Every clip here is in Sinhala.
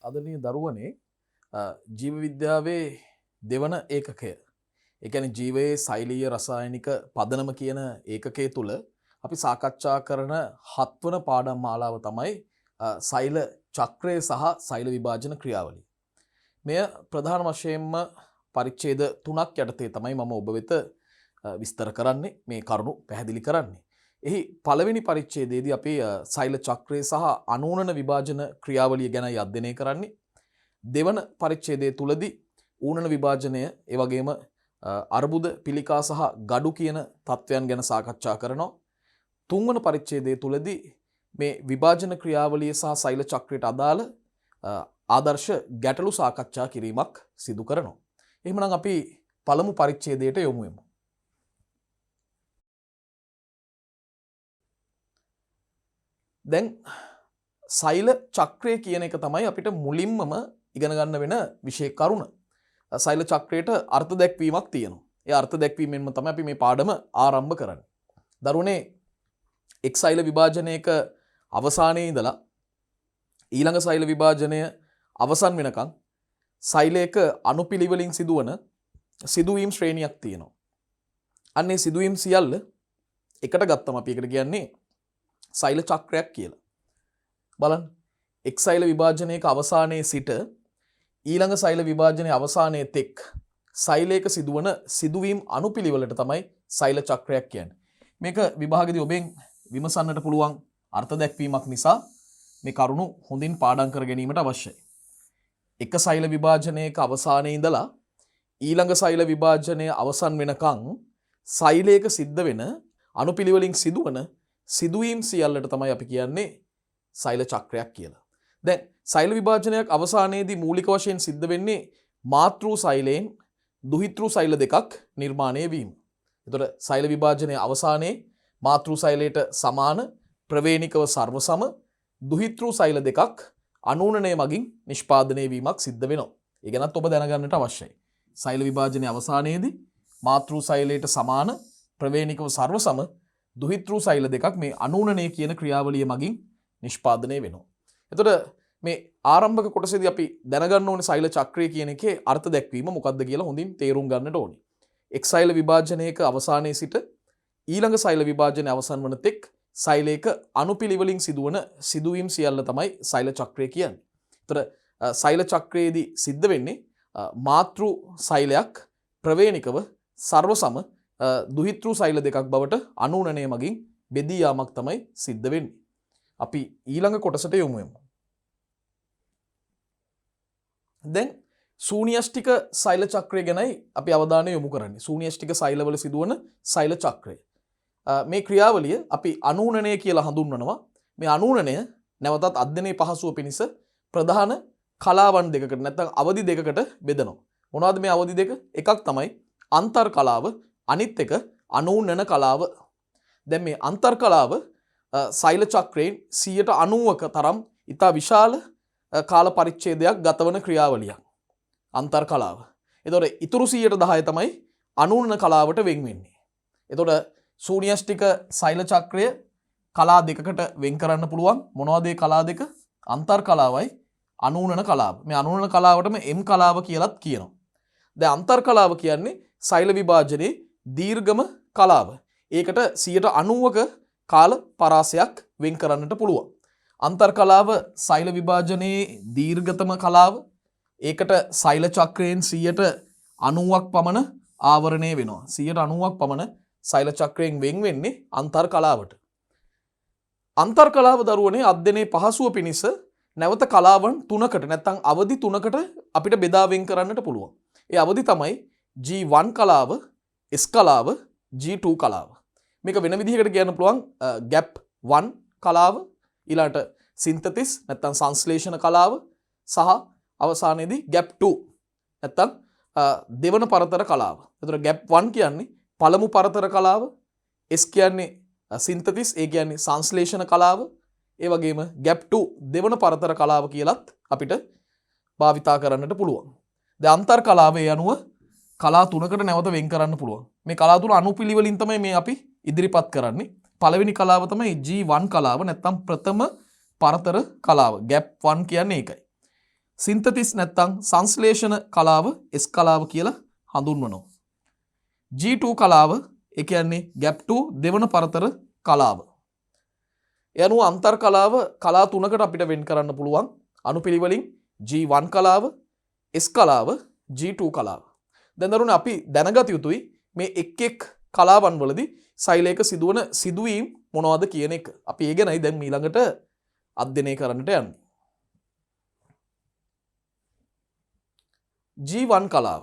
අදනීය දරුවනේ ජීව විද්‍යාවේ දෙවන ඒකකය. ඒ කියන්නේ ජීවයේ සෛලීය රසායනික පදනම කියන ඒකකය තුල අපි සාකච්ඡා කරන 7 වන පාඩම් මාලාව තමයි සෛල චක්‍රය සහ සෛල විභාජන ක්‍රියාවලිය. මෙය ප්‍රධාන වශයෙන්ම පරිච්ඡේද 3ක් යටතේ තමයි මම ඔබ වෙත විස්තර කරන්නේ මේ කරුණු පැහැදිලි කරන්නේ. එහි පළවෙනි පරිච්ඡේදයේදී අපි සෛල චක්‍රය සහ අනූනන විභාජන ක්‍රියාවලිය ගැනයි අධ්‍යයනය කරන්නේ. දෙවන පරිච්ඡේදය තුලදී ඌනන විභාජනය ඒ වගේම අර්බුද පිළිකා සහ gadu කියන තත්වයන් ගැන සාකච්ඡා කරනවා. තුන්වන පරිච්ඡේදය තුලදී මේ විභාජන ක්‍රියාවලිය සහ සෛල චක්‍රයට අදාළ ආදර්ශ ගැටලු සාකච්ඡා කිරීමක් සිදු කරනවා. එහෙමනම් අපි පළමු පරිච්ඡේදයට යමු වෙමු. දැන් සෛල චක්‍රය කියන එක තමයි අපිට මුලින්මම ඉගෙන ගන්න වෙන විශේෂ කරුණ. සෛල චක්‍රයට අර්ථ දැක්වීමක් තියෙනවා. ඒ අර්ථ දැක්වීමෙන්ම තමයි අපි මේ පාඩම ආරම්භ කරන්නේ. දරුවනේ එක් සෛල විභාජනයක අවසානයේ ඉඳලා ඊළඟ සෛල විභාජනය අවසන් වෙනකන් සෛලයක අනුපිළිවෙලින් සිදුවන සිදුවීම් ශ්‍රේණියක් තියෙනවා. අන්නේ සිදුවීම් සියල්ල එකට ගත්තම අපි ඒකට කියන්නේ සෛල චක්‍රයක් කියලා. බලන්න එක් සෛල විභාජනයක අවසානයේ සිට ඊළඟ සෛල විභාජනයේ අවසානයේ තෙක් සෛලයක සිදුවන සිදුවීම් අනුපිළිවෙලට තමයි සෛල චක්‍රයක් කියන්නේ. මේක විභාගයේදී ඔබෙන් විමසන්නට පුළුවන් අර්ථ දැක්වීමක් නිසා මේ කරුණු හොඳින් පාඩම් කර ගැනීමට අවශ්‍යයි. එක සෛල විභාජනයක අවසානයේ ඉඳලා ඊළඟ සෛල විභාජනයේ අවසන් වෙනකන් සෛලයක සිද්ධ වෙන අනුපිළිවෙලින් සිදුවන සිදුවීම් සියල්ලට තමයි අපි කියන්නේ සෛල චක්‍රයක් කියලා. දැන් සෛල විභාජනයක් අවසානයේදී මූලික වශයෙන් සිද්ධ වෙන්නේ මාතෘ සෛලයෙන් දුහිතෘ සෛල දෙකක් නිර්මාණය වීම. එතකොට සෛල විභාජනයේ අවසානයේ මාතෘ සෛලයට සමාන ප්‍රවේණිකව සර්වසම දුහිතෘ සෛල දෙකක් අනූනනය මගින් නිෂ්පාදනය වීමක් සිද්ධ වෙනවා. ඒ ගැනත් ඔබ දැනගන්නට අවශ්‍යයි. සෛල විභාජනයේ අවසානයේදී මාතෘ සෛලයට සමාන ප්‍රවේණිකව සර්වසම දුහිතෘ සෛල දෙකක් මේ අනූනනය කියන ක්‍රියාවලිය මගින් නිෂ්පාදනය වෙනවා. එතකොට මේ ආරම්භක කොටසේදී අපි දැනගන්න ඕනේ සෛල චක්‍රය කියන එකේ අර්ථ දැක්වීම මොකක්ද කියලා හොඳින් තේරුම් ගන්නට ඕනේ. එක් සෛල විභාජනයක අවසානයේ සිට ඊළඟ සෛල විභාජනයේ අවසන් වන තෙක් සෛලයක අනුපිළිවෙලින් සිදුවන සිදුවීම් සියල්ල තමයි සෛල චක්‍රය කියන්නේ. එතකොට සෛල චක්‍රයේදී සිද්ධ වෙන්නේ මාතෘ සෛලයක් ප්‍රවේණිකව සර්වසම දුහිතෘ සෛල දෙකක් බවට අනූනනය මගින් බෙදී යාමක් තමයි සිද්ධ වෙන්නේ. අපි ඊළඟ කොටසට යමු වෙමු. දැන් ශූන්‍යෂ්ටික සෛල චක්‍රය ගැනයි අපි අවධානය යොමු කරන්නේ. ශූන්‍යෂ්ටික සෛලවල සිදුවන සෛල චක්‍රය. මේ ක්‍රියාවලිය අපි අනූනනය කියලා හඳුන්වනවා. මේ අනූනනය නැවතත් අධ්‍යයනයේ පහසුව පිණිස ප්‍රධාන කලාවන් දෙකකට නැත්නම් අවධි දෙකකට බෙදනවා. මොනවද මේ අවධි දෙක? එකක් තමයි අන්තර් කලාව, අනිත් එක අනූනන කලාව. දැන් මේ අන්තර් කලාව සෛල චක්‍රයෙන් 90%ක තරම් ඉතා විශාල කාල පරිච්ඡේදයක් ගතවන ක්‍රියාවලියක්. අන්තර් කලාව. එතකොට ඉතුරු 10% තමයි අනූනන කලාවට වෙන් වෙන්නේ. එතකොට ශූන්‍යෂ්ටික සෛල චක්‍රය කලා දෙකකට වෙන් කරන්න පුළුවන්. මොනවද මේ කලා දෙක? අන්තර් කලාවයි අනූනන කලාව. මේ අනූනන කලාවටම M කලාව කියලාත් කියනවා. දැන් අන්තර් කලාව කියන්නේ සෛල විභාජනයේ දීර්ඝම කලාව. ඒකට 90%ක කාල පරාසයක් වෙන් කරන්නට පුළුවන්. අන්තර් කලාව සෛල විභාජනයේ දීර්ඝතම කලාව. ඒකට සෛල චක්‍රයෙන් 90%ක් පමණ ආවරණය වෙනවා. 90%ක් පමණ සෛල චක්‍රයෙන් වෙන් වෙන්නේ අන්තර් කලාවට. අන්තර් කලාව දරුවනේ අධ්‍යයනයේ පහසුව පිණිස නැවත කලාවන් 3කට නැත්නම් අවධි 3කට අපිට බෙදා වෙන් කරන්නට පුළුවන්. ඒ අවධි තමයි G1 කලාව, S කලාව, G2 කලාව. මේක වෙන විදිහකට කියන්න පුළුවන් gap 1 කලාව, ඊළාට සින්තතිස් නැත්නම් සංශ්ලේෂණ කලාව සහ අවසානයේදී gap 2 නැත්නම් දෙවන පරතර කලාව. එතකොට gap 1 කියන්නේ පළමු පරතර කලාව, S කියන්නේ සින්තතිස් ඒ කියන්නේ සංශ්ලේෂණ කලාව, ඒ වගේම gap 2 දෙවන පරතර කලාව කියලත් අපිට භාවිතා කරන්නට පුළුවන්. දැන් අන්තර් කලාවේ අනුව කලා තුනකට නැවත වෙන් කරන්න පුළුවන්. මේ කලා තුන අනුපිළිවෙලින් තමයි මේ අපි ඉදිරිපත් කරන්නේ. පළවෙනි කලාව තමයි G1 කලාව නැත්නම් ප්‍රථම පරතර කලාව. gap 1 කියන්නේ ඒකයි. සින්තතිස් නැත්තම් සංශ්ලේෂණ කලාව S කලාව කියලා හඳුන්වනවා. G2 කලාව ඒ කියන්නේ gap 2 දෙවන පරතර කලාව. ඒ අනුව අන්තර් කලාව කලා තුනකට අපිට වෙන් කරන්න පුළුවන්. අනුපිළිවෙලින් G1 කලාව, S කලාව, G2 කලාව. දැන් දරුවනේ අපි දැනගත යුතුයි මේ එක් එක් කලාවන් වලදී සෛලයක සිදුවන සිදුවීම් මොනවද කියන එක. අපි ඒ ගැනයි දැන් ඊළඟට අධ්‍යයනය කරන්නට යන්නේ. G1 කලාව.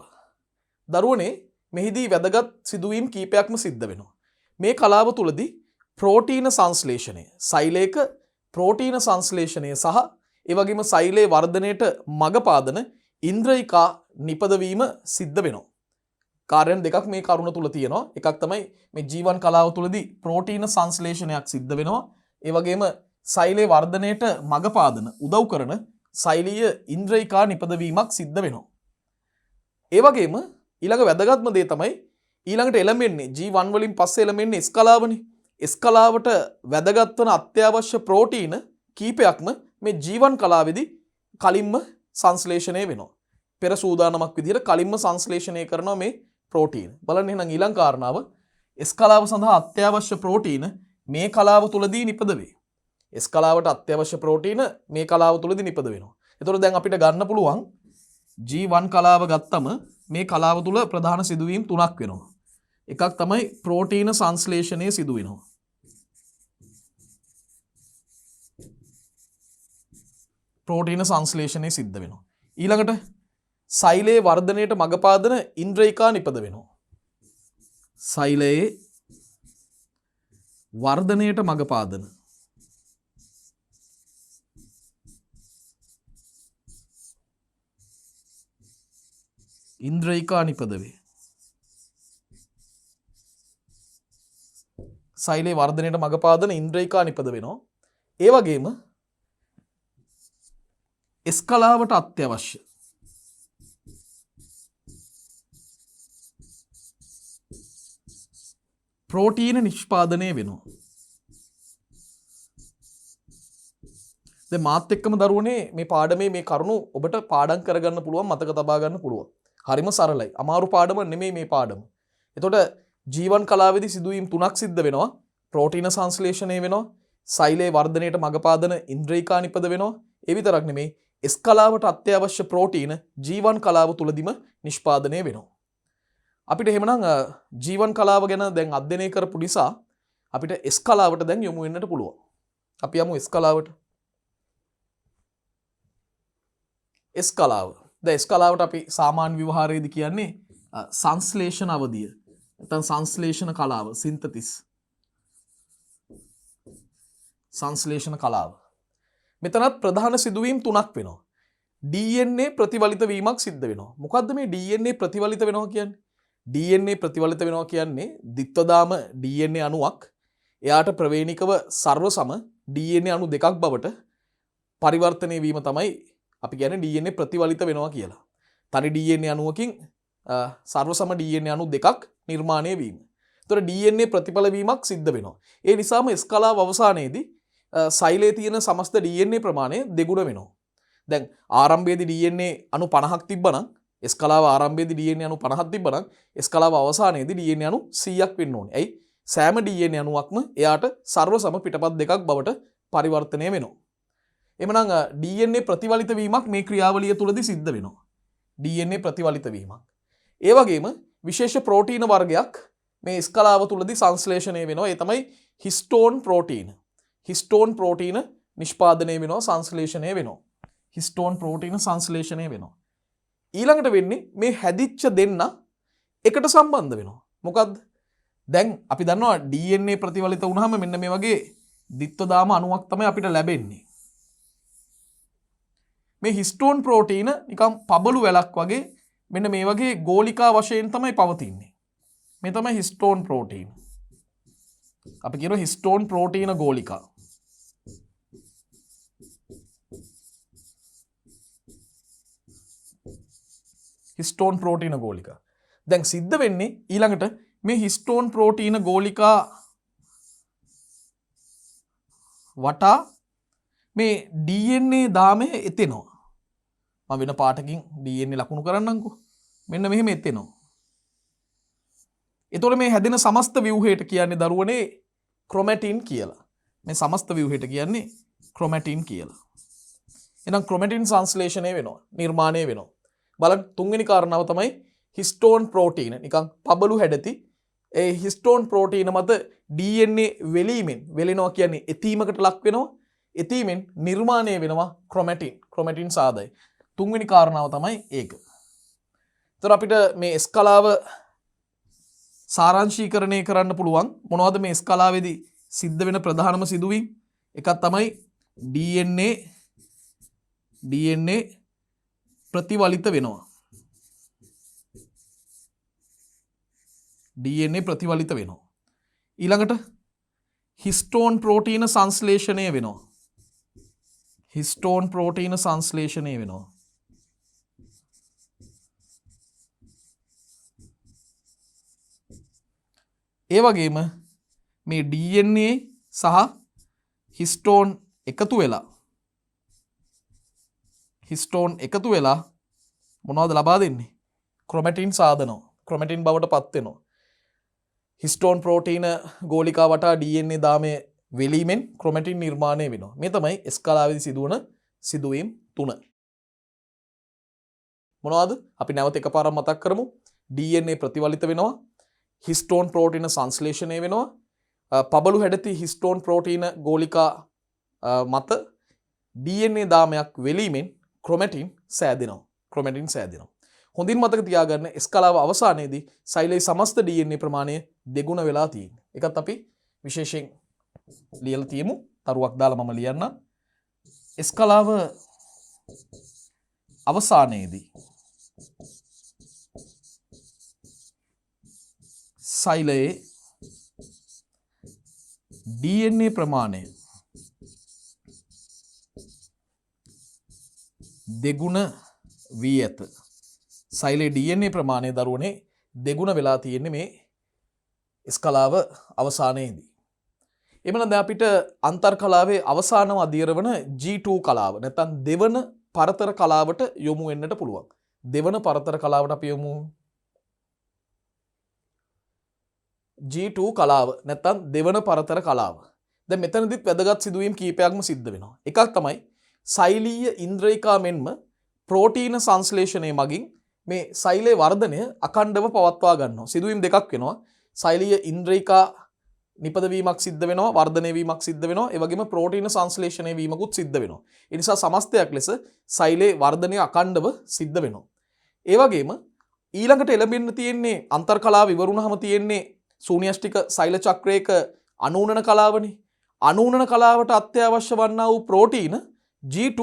දරුවනේ මෙහිදී වැදගත් සිදුවීම් කීපයක්ම සිද්ධ වෙනවා. මේ කලාව තුලදී ප්‍රෝටීන සංශ්ලේෂණය, සෛලයක ප්‍රෝටීන සංශ්ලේෂණය සහ ඒ වගේම සෛලයේ වර්ධනයට මඟ පාදන ඉන්ද්‍රියිකා නිපදවීම සිද්ධ වෙනවා. කාර්යයන් දෙකක් මේ කරුණ තුල තියෙනවා. එකක් තමයි මේ G1 කලාව තුලදී ප්‍රෝටීන සංශ්ලේෂණයක් සිද්ධ වෙනවා. ඒ වගේම සෛලයේ වර්ධනයට මඟ පාදන උදව් කරන සෛලීය ඉන්ද්‍රියිකා නිපදවීමක් සිද්ධ වෙනවා. ඒ වගේම ඊළඟ වැදගත්ම දේ තමයි ඊළඟට එළඹෙන්නේ G1 වලින් පස්සේ එළඹෙන්නේ S කලාවනේ. S කලාවට වැදගත් වන අත්‍යවශ්‍ය ප්‍රෝටීන කීපයක්ම මේ G1 කලාවේදී කලින්ම සංශ්ලේෂණය වෙනවා. පෙර සූදානමක් විදිහට කලින්ම සංශ්ලේෂණය කරනවා මේ ප්‍රෝටීන. බලන්න එහෙනම් ඊළඟ කාරණාව S කලාව සඳහා අත්‍යවශ්‍ය ප්‍රෝටීන මේ කලාව තුලදී නිපද වේ. S කලාවට අත්‍යවශ්‍ය ප්‍රෝටීන මේ කලාව තුලදී නිපද වෙනවා. ඒතකොට දැන් අපිට ගන්න පුළුවන් G1 කලාව ගත්තම මේ කලාව තුල ප්‍රධාන සිදුවීම් තුනක් වෙනවා. එකක් තමයි ප්‍රෝටීන සංශ්ලේෂණය සිදු වෙනවා. ප්‍රෝටීන සංශ්ලේෂණය සිද්ධ වෙනවා. ඊළඟට සෛලයේ වර්ධනයට මඟ පාදන ඉන්ද්‍රියිකා නිපද වෙනවා. සෛලයේ වර්ධනයට මඟ පාදන ඉන්ද්‍රියිකා නිපද වේ. සෛලයේ වර්ධනයට මඟ පාදන ඉන්ද්‍රියිකා නිපද වෙනවා. ඒ වගේම S කලාවට අත්‍යවශ්‍ය ප්‍රෝටීන නිෂ්පාදනය වෙනවා. දැන් මාත් එක්කම දරුවනේ මේ පාඩමේ මේ කරුණු ඔබට පාඩම් කරගන්න පුළුවන්, මතක තබා ගන්න පුළුවන්. හරිම සරලයි. අමාරු පාඩම නෙමෙයි මේ පාඩම. එතකොට G1 කලාවේදී සිදුවීම් තුනක් සිද්ධ වෙනවා. ප්‍රෝටීන සංශ්ලේෂණය වෙනවා. සෛලයේ වර්ධනයට මඟ පාදන ඉන්ද්‍රියිකා නිපද වෙනවා. ඒ විතරක් නෙමෙයි S කලාවට අත්‍යවශ්‍ය ප්‍රෝටීන G1 කලාව තුලදීම නිෂ්පාදනය වෙනවා. අපිට එහෙමනම් G1 කලාව ගැන දැන් අධ්‍යයනය කරපු නිසා අපිට S කලාවට දැන් යොමු වෙන්නට පුළුවන්. අපි යමු S කලාවට. S කලාව. දැන් S කලාවට අපි සාමාන්‍ය ව්‍යවහාරයේදී කියන්නේ සංශ්ලේෂණ අවධිය. නැත්නම් සංශ්ලේෂණ කලාව, සින්තතිස්. සංශ්ලේෂණ කලාව. මෙතනත් ප්‍රධාන සිදුවීම් තුනක් වෙනවා. DNA ප්‍රතිවලිත වීමක් සිද්ධ වෙනවා. මොකද්ද මේ DNA ප්‍රතිවලිත වෙනවා කියන්නේ? DNA ප්‍රතිවලිත වෙනවා කියන්නේ ද්විත්වදාම DNA අණුවක් එයාට ප්‍රවේණිකව සර්ව සම DNA අණු දෙකක් බවට පරිවර්තනය වීම තමයි අපි කියන්නේ DNA ප්‍රතිවලිත වෙනවා කියලා. තනි DNA අණුවකින් සර්ව සම DNA අණු දෙකක් නිර්මාණය වීම. ඒතර DNA ප්‍රතිඵල වීමක් සිද්ධ වෙනවා. ඒ නිසාම S කලාව අවසානයේදී සෛලයේ තියෙන සමස්ත DNA ප්‍රමාණය දෙගුණ වෙනවා. දැන් ආරම්භයේදී DNA අණු 50ක් තිබ්බනම් S කලාව ආරම්භයේදී DNA අණු 50ක් තිබ්බනම් S කලාව අවසානයේදී DNA අණු 100ක් වෙන්න ඕනේ. ඇයි? සෑම DNA අණුවක්ම එයාට සර්ව සම පිටපත් දෙකක් බවට පරිවර්තනය වෙනවා. එhmenan DNA ප්‍රතිවලිත වීමක් මේ ක්‍රියාවලිය තුලදී සිද්ධ වෙනවා. DNA ප්‍රතිවලිත වීමක්. ඒ වගේම විශේෂ ප්‍රෝටීන වර්ගයක් මේ S කලාව තුලදී සංශ්ලේෂණය වෙනවා. ඒ තමයි හිස්ටෝන් ප්‍රෝටීන. හිස්ටෝන් ප්‍රෝටීන නිෂ්පාදනය වෙනවා, සංශ්ලේෂණය වෙනවා. හිස්ටෝන් ප්‍රෝටීන සංශ්ලේෂණය වෙනවා. ඊළඟට වෙන්නේ මේ හැදිච්ච දෙන්න එකට සම්බන්ධ වෙනවා. මොකද්ද? දැන් අපි දන්නවා DNA ප්‍රතිවලිත වුණාම මෙන්න මේ වගේ ද්විත්වදාම අණුවක් තමයි අපිට ලැබෙන්නේ. මේ හිස්ටෝන් ප්‍රෝටීන නිකම් පබළු වැලක් වගේ මෙන්න මේ වගේ ගෝලිකා වශයෙන් තමයි පවතින්නේ. මේ තමයි හිස්ටෝන් ප්‍රෝටීන. අපි කියනවා හිස්ටෝන් ප්‍රෝටීන ගෝලිකා. හිස්ටෝන් ප්‍රෝටීන ගෝලිකා. දැන් සිද්ධ වෙන්නේ ඊළඟට මේ හිස්ටෝන් ප්‍රෝටීන ගෝලිකා වටා මේ DNA දාමය එතෙනවා. මම වෙන පාටකින් DNA ලකුණු කරන්නම්කෝ. මෙන්න මෙහෙම එතෙනවා. එතකොට මේ හැදෙන සමස්ත ව්‍යුහයට කියන්නේ දරුවනේ ක්‍රොමැටින් කියලා. මේ සමස්ත ව්‍යුහයට කියන්නේ ක්‍රොමැටින් කියලා. එහෙනම් ක්‍රොමැටින් සංශ්ලේෂණය වෙනවා, නිර්මාණය වෙනවා. බලන්න තුන්වෙනි කාරණාව තමයි හිස්ටෝන් ප්‍රෝටීන. නිකන් පබළු හැඩති ඒ හිස්ටෝන් ප්‍රෝටීන මත DNA වෙලීමෙන් වෙලෙනවා කියන්නේ එතීමකට ලක් වෙනවා. එතීමෙන් නිර්මාණය වෙනවා ක්‍රොමැටින්. ක්‍රොමැටින් සාදය. තුන්වෙනි කාරණාව තමයි ඒක. ඒතර අපිට මේ ස්කලාව සාරාංශීකරණය කරන්න පුළුවන් මොනවද මේ ස්කලාවේදී සිද්ධ වෙන ප්‍රධානම සිදුවීම්? එකක් තමයි DNA ප්‍රතිවලිත වෙනවා. DNA ප්‍රතිවලිත වෙනවා. ඊළඟට හිස්ටෝන් ප්‍රෝටීන සංශ්ලේෂණය වෙනවා. හිස්ටෝන් ප්‍රෝටීන සංශ්ලේෂණය වෙනවා. ඒ වගේම මේ DNA සහ හිස්ටෝන් එකතු වෙලා මොනවද ලබා දෙන්නේ? ක්‍රොමැටින් සාදනවා. ක්‍රොමැටින් බවට පත් වෙනවා. හිස්ටෝන් ප්‍රෝටීන ගෝලිකා වටා DNA දාමය වෙලීමෙන් ක්‍රොමැටින් නිර්මාණය වෙනවා. මේ තමයි ස්කලාවේදී සිදුවන සිදුවීම් 3. මොනවද? අපි නැවත එකපාරක් මතක් කරමු. DNA ප්‍රතිවලිත වෙනවා. හිස්ටෝන් ප්‍රෝටීන සංශ්ලේෂණය වෙනවා. පබළු හැඩති හිස්ටෝන් ප්‍රෝටීන ගෝලිකා මත DNA දාමයක් වෙලීමෙන් ක්‍රොමැටින් සෑදෙනවා. හොඳින් මතක තියාගන්න ස්කලාව අවසානයේදී සෛලයේ සමස්ත DNA ප්‍රමාණය දෙගුණ වෙලා තියෙනවා. ඒකත් අපි විශේෂයෙන් ලියලා තියමු. තරුවක් දාලා මම ලියන්නම්. ස්කලාව අවසානයේදී සෛලයේ DNA ප්‍රමාණය දෙගුණ වී ඇත. සෛලයේ DNA ප්‍රමාණය දරුවනේ දෙගුණ වෙලා තියෙන්නේ මේ ස්කලාව අවසානයේදී. එමනම් දැන් අපිට අන්තර් කලාවේ අවසානම අධීර වන G2 කලාව නැත්නම් දෙවන පරතර කලාවට යොමු වෙන්නට පුළුවන්. දෙවන පරතර කලාවට අපි යොමු G2 කලාව නැත්නම් දෙවන පරතර කලාව. දැන් මෙතනදිත් වැදගත් සිදුවීම් කීපයක්ම සිද්ධ වෙනවා. එකක් තමයි සෛලීය ඉන්ද්‍රියකා මෙන්ම ප්‍රෝටීන සංශ්ලේෂණය මගින් මේ සෛලයේ වර්ධනය අඛණ්ඩව පවත්වා ගන්නවා. සිදුවීම් දෙකක් වෙනවා. සෛලීය ඉන්ද්‍රියකා නිපදවීමක් සිද්ධ වෙනවා, වර්ධනය වීමක් සිද්ධ වෙනවා. ඒ වගේම ප්‍රෝටීන සංශ්ලේෂණය වීමකුත් සිද්ධ වෙනවා. ඒ නිසා සමස්තයක් ලෙස සෛලයේ වර්ධනය අඛණ්ඩව සිද්ධ වෙනවා. ඒ වගේම ඊළඟට එළඹෙන්න තියෙන්නේ අන්තර් කලාව ඉවරුනහම තියෙන්නේ ශූන්‍යෂ්ටික සෛල චක්‍රයක අනූනන කලාවනේ. අනූනන කලාවට අත්‍යවශ්‍ය වන්නා වූ ප්‍රෝටීන G2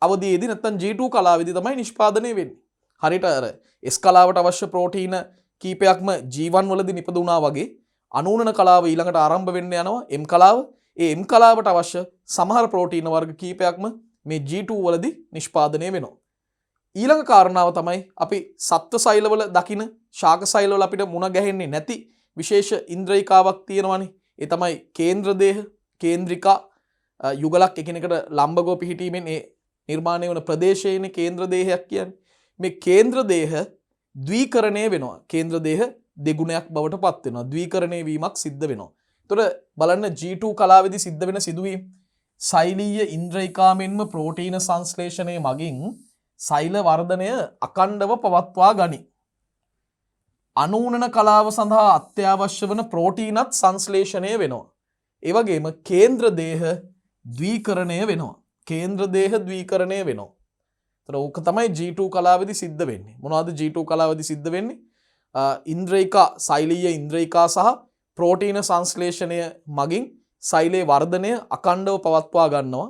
අවධියේදී නැත්නම් G2 කලාවේදී තමයි නිෂ්පාදනය වෙන්නේ. හරියට අර S කලාවට අවශ්‍ය ප්‍රෝටීන කීපයක්ම G1 වලදී නිපදුණා වගේ අනූනන කලාව ඊළඟට ආරම්භ වෙන්න යනවා M කලාව. ඒ M කලාවට අවශ්‍ය සමහර ප්‍රෝටීන වර්ග කීපයක්ම මේ G2 වලදී නිෂ්පාදනය වෙනවා. ඊළඟ කාරණාව තමයි අපි සත්ත්ව සෛලවල දකින ශාක සෛලවල අපිට මුණ ගැහෙන්නේ නැති විශේෂ ඉන්ද්‍රියකාවක් තියෙනවානේ. ඒ තමයි කේන්ද්‍ර දේහ, කේන්ද්‍රිකා යුගලක් එකිනෙකට ලම්බගව පිහිටීමෙන් ඒ නිර්මාණය වන ප්‍රදේශයේනේ කේන්ද්‍ර දේහයක් කියන්නේ. මේ කේන්ද්‍ර දේහ ද්විකරණය වෙනවා. කේන්ද්‍ර දේහ දෙගුණයක් බවට පත් වෙනවා. ද්විකරණය වීමක් සිද්ධ වෙනවා. එතකොට බලන්න G2 කලාවේදී සිද්ධ වෙන සිදුවීම් සෛලීය ඉන්ද්‍රියකා මෙන්ම ප්‍රෝටීන සංශ්ලේෂණය මගින් සෛල වර්ධනය අඛණ්ඩව පවත්වා ගනී. අනූනන කලාව සඳහා අත්‍යවශ්‍ය වන ප්‍රෝටීනත් සංශ්ලේෂණය වෙනවා. ඒ වගේම කේන්ද්‍ර දේහ ද්විකරණය වෙනවා. කේන්ද්‍ර දේහ ද්විකරණය වෙනවා. ඒතර ඕක තමයි G2 කලාවේදී සිද්ධ වෙන්නේ. මොනවද G2 කලාවේදී සිද්ධ වෙන්නේ? ඉන්ද්‍රියකා සෛලීය ඉන්ද්‍රියකා සහ ප්‍රෝටීන සංශ්ලේෂණය මගින් සෛලයේ වර්ධනය අඛණ්ඩව පවත්වා ගන්නවා.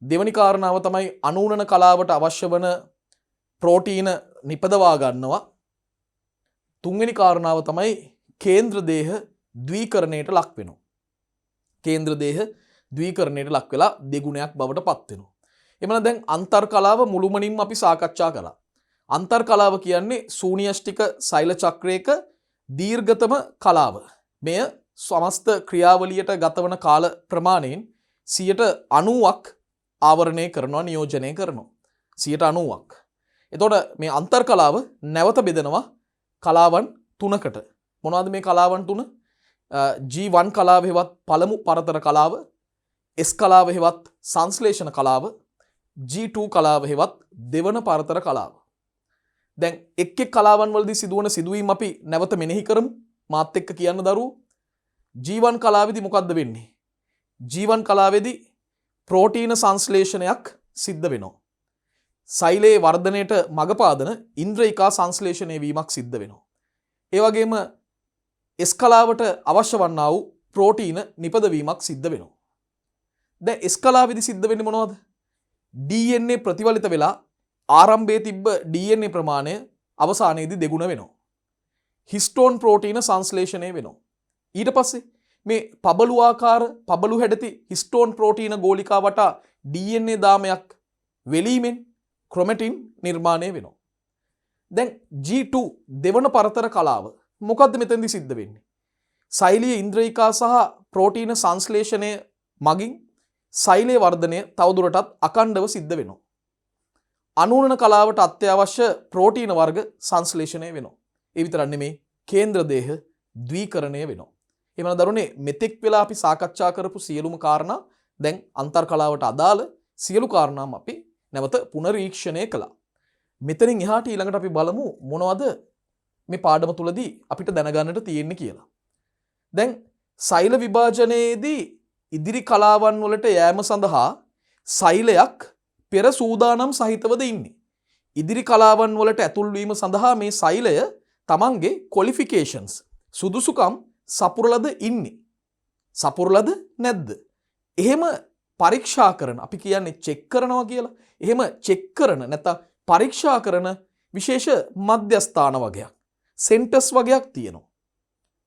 දෙවැනි කාරණාව තමයි අනූනන කලාවට අවශ්‍ය වන ප්‍රෝටීන නිපදවා ගන්නවා. තුන්වෙනි කාරණාව තමයි කේන්ද්‍ර දේහ ද්විකරණයට ලක් වෙනවා. කේන්ද්‍ර දේහ ද්විකරණයට ලක් වෙලා දෙගුණයක් බවට පත් වෙනවා. එමනම් දැන් අන්තර් කලාව මුළුමනින්ම අපි සාකච්ඡා කළා. අන්තර් කලාව කියන්නේ ශූන්‍යෂ්ටික සෛල චක්‍රයක දීර්ඝතම කලාව. මෙය සමස්ත ක්‍රියාවලියට ගතවන කාල ප්‍රමාණයෙන් 90ක් ආවරණය කරනවා, නියෝජනය කරනවා. 90%ක්. එතකොට මේ අන්තර් කලාව නැවත බෙදෙනවා කලාවන් තුනකට. මොනවද මේ කලාවන් තුන? G1 කලාව හෙවත් පළමු පරතර කලාව, S කලාව හෙවත් සංශ්ලේෂණ කලාව, G2 කලාව හෙවත් දෙවන පරතර කලාව. දැන් එක් එක් කලාවන් වලදී සිදුවන සිදුවීම් අපි නැවත මෙනෙහි කරමු. මාත් එක්ක කියන්න දරුවෝ. G1 කලාවේදී මොකද්ද වෙන්නේ? G1 කලාවේදී ප්‍රෝටීන සංශ්ලේෂණයක් සිද්ධ වෙනවා. සෛලයේ වර්ධනයට මඟ පාදන ඉන්ද්‍රියිකා සංශ්ලේෂණය වීමක් සිද්ධ වෙනවා. ඒ වගේම S කලාවට අවශ්‍ය වන්නා වූ ප්‍රෝටීන නිපදවීමක් සිද්ධ වෙනවා. දැන් S කලාවේදී සිද්ධ වෙන්නේ මොනවද? DNA ප්‍රතිවලිත වෙලා ආරම්භයේ තිබ්බ DNA ප්‍රමාණය අවසානයේදී දෙගුණ වෙනවා. හිස්ටෝන් ප්‍රෝටීන සංශ්ලේෂණය වෙනවා. ඊට පස්සේ මේ පබළු ආකාර පබළු හැඩති හිස්ටෝන් ප්‍රෝටීන ගෝලිකා වටා DNA දාමයක් වෙලීමෙන් ක්‍රොමැටින් නිර්මාණය වෙනවා. දැන් G2 දෙවන පරතර කලාව මොකද්ද මෙතෙන්දි සිද්ධ වෙන්නේ? සෛලීය ඉන්ද්‍රියිකා සහ ප්‍රෝටීන සංශ්ලේෂණය මගින් සෛලයේ වර්ධනය තවදුරටත් අඛණ්ඩව සිද්ධ වෙනවා. අනුරණ කලාවට අත්‍යවශ්‍ය ප්‍රෝටීන වර්ග සංශ්ලේෂණය වෙනවා. ඒ විතරක් නෙමෙයි කේන්ද්‍ර දේහ ද්විකරණය වෙනවා. එවන දරුණේ මෙතෙක් වෙලා අපි සාකච්ඡා කරපු සියලුම කාරණා දැන් අන්තර් කලාවට අදාළ සියලු කාරණාම් අපි නැවත පුනරීක්ෂණය කළා. මෙතනින් එහාට ඊළඟට අපි බලමු මොනවද මේ පාඩම තුලදී අපිට දැනගන්නට තියෙන්නේ කියලා. දැන් සෛල විභාජනයේදී ඉදිරි කලාවන් වලට යෑම සඳහා සෛලයක් පෙර සූදානම් සහිතවද ඉන්නේ. ඉදිරි කලාවන් වලට ඇතුල් වීම සඳහා මේ සෛලය තමන්ගේ ක්වොලිෆිකේෂන්ස් සුදුසුකම් සපුරලද ඉන්නේ. සපුරලද නැද්ද? එහෙම පරීක්ෂා කරන අපි කියන්නේ චෙක් කරනවා කියලා. එහෙම චෙක් කරන නැත්නම් පරීක්ෂා කරන විශේෂ මධ්‍යස්ථාන වගයක් සෙන්ටර්ස් වගයක් තියෙනවා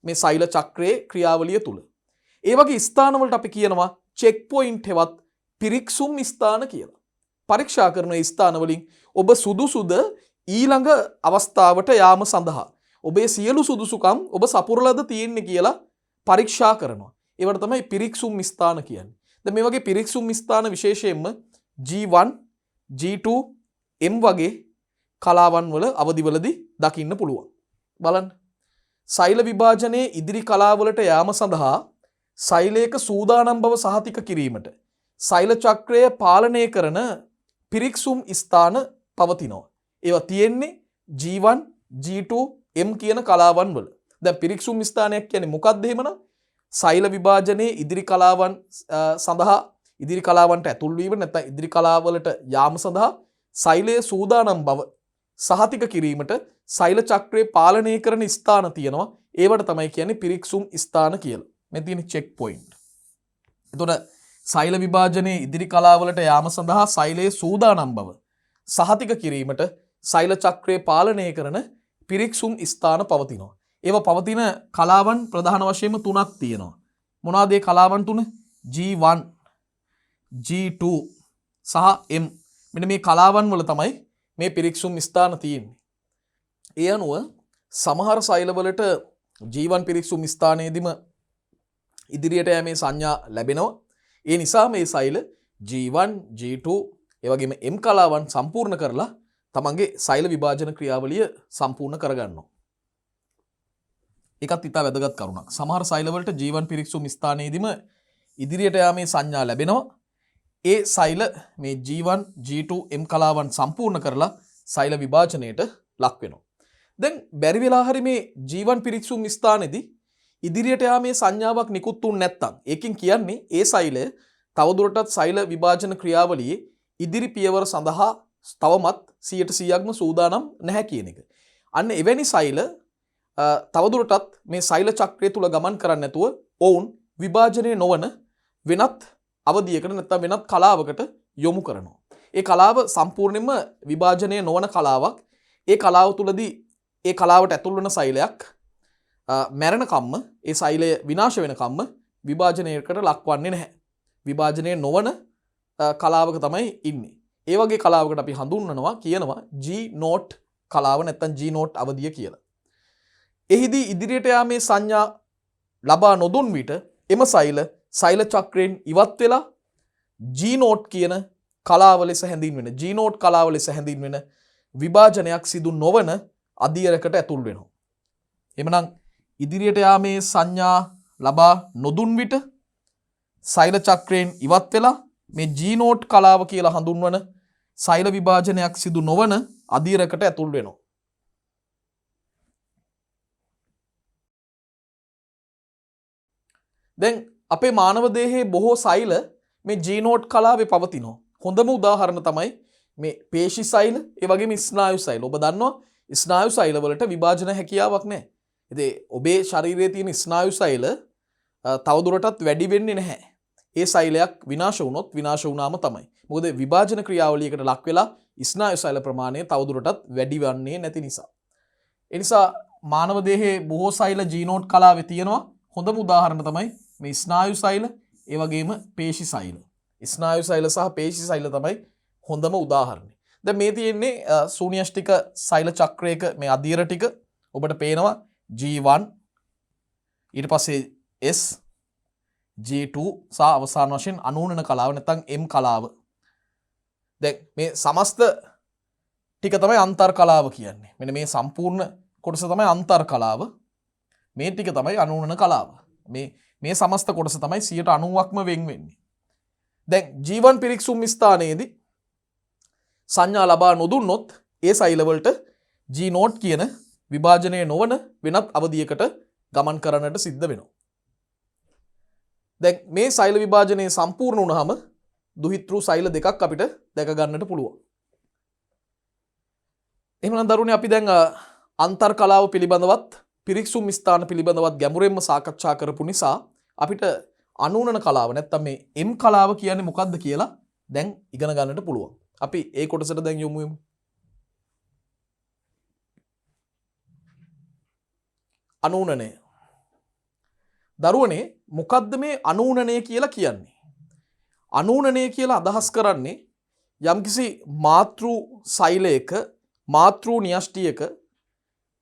මේ සෛල චක්‍රයේ ක්‍රියාවලිය තුල. ඒ වගේ ස්ථානවලට අපි කියනවා චෙක් පොයින්ට් හෙවත් පිරික්සුම් ස්ථාන කියලා. පරීක්ෂා කරන ස්ථාන වලින් ඔබ සුදුසුද ඊළඟ අවස්ථාවට යාම සඳහා ඔබේ සියලු සුදුසුකම් ඔබ සපුරලද තියෙන්නේ කියලා පරීක්ෂා කරනවා. ඒවට තමයි පිරික්සුම් ස්ථාන කියන්නේ. දැන් මේ වගේ පිරික්සුම් ස්ථාන විශේෂයෙන්ම G1, G2, M වගේ කලාවන් වල අවදිවලදී දකින්න පුළුවන්. බලන්න. සෛල විභාජනයේ ඉදිරි කලාවලට යාම සඳහා සෛලයක සූදානම් බව සහතික කිරීමට සෛල චක්‍රය පාලනය කරන පිරික්සුම් ස්ථාන පවතිනවා. ඒවා තියෙන්නේ G1, G2, M කියන කලාවන් වල. දැන් පිරික්සුම් ස්ථානයක් කියන්නේ මොකක්ද එහෙමනම්? සෛල විභාජනයේ ඉදිරි කලාවන් සඳහා ඉදිරි කලාවන්ට ඇතුල් වීම නැත්නම් ඉදිරි කලාවලට යාම සඳහා සෛලයේ සූදානම් බව සහතික කිරීමට සෛල චක්‍රය පාලනය කරන ස්ථාන තියෙනවා. ඒවට තමයි කියන්නේ පිරික්සුම් ස්ථාන කියලා. මේ තියෙන චෙක් පොයින්ට්. එතකොට සෛල විභාජනයේ ඉදිරි කලාවලට යාම සඳහා සෛලයේ සූදානම් බව සහතික කිරීමට සෛල චක්‍රය පාලනය කරන පිරික්සුම් ස්ථාන පවතිනවා. ඒවා පවතින කලාවන් ප්‍රධාන වශයෙන්ම තුනක් තියෙනවා. මොනවාද ඒ කලාවන් තුන? G1, G2 සහ M. මෙන්න මේ කලාවන් වල තමයි මේ පිරික්සුම් ස්ථාන තියෙන්නේ. ඒ අනුව සමහර සෛලවලට G1 පිරික්සුම් ස්ථානයේදීම ඉදිරියට යෑමේ සංඥා ලැබෙනවා. ඒ නිසා මේ සෛල G1, G2 ඒ වගේම M කලාවන් සම්පූර්ණ කරලා තමන්ගේ සෛල විභාජන ක්‍රියාවලිය සම්පූර්ණ කරගන්නවා. ඒකත් ඉතා වැදගත් කරුණක්. සමහර සෛලවලට G1 පිරික්සුම් ස්ථානයේදීම ඉදිරියට යාමේ සංඥා ලැබෙනවා. ඒ සෛල මේ G1, G2, M කලාවන් සම්පූර්ණ කරලා සෛල විභාජනයට ලක් වෙනවා. දැන් බැරි වෙලා හරි මේ G1 පිරික්සුම් ස්ථානයේදී ඉදිරියට යාමේ සංඥාවක් නිකුත් වුනේ නැත්තම් ඒකෙන් කියන්නේ ඒ සෛලය තවදුරටත් සෛල විභාජන ක්‍රියාවලියේ ඉදිරි පියවර සඳහා තවමත් 100%ක්ම සූදානම් නැහැ කියන එක. අන්න එවැනි සෛල තවදුරටත් මේ සෛල චක්‍රය තුල ගමන් කරන්නේ නැතුව ඔවුන් විභාජනය නොවන වෙනත් අවධියකට නැත්නම් වෙනත් කලාවකට යොමු කරනවා. ඒ කලාව සම්පූර්ණයෙන්ම විභාජනය නොවන කලාවක්. ඒ කලාව තුලදී ඒ කලාවට ඇතුල් වෙන සෛලයක් මැරෙන කම්ම ඒ සෛලය විනාශ වෙන කම්ම විභාජනයකට ලක්වන්නේ නැහැ. විභාජනය නොවන කලාවක තමයි ඉන්නේ. ඒ වගේ කලාවකට අපි හඳුන්වනවා කියනවා G0 කලාව නැත්නම් G0 අවධිය කියලා. එහිදී ඉදිරියට යාමේ සංඥා ලබා නොදුන් විට එම සෛල චක්‍රයෙන් ඉවත් වෙලා G0 කියන කලාව ලෙස හැඳින්වෙන ජීනෝඩ් කලාව ලෙස හැඳින්වෙන විභාජනයක් සිදු නොවන අදියරකට ඇතුල් වෙනවා. එමනම් ඉදිරියට යාමේ සංඥා ලබා නොදුන් විට සෛල චක්‍රයෙන් ඉවත් වෙලා මේ ජීනෝඩ් කලාව කියලා හඳුන්වන සෛල විභාජනයක් සිදු නොවන අදියරකට ඇතුල් වෙනවා. දැන් අපේ මානව දේහයේ බොහෝ සෛල මේ ජීනෝඩ් කලාවේ පවතිනවා. හොඳම උදාහරණ තමයි මේ පේශි සෛල, ඒ වගේම ස්නායු සෛල. ඔබ දන්නවා ස්නායු සෛල වලට විභාජන හැකියාවක් නැහැ. ඉතින් ඔබේ ශරීරයේ තියෙන ස්නායු සෛල තවදුරටත් වැඩි වෙන්නේ නැහැ. ඒ සෛලයක් විනාශ වුණොත් විනාශ වුණාම තමයි. මොකද විභාජන ක්‍රියාවලියකට ලක් වෙලා ස්නායු සෛල ප්‍රමාණය තවදුරටත් වැඩි වෙන්නේ නැති නිසා. ඒ නිසා මානව දේහයේ බොහෝ සෛල ජීනෝඩ් කලාවේ තියෙනවා. හොඳම උදාහරණ තමයි මේ ස්නායු සෛල, ඒ වගේම පේශි සෛල. ස්නායු සෛල සහ පේශි සෛල තමයි හොඳම උදාහරණය. දැන් මේ තියෙන්නේ ශූන්‍යෂ්ටික සෛල චක්‍රයක මේ අදියර ටික ඔබට පේනවා G1 ඊට පස්සේ S G2 සහ අවසාන වශයෙන් අනූනන කලාව නැත්නම් M කලාව. දැන් මේ සමස්ත ටික තමයි අන්තර් කලාව කියන්නේ. මෙන්න මේ සම්පූර්ණ කොටස තමයි අන්තර් කලාව. මේ ටික තමයි අනූනන කලාව. මේ සමස්ත කොටස තමයි 90%ක්ම වෙන් වෙන්නේ. දැන් G1 පිරික්සුම් ස්ථානයේදී සංඥා ලබා නොදුන්නොත් ඒ සෛල වලට G නෝට් කියන විභාජනය නොවන වෙනත් අවධියකට ගමන් කරන්නට සිද්ධ වෙනවා. දැන් මේ සෛල විභාජනය සම්පූර්ණ වුණාම දුහිතෘ සෛල දෙකක් අපිට දැක ගන්නට පුළුවන්. එහෙනම් දරුවනේ අපි දැන් අන්තර් කලාව පිළිබඳවත් පිරික්සුම් ස්ථාන පිළිබඳවත් ගැඹුරින්ම සාකච්ඡා කරපු නිසා අපිට අනූනන කලාව නැත්තම් මේ M කලාව කියන්නේ මොකක්ද කියලා දැන් ඉගෙන ගන්නට පුළුවන්. අපි ඒ කොටසට දැන් යමු. අනූනනය. දරුවනේ මොකද්ද මේ අනූනනය කියලා කියන්නේ? අනූනනය කියලා අදහස් කරන්නේ යම්කිසි මාතෘ සෛලයක මාතෘ න්‍යෂ්ටියක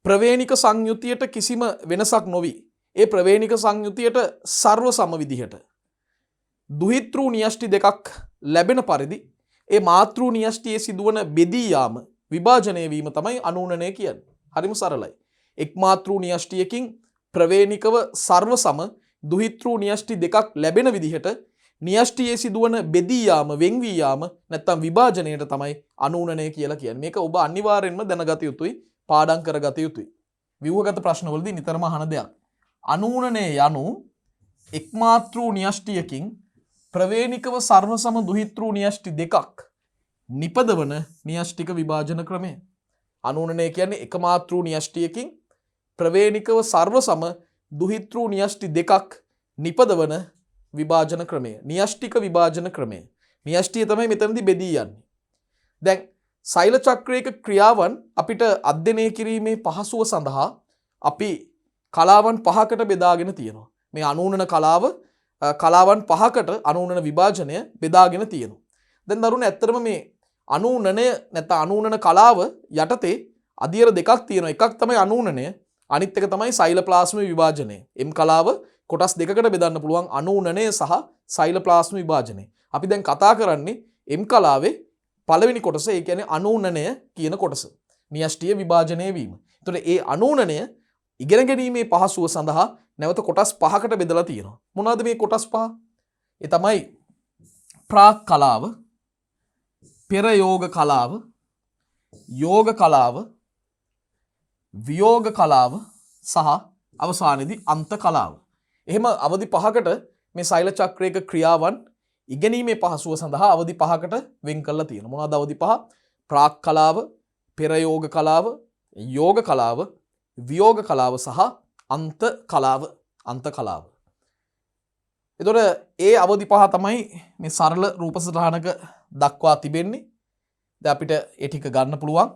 ප්‍රවේණික සංයුතියට කිසිම වෙනසක් නොවි ඒ ප්‍රවේණික සංයුතියට සර්ව සම විදිහට දුහිතෘ න්‍යෂ්ටි දෙකක් ලැබෙන පරිදි ඒ මාතෘ න්‍යෂ්ටියේ සිදුවන බෙදී යාම විභාජනය වීම තමයි අනූනනය කියන්නේ. හරිම සරලයි. එක් මාතෘ න්‍යෂ්ටියකින් ප්‍රවේණිකව සර්ව සම දුහිතෘ න්‍යෂ්ටි දෙකක් ලැබෙන විදිහට න්‍යෂ්ටියේ සිදුවන බෙදී යාම වෙන් වී යාම නැත්නම් විභාජනයට තමයි අනූනනය කියලා කියන්නේ. මේක ඔබ අනිවාර්යෙන්ම දැනගත යුතුයි. පාඩම් කරගත යුතුයි. ව්‍යුහගත ප්‍රශ්නවලදී නිතරම අහන දෙයක්. අනූනනය යනු එක්මාතෘ න්‍යෂ්ටියකින් ප්‍රවේණිකව සර්වසම දුහිතෘ න්‍යෂ්ටි දෙකක් නිපදවන න්‍යෂ්ටික විභාජන ක්‍රමය. අනූනනය කියන්නේ එකමාතෘ න්‍යෂ්ටියකින් ප්‍රවේණිකව සර්වසම දුහිතෘ න්‍යෂ්ටි දෙකක් නිපදවන විභාජන ක්‍රමය. න්‍යෂ්ටික විභාජන ක්‍රමය. න්‍යෂ්ටිය තමයි මෙතනදී බෙදී යන්නේ. දැන් සෛල චක්‍රයක ක්‍රියාවන් අපිට අධ්‍යයනය කිරීමේ පහසුව සඳහා අපි කලාවන් පහකට බෙදාගෙන තියෙනවා. මේ අනූනන කලාවන් පහකට අනූනන විභාජනය බෙදාගෙන තියෙනවා. දැන් දරුවනේ ඇත්තටම මේ අනූනනය නැත්නම් අනූනන කලාව යටතේ අදියර දෙකක් තියෙනවා. එකක් තමයි අනූනනය, අනිත් එක තමයි සෛලප්ලාස්ම විභාජනය. M කලාව කොටස් දෙකකට බෙදන්න පුළුවන් අනූනනය සහ සෛලප්ලාස්ම විභාජනය. අපි දැන් කතා කරන්නේ M කලාවේ පළවෙනි කොටස, ඒ කියන්නේ අනූනනය කියන කොටස. න්‍යෂ්ටිය විභාජනය වීම. එතකොට ඒ අනූනනය ඉගෙන ගැනීමේ පහසුව සඳහා නැවත කොටස් පහකට බෙදලා තියෙනවා. මොනවද මේ කොටස් පහ? ඒ තමයි ප්‍රාක් කලාව, පෙර යෝග කලාව, යෝග කලාව, වියෝග කලාව සහ අවසානයේදී අන්ත කලාව. එහෙම අවධි පහකට මේ සෛල චක්‍රයක ක්‍රියාවන් ඉගෙනීමේ පහසුව සඳහා අවධි පහකට වෙන් කරලා තියෙනවා. මොනවද අවධි පහ? ප්‍රාක් කලාව, පෙර යෝග කලාව, යෝග කලාව, වියෝග කලාව සහ අන්ත කලාව. අන්ත කලාව. එතකොට ඒ අවධි පහ තමයි මේ සරල රූප සටහනක දක්වා තිබෙන්නේ. දැන් අපිට ඒ ටික ගන්න පුළුවන්.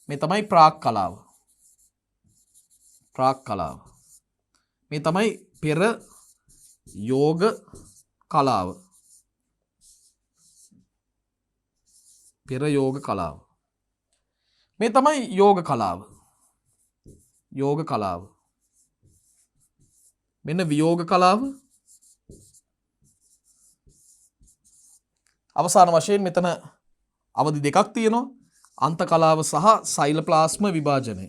මේ තමයි ප්‍රාක් කලාව. ප්‍රාක් කලාව. මේ තමයි පෙර යෝග කලාව. පෙර යෝග කලාව. මේ තමයි යෝග කලාව. යෝග කලාව. මෙන්න වියෝග කලාව. අවසාන වශයෙන් මෙතන අවධි දෙකක් තියෙනවා. අන්ත කලාව සහ සෛලප්ලාස්ම විභාජනය.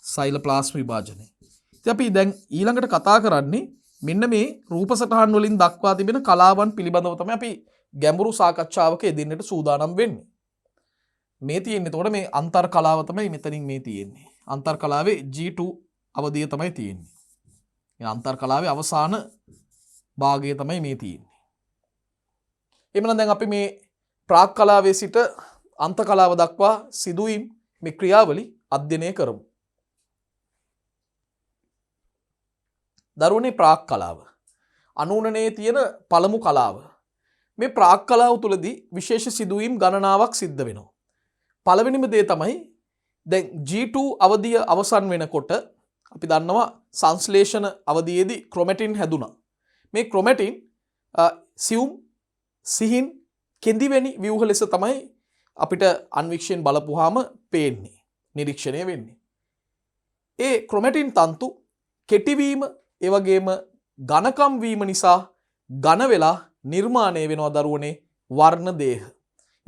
සෛලප්ලාස්ම විභාජනය. ඉතින් අපි දැන් ඊළඟට කතා කරන්නේ මෙන්න මේ රූප සටහන් වලින් දක්වා තිබෙන කලාවන් පිළිබඳව තමයි අපි ගැඹුරු සාකච්ඡාවක යෙදෙන්නට සූදානම් වෙන්නේ. මේ තියෙන්නේ එතකොට මේ අන්තර් කලාව තමයි මෙතනින් මේ තියෙන්නේ. අන්තර් කලාවේ G2 අවධිය තමයි තියෙන්නේ. මේ අන්තර් කලාවේ අවසාන භාගය තමයි මේ තියෙන්නේ. එhmenan දැන් අපි මේ ප්‍රාග් කලාවේ සිට අන්ත කලාව දක්වා සිදුවීම් මේ ක්‍රියාවලි අධ්‍යයනය කරමු. දරුවනේ ප්‍රාග් කලාව. අනුනනයේ තියෙන පළමු කලාව. මේ ප්‍රාග් කලාව තුලදී විශේෂ සිදුවීම් ගණනාවක් සිද්ධ වෙනවා. පළවෙනිම දේ තමයි දැන් G2 අවධිය අවසන් වෙනකොට අපි දන්නවා සංශ්ලේෂණ අවධියේදී ක්‍රොමැටින් හැදුනා. මේ ක්‍රොමැටින් සියුම් සිහින් කෙඳිවැනි ව්‍යුහ ලෙස තමයි අපිට අන්වීක්ෂයෙන් බලපුවාම පේන්නේ, නිරීක්ෂණය වෙන්නේ. ඒ ක්‍රොමැටින් තන්තු කෙටිවීම ඒ වගේම ඝනකම් වීම නිසා ඝන වෙලා නිර්මාණය වෙනවා දරුවනේ වර්ණ දේහ.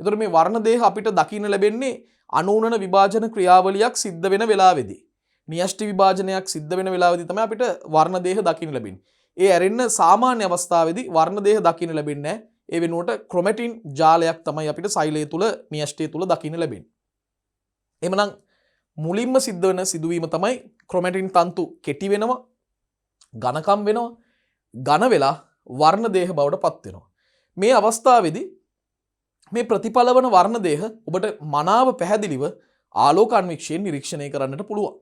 එතකොට මේ වර්ණ දේහ අපිට දකින්න ලැබෙන්නේ අනූනන විභාජන ක්‍රියාවලියක් සිද්ධ වෙන වෙලාවේදී. න්‍යෂ්ටි විභාජනයක් සිද්ධ වෙන වෙලාවේදී තමයි අපිට වර්ණ දේහ දකින්න ලැබෙන්නේ. ඒ ඇරෙන්න සාමාන්‍ය අවස්ථාවේදී වර්ණ දේහ දකින්න ලැබෙන්නේ නැහැ. ඒ වෙනුවට ක්‍රොමැටින් ජාලයක් තමයි අපිට සෛලය තුල න්‍යෂ්ටිය තුල දකින්න ලැබෙන්නේ. එhmenan මුලින්ම සිද්ධ වෙන සිදුවීම තමයි ක්‍රොමැටින් තන්තු කෙටි වෙනවා, ඝනකම් වෙනවා, ඝන වෙලා වර්ණ දේහ බවට පත් වෙනවා. මේ අවස්ථාවේදී මේ ප්‍රතිඵල වන වර්ණ දේහ ඔබට මනාව පැහැදිලිව ආලෝක අන්වීක්ෂයෙන් නිරීක්ෂණය කරන්නට පුළුවන්.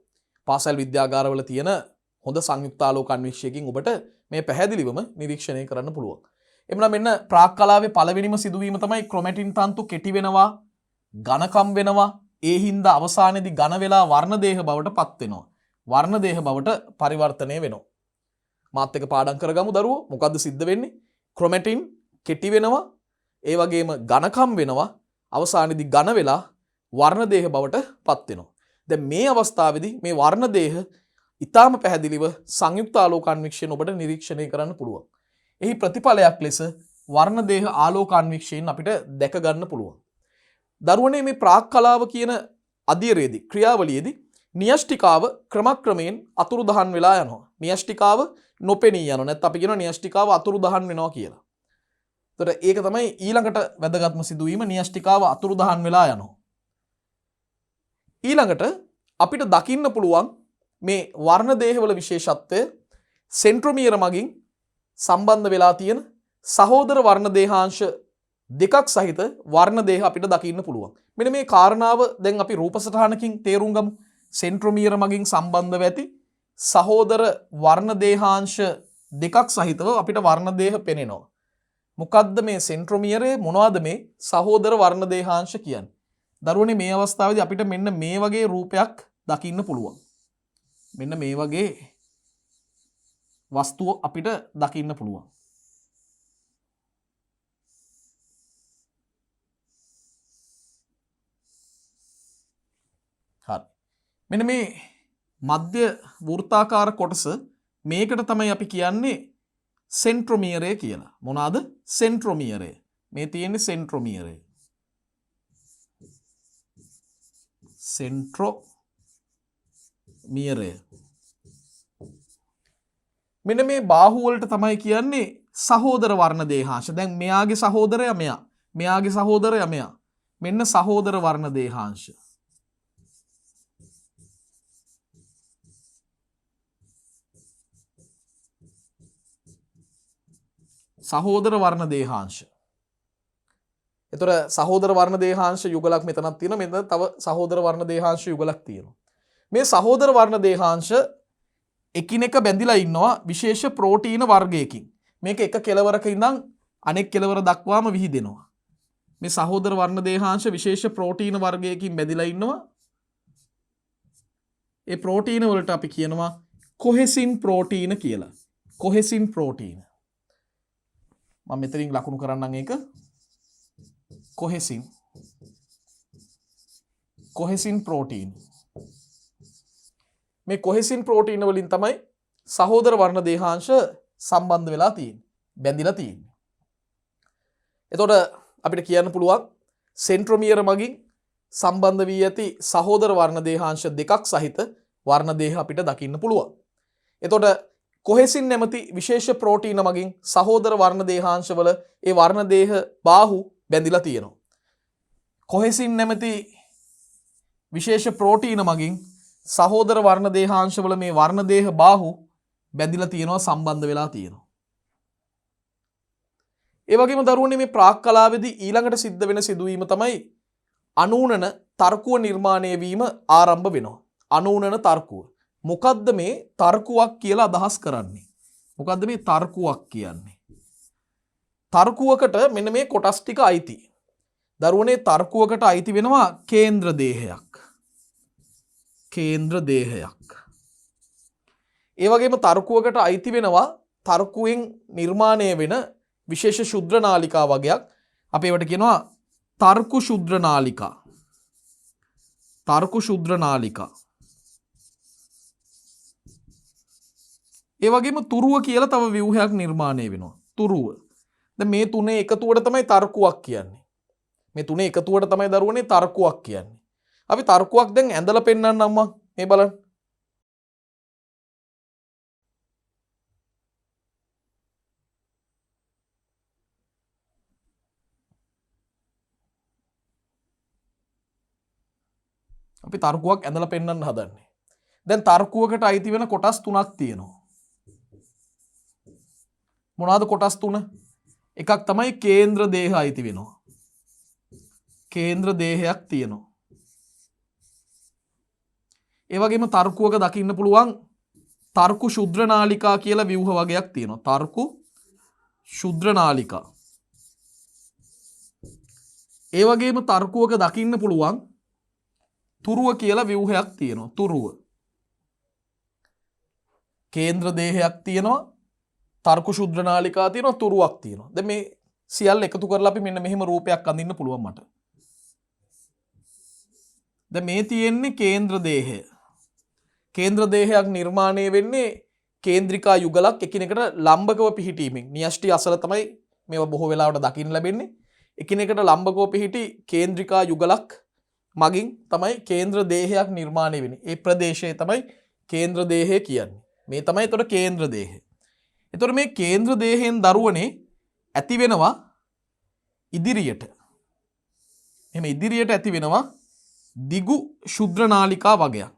පාසල් විද්‍යාගාරවල තියෙන හොඳ සංයුක්ත ආලෝක අන්වීක්ෂයකින් ඔබට මේ පැහැදිලිවම නිරීක්ෂණය කරන්න පුළුවන්. එhmenan මෙන්න ප්‍රාග් කලාවේ පළවෙනිම සිදුවීම තමයි ක්‍රොමැටින් තන්තු කෙටි වෙනවා, ඝනකම් වෙනවා. ඒ හින්දා අවසානයේදී ඝන වෙලා වර්ණ දේහ බවට පත් වෙනවා. වර්ණ දේහ බවට පරිවර්තනය වෙනවා. මාත් එක පාඩම් කරගමු දරුවෝ. මොකද්ද සිද්ධ වෙන්නේ? ක්‍රොමැටින් කෙටි වෙනවා, ඒ වගේම ඝනකම් වෙනවා, අවසානයේදී ඝන වෙලා වර්ණ දේහ බවට පත් වෙනවා. දැන් මේ අවස්ථාවේදී මේ වර්ණ දේහ ඊටාම පැහැදිලිව සංයුක්ත ආලෝක අන්වීක්ෂයෙන් ඔබට නිරීක්ෂණය කරන්න පුළුවන්. එහි ප්‍රතිඵලයක් ලෙස වර්ණ දේහ ආලෝක අන්වීක්ෂයෙන් අපිට දැක ගන්න පුළුවන්. දරුවනේ මේ ප්‍රාග් කලාව කියන අධීරයේදී ක්‍රියාවලියේදී න්‍යෂ්ටිකාව ක්‍රමක්‍රමයෙන් අතුරුදහන් වෙලා යනවා. න්‍යෂ්ටිකාව නොපෙනී යනවා. නැත්නම් අපි කියනවා න්‍යෂ්ටිකාව අතුරුදහන් වෙනවා කියලා. එතකොට ඒක තමයි ඊළඟට වැදගත්ම සිදුවීම. න්‍යෂ්ටිකාව අතුරුදහන් වෙලා යනවා. ඊළඟට අපිට දකින්න පුළුවන් මේ වර්ණ දේහවල විශේෂත්වය සෙන්ට්‍රොමියර මගින් සම්බන්ධ වෙලා තියෙන සහෝදර වර්ණ දේහාංශ දෙකක් සහිත වර්ණ දේහ අපිට දකින්න පුළුවන්. මෙන්න මේ කාරණාව දැන් අපි රූප සටහනකින් තේරුම් ගමු. සෙන්ට්‍රොමියර මගින් සම්බන්ධව ඇති සහෝදර වර්ණ දේහාංශ දෙකක් සහිතව අපිට වර්ණ දේහ පෙනෙනවා. මොකද්ද මේ සෙන්ට්‍රොමියරේ, මොනවද මේ සහෝදර වර්ණ දේහාංශ කියන්නේ? දරුවනේ මේ අවස්ථාවේදී අපිට මෙන්න මේ වගේ රූපයක් දකින්න පුළුවන්. මෙන්න මේ වගේ වස්තුව අපිට දකින්න පුළුවන්. හරි. මෙන්න මේ මධ්‍ය වෘත්තාකාර කොටස මේකට තමයි අපි කියන්නේ සෙන්ට්‍රොමියරය කියලා. මොනවාද? සෙන්ට්‍රොමියරය. මේ තියෙන්නේ සෙන්ට්‍රොමියරය. සෙන්ට්‍රොමියරය. මෙන්න මේ බාහුව වලට තමයි කියන්නේ සහෝදර වර්ණ දේහාංශ. දැන් මෙයාගේ සහෝදරයා මෙයා. මෙයාගේ සහෝදරයා මෙයා. මෙන්න සහෝදර වර්ණ දේහාංශ. සහෝදර වර්ණ දේහාංශ. එතකොට සහෝදර වර්ණ දේහාංශ යුගලක් මෙතනක් තියෙනවා. මෙතන තව සහෝදර වර්ණ දේහාංශ යුගලක් තියෙනවා. මේ සහෝදර වර්ණ දේහාංශ එකිනෙක බැඳිලා ඉන්නවා විශේෂ ප්‍රෝටීන වර්ගයකින්. මේක එක කෙලවරක ඉඳන් අනෙක් කෙලවර දක්වාම විහිදෙනවා. මේ සහෝදර වර්ණ දේහාංශ විශේෂ ප්‍රෝටීන වර්ගයකින් බැඳිලා ඉන්නවා. ඒ ප්‍රෝටීන වලට අපි කියනවා කොහෙසින් ප්‍රෝටීන කියලා. කොහෙසින් ප්‍රෝටීන. මම මෙතනින් ලකුණු කරන්නම් ඒක. කොහෙසින් ප්‍රෝටීන. මේ කොහෙසින් ප්‍රෝටීන වලින් තමයි සහෝදර වර්ණ දේහාංශ සම්බන්ධ වෙලා තියෙන්නේ. බැඳිලා තියෙන්නේ. එතකොට අපිට කියන්න පුළුවන් සෙන්ට්‍රොමියර මගින් සම්බන්ධ වී ඇති සහෝදර වර්ණ දේහාංශ දෙකක් සහිත වර්ණ දේහ අපිට දකින්න පුළුවන්. එතකොට කොහෙසින් නැමැති විශේෂ ප්‍රෝටීන මගින් සහෝදර වර්ණ දේහාංශවල ඒ වර්ණ දේහ බාහු බැඳිලා තියෙනවා. කොහෙසින් නැමැති විශේෂ ප්‍රෝටීන මගින් සහෝදර වර්ණ දේහාංශවල මේ වර්ණ දේහ බාහු බැඳිලා තියෙනවා සම්බන්ධ වෙලා තියෙනවා. ඒ වගේම දරුවනේ මේ ප්‍රාක් කලාවේදී ඊළඟට සිද්ධ වෙන සිදුවීම තමයි අනූනන තර්කුව නිර්මාණය වීම ආරම්භ වෙනවා. අනූනන තර්කුව. මොකද්ද මේ තර්කුවක් කියලා අදහස් කරන්නේ? මොකද්ද මේ තර්කුවක් කියන්නේ? තර්කුවකට මෙන්න මේ කොටස් ටික අයිති. දරුවනේ තර්කුවකට අයිති වෙනවා කේන්ද්‍ර දේහයක්. කේන්ද්‍ර දේහයක්. ඒ වගේම තර්කුවකට අයිති වෙනවා තර්කුවෙන් නිර්මාණය වෙන විශේෂ ශුද්‍ර නාලිකා වගයක්. අපි ඒවට කියනවා තර්කු ශුද්‍ර නාලිකා. තර්කු ශුද්‍ර නාලිකා. ඒ වගේම තුරුව කියලා තව ව්‍යුහයක් නිර්මාණය වෙනවා. තුරුව. දැන් මේ තුනේ එකතුවට තමයි තර්කුවක් කියන්නේ. මේ තුනේ එකතුවට තමයි දරුවනේ තර්කුවක් කියන්නේ. අපි තර්කුවක් දැන් ඇඳලා පෙන්නන්න අම්මා. මේ බලන්න. අපි තර්කුවක් ඇඳලා පෙන්වන්න හදන්නේ. දැන් තර්කුවකට අයිති වෙන කොටස් තුනක් තියෙනවා. මොනවාද කොටස් තුන? එකක් තමයි කේන්ද්‍ර දේහ අයිති වෙනවා. කේන්ද්‍ර දේහයක් තියෙනවා. ඒ වගේම තර්කුවක දකින්න පුළුවන් තර්කු ශුද්‍ර නාලිකා කියලා ව්‍යුහ වගයක් තියෙනවා. තර්කු ශුද්‍ර නාලිකා. ඒ වගේම තර්කුවක දකින්න පුළුවන් තුරුව කියලා ව්‍යුහයක් තියෙනවා. තුරුව. කේන්ද්‍ර දේහයක් තියෙනවා. තර්කු ශුද්‍ර නාලිකා තියෙනවා. තුරුවක් තියෙනවා. දැන් මේ සියල්ල එකතු කරලා අපි මෙන්න මෙහෙම රූපයක් අඳින්න පුළුවන් මට. දැන් මේ තියෙන්නේ කේන්ද්‍ර දේහය. කේන්ද්‍ර දේහයක් නිර්මාණය වෙන්නේ කේන්ද්‍රිකා යුගලක් එකිනෙකට ලම්බකව පිහිටීමෙන්. න්‍යෂ්ටි අසල තමයි මේවා බොහෝ වෙලාවට දකින්න ලැබෙන්නේ. එකිනෙකට ලම්බකව පිහිටි කේන්ද්‍රිකා යුගලක් මගින් තමයි කේන්ද්‍ර දේහයක් නිර්මාණය වෙන්නේ. ඒ ප්‍රදේශය තමයි කේන්ද්‍ර දේහය කියන්නේ. මේ තමයි එතකොට කේන්ද්‍ර දේහය. එතකොට මේ කේන්ද්‍ර දේහයෙන් දරුවනේ ඇති වෙනවා ඉදිරියට. එහෙම ඉදිරියට ඇති වෙනවා දිගු ශුද්‍ර නාලිකා වගයක්.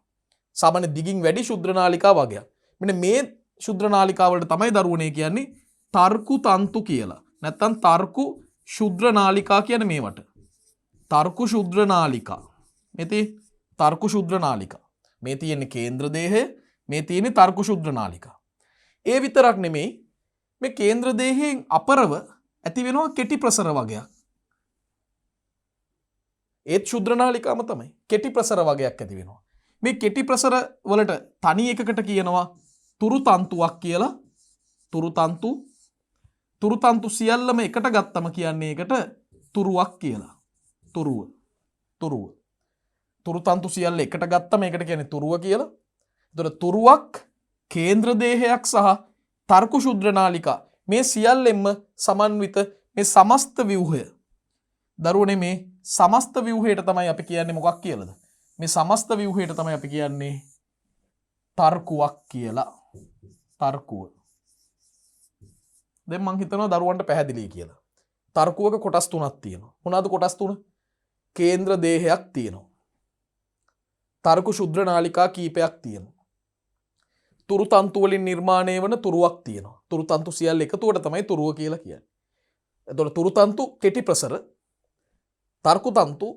සාමාන්‍ය දිගින් වැඩි ශුද්‍ර නාලිකා වගයක්. මෙන්න මේ ශුද්‍ර නාලිකා වලට තමයි දරුවනේ කියන්නේ තර්කු තන්තු කියලා. නැත්තම් තර්කු ශුද්‍ර නාලිකා කියන්නේ මේවට. තර්කු ශුද්‍ර නාලිකා. මේ තියෙන්නේ තර්කු ශුද්‍ර නාලිකා. මේ තියෙන්නේ කේන්ද්‍ර දේහය, මේ තියෙන්නේ තර්කු ශුද්‍ර නාලිකා. ඒ විතරක් නෙමෙයි මේ කේන්ද්‍ර දේහයෙන් අපරව ඇති වෙනවා කෙටි ප්‍රසර වගයක්. ඒත් ශුද්‍ර නාලිකාම තමයි. කෙටි ප්‍රසර වගයක් ඇති වෙනවා. මේ කෙටි ප්‍රසර වලට තනි එකකට කියනවා තුරු තන්තුවක් කියලා. තුරු තන්තු සියල්ලම එකට ගත්තම කියන්නේ ඒකට තුරුවක් කියලා. තුරු තන්තු සියල්ල එකට ගත්තම ඒකට කියන්නේ තුරුව කියලා. එතකොට තුරුවක් කේන්ද්‍ර දේහයක් සහ තර්කු ශුද්‍ර නාලිකා මේ සියල්ලෙන්ම සමන්විත මේ සමස්ත ව්‍යුහය. දරුවනේ මේ සමස්ත ව්‍යුහයට තමයි අපි කියන්නේ මොකක් කියලාද? මේ සමස්ත ව්‍යුහයට තමයි අපි කියන්නේ තර්කුවක් කියලා. තර්කුව. දැන් මං හිතනවා දරුවන්ට පැහැදිලි කියලා. තර්කුවක කොටස් තුනක් තියෙනවා. මොනවාද කොටස් තුන? කේන්ද්‍ර දේහයක් තියෙනවා. තර්කු ශුද්‍ර නාලිකා කීපයක් තියෙනවා. තුරු තන්තු වලින් නිර්මාණය වන තුරුවක් තියෙනවා. තුරු තන්තු සියල්ල එකතුවට තමයි තුරුව කියලා කියන්නේ. එතකොට තුරු තන්තු කෙටි ප්‍රසර, තර්කු තන්තු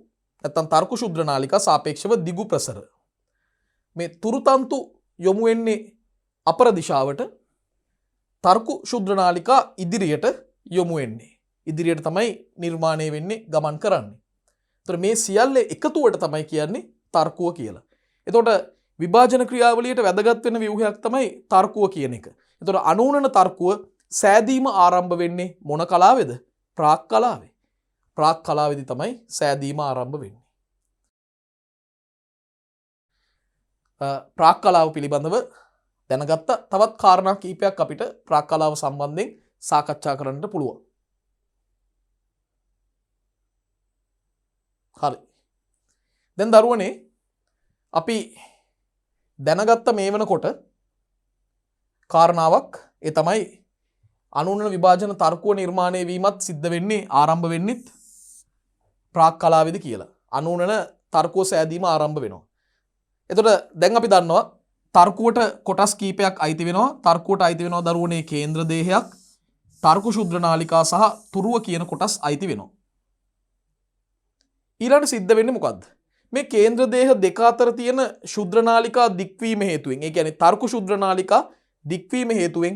නැත්නම් තර්කු ශුද්‍ර නාලිකා සාපේක්ෂව දිගු ප්‍රසර. මේ තුරු තන්තු යොමු වෙන්නේ අපර දිශාවට, තර්කු ශුද්‍ර නාලිකා ඉදිරියට යොමු වෙන්නේ. ඉදිරියට තමයි නිර්මාණය වෙන්නේ, ගමන් කරන්නේ. එතකොට මේ සියල්ල එකතුවට තමයි කියන්නේ තර්කුව කියලා. එතකොට විභාජන ක්‍රියාවලියට වැදගත් වෙන ව්‍යුහයක් තමයි තර්කුව කියන එක. එතකොට අනූනන තර්කුව සෑදීම ආරම්භ වෙන්නේ මොන කලාවේද? ප්‍රාක් කලාවේ. ප්‍රාක් කලාවේදී තමයි සෑදීම ආරම්භ වෙන්නේ. ප්‍රාක් කලාව පිළිබඳව දැනගත්ත තවත් කාරණා කීපයක් අපිට ප්‍රාක් කලාව සම්බන්ධයෙන් සාකච්ඡා කරන්නට පුළුවන්. හරි. දැන් දරුවනේ අපි දැනගත්ත මේ වෙනකොට කාරණාවක් ඒ තමයි අනුන්නන විභාජන තර්කුව නිර්මාණය වීමත් සිද්ධ වෙන්නේ ආරම්භ වෙන්නෙත් ප්‍රාක් කලාවේදී කියලා. අනුන්නන තර්කුව සෑදීම ආරම්භ වෙනවා. එතකොට දැන් අපි දන්නවා තර්කුවට කොටස් කීපයක් අයිති වෙනවා. තර්කුවට අයිති වෙනවා දරුවනේ කේන්ද්‍ර දේහයක්, තර්කු ශුද්‍ර නාලිකා සහ තුරුව කියන කොටස් අයිති වෙනවා. ඊළඟට සිද්ධ වෙන්නේ මොකද්ද? මේ කේන්ද්‍ර දේහ දෙක අතර තියෙන ශුද්‍ර නාලිකා දික්වීම හේතුවෙන්, ඒ කියන්නේ තර්කු ශුද්‍ර නාලිකා දික්වීම හේතුවෙන්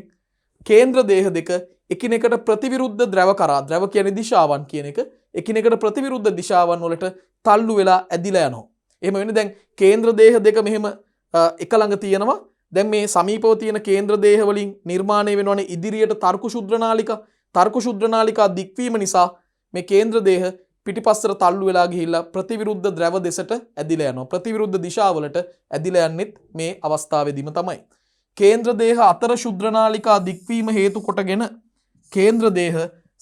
කේන්ද්‍ර දේහ දෙක එකිනෙකට ප්‍රතිවිරුද්ධ ද්‍රව කරා, ද්‍රව කියන්නේ දිශාවන් කියන එක, එකිනෙකට ප්‍රතිවිරුද්ධ දිශාවන් වලට තල්ලු වෙලා ඇදිලා යනවා. එහෙම වෙන්නේ දැන් කේන්ද්ර දේහ දෙක මෙහෙම එක ළඟ තියෙනවා. දැන් මේ සමීපව තියෙන කේන්ද්‍ර දේහ වලින් නිර්මාණය වෙනවනේ ඉදිරියට තර්කු ශුද්‍ර නාලිකා. තර්කු ශුද්‍ර නාලිකා දික්වීම නිසා මේ කේන්ද්‍ර දේහ පිටිපස්සට තල්ලු වෙලා ගිහිල්ලා ප්‍රතිවිරුද්ධ ද්‍රව දෙසට ඇදිලා යනවා. ප්‍රතිවිරුද්ධ දිශාවලට ඇදිලා යන්නෙත් මේ අවස්ථාවේදීම තමයි. කේන්ද්‍ර දේහ අතර ශුද්‍ර නාලිකා දික්වීම හේතු කොටගෙන කේන්ද්‍ර දේහ